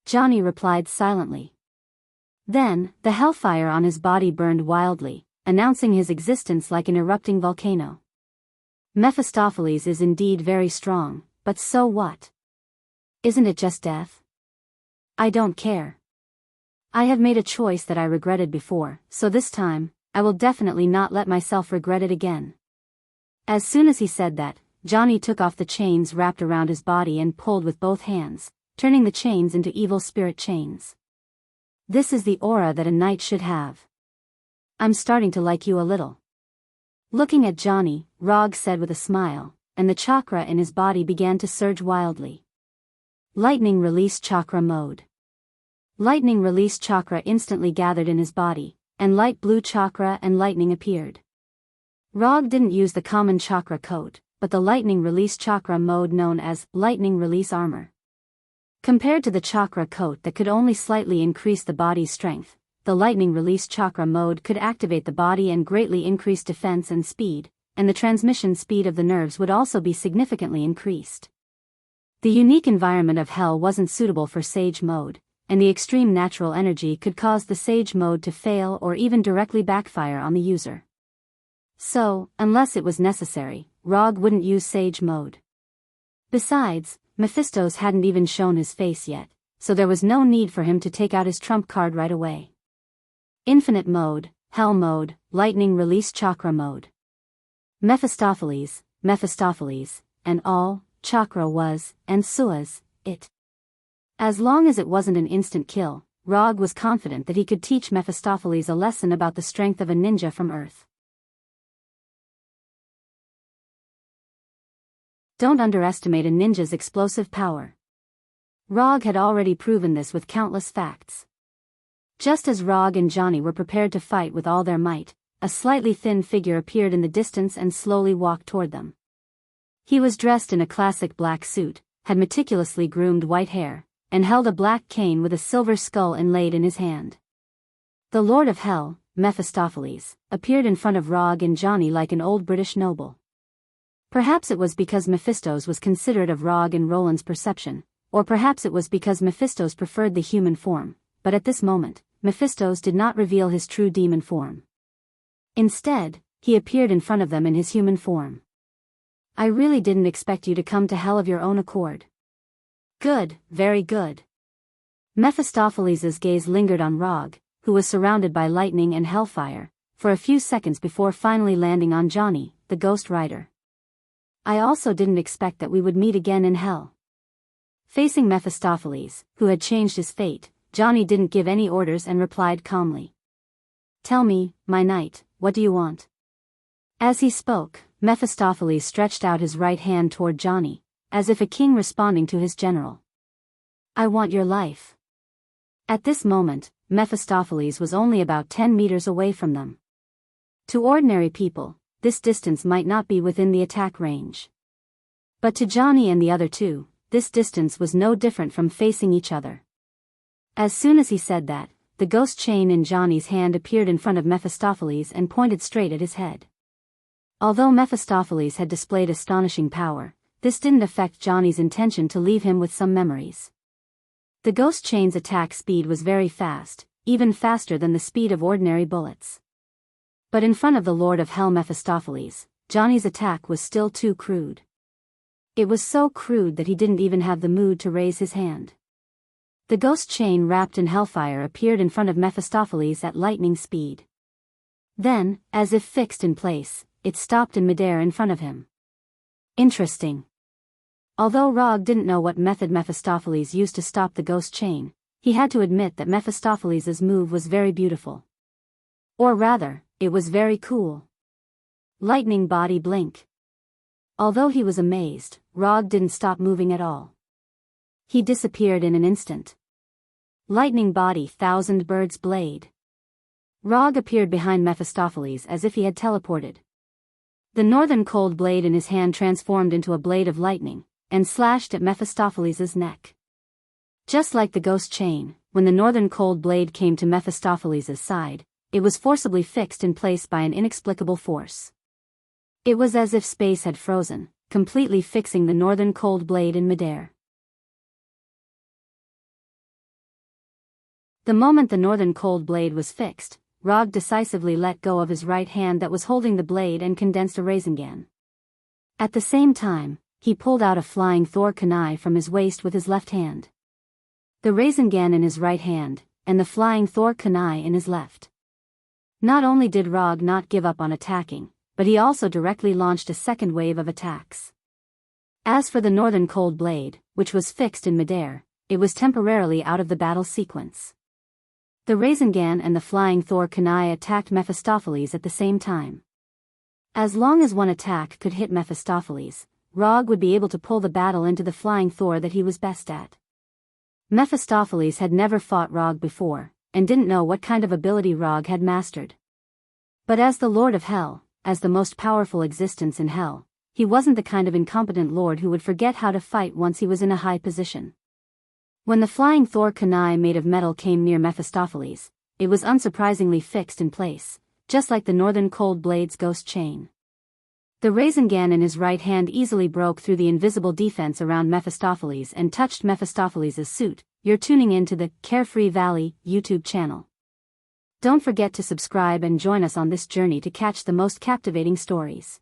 Johnny replied silently. Then, the hellfire on his body burned wildly, announcing his existence like an erupting volcano. Mephistopheles is indeed very strong, but so what? Isn't it just death? I don't care. I have made a choice that I regretted before, so this time, I will definitely not let myself regret it again. As soon as he said that, Johnny took off the chains wrapped around his body and pulled with both hands, turning the chains into evil spirit chains. This is the aura that a knight should have. I'm starting to like you a little. Looking at Johnny, Rog said with a smile, and the chakra in his body began to surge wildly. Lightning release chakra mode. Lightning release chakra instantly gathered in his body, and light blue chakra and lightning appeared. Rog didn't use the common chakra coat, but the lightning release chakra mode known as lightning release armor. Compared to the chakra coat that could only slightly increase the body's strength, the lightning release chakra mode could activate the body and greatly increase defense and speed, and the transmission speed of the nerves would also be significantly increased. The unique environment of hell wasn't suitable for sage mode, and the extreme natural energy could cause the sage mode to fail or even directly backfire on the user. So, unless it was necessary, Rog wouldn't use sage mode. Besides, Mephistos hadn't even shown his face yet, so there was no need for him to take out his trump card right away. Infinite mode, hell mode, lightning release chakra mode. Mephistopheles, and all, chakra was, and Sua's, it. As long as it wasn't an instant kill, Rog was confident that he could teach Mephistopheles a lesson about the strength of a ninja from Earth. Don't underestimate a ninja's explosive power. Rog had already proven this with countless facts. Just as Rog and Johnny were prepared to fight with all their might, a slightly thin figure appeared in the distance and slowly walked toward them. He was dressed in a classic black suit, had meticulously groomed white hair, and held a black cane with a silver skull inlaid in his hand. The Lord of Hell, Mephistopheles, appeared in front of Rog and Johnny like an old British noble. Perhaps it was because Mephistos was considerate of Rog and Roland's perception, or perhaps it was because Mephistos preferred the human form, but at this moment, Mephistos did not reveal his true demon form. Instead, he appeared in front of them in his human form. I really didn't expect you to come to hell of your own accord. Good, very good. Mephistopheles' gaze lingered on Rog, who was surrounded by lightning and hellfire, for a few seconds before finally landing on Johnny, the Ghost Rider. I also didn't expect that we would meet again in hell. Facing Mephistopheles, who had changed his fate, Johnny didn't give any orders and replied calmly. Tell me, my knight, what do you want? As he spoke, Mephistopheles stretched out his right hand toward Johnny, as if a king responding to his general. I want your life. At this moment, Mephistopheles was only about 10 meters away from them. To ordinary people, this distance might not be within the attack range. But to Johnny and the other two, this distance was no different from facing each other. As soon as he said that, the ghost chain in Johnny's hand appeared in front of Mephistopheles and pointed straight at his head. Although Mephistopheles had displayed astonishing power, this didn't affect Johnny's intention to leave him with some memories. The ghost chain's attack speed was very fast, even faster than the speed of ordinary bullets. But in front of the Lord of Hell Mephistopheles, Johnny's attack was still too crude. It was so crude that he didn't even have the mood to raise his hand. The ghost chain wrapped in hellfire appeared in front of Mephistopheles at lightning speed. Then, as if fixed in place, it stopped in midair in front of him. Interesting. Although Rog didn't know what method Mephistopheles used to stop the ghost chain, he had to admit that Mephistopheles' move was very beautiful. Or rather, it was very cool. Lightning body blink. Although he was amazed, Rog didn't stop moving at all. He disappeared in an instant. Lightning body thousand birds blade. Rog appeared behind Mephistopheles as if he had teleported. The northern cold blade in his hand transformed into a blade of lightning, and slashed at Mephistopheles' neck. Just like the ghost chain, when the northern cold blade came to Mephistopheles' side, it was forcibly fixed in place by an inexplicable force. It was as if space had frozen, completely fixing the northern cold blade in midair. The moment the northern cold blade was fixed, Rog decisively let go of his right hand that was holding the blade and condensed a Rasengan. At the same time, he pulled out a flying Thor kunai from his waist with his left hand. The Rasengan in his right hand, and the flying Thor kunai in his left. Not only did Rog not give up on attacking, but he also directly launched a second wave of attacks. As for the northern cold blade, which was fixed in midair, it was temporarily out of the battle sequence. The Rasengan and the flying Thor kunai attacked Mephistopheles at the same time. As long as one attack could hit Mephistopheles, Rog would be able to pull the battle into the flying Thor that he was best at. Mephistopheles had never fought Rog before, and didn't know what kind of ability Rog had mastered. But as the Lord of Hell, as the most powerful existence in Hell, he wasn't the kind of incompetent lord who would forget how to fight once he was in a high position. When the flying Thor kunai made of metal came near Mephistopheles, it was unsurprisingly fixed in place, just like the northern cold blade's ghost chain. The Rasengan in his right hand easily broke through the invisible defense around Mephistopheles and touched Mephistopheles' suit. You're tuning in to the Carefree Valley YouTube channel. Don't forget to subscribe and join us on this journey to catch the most captivating stories.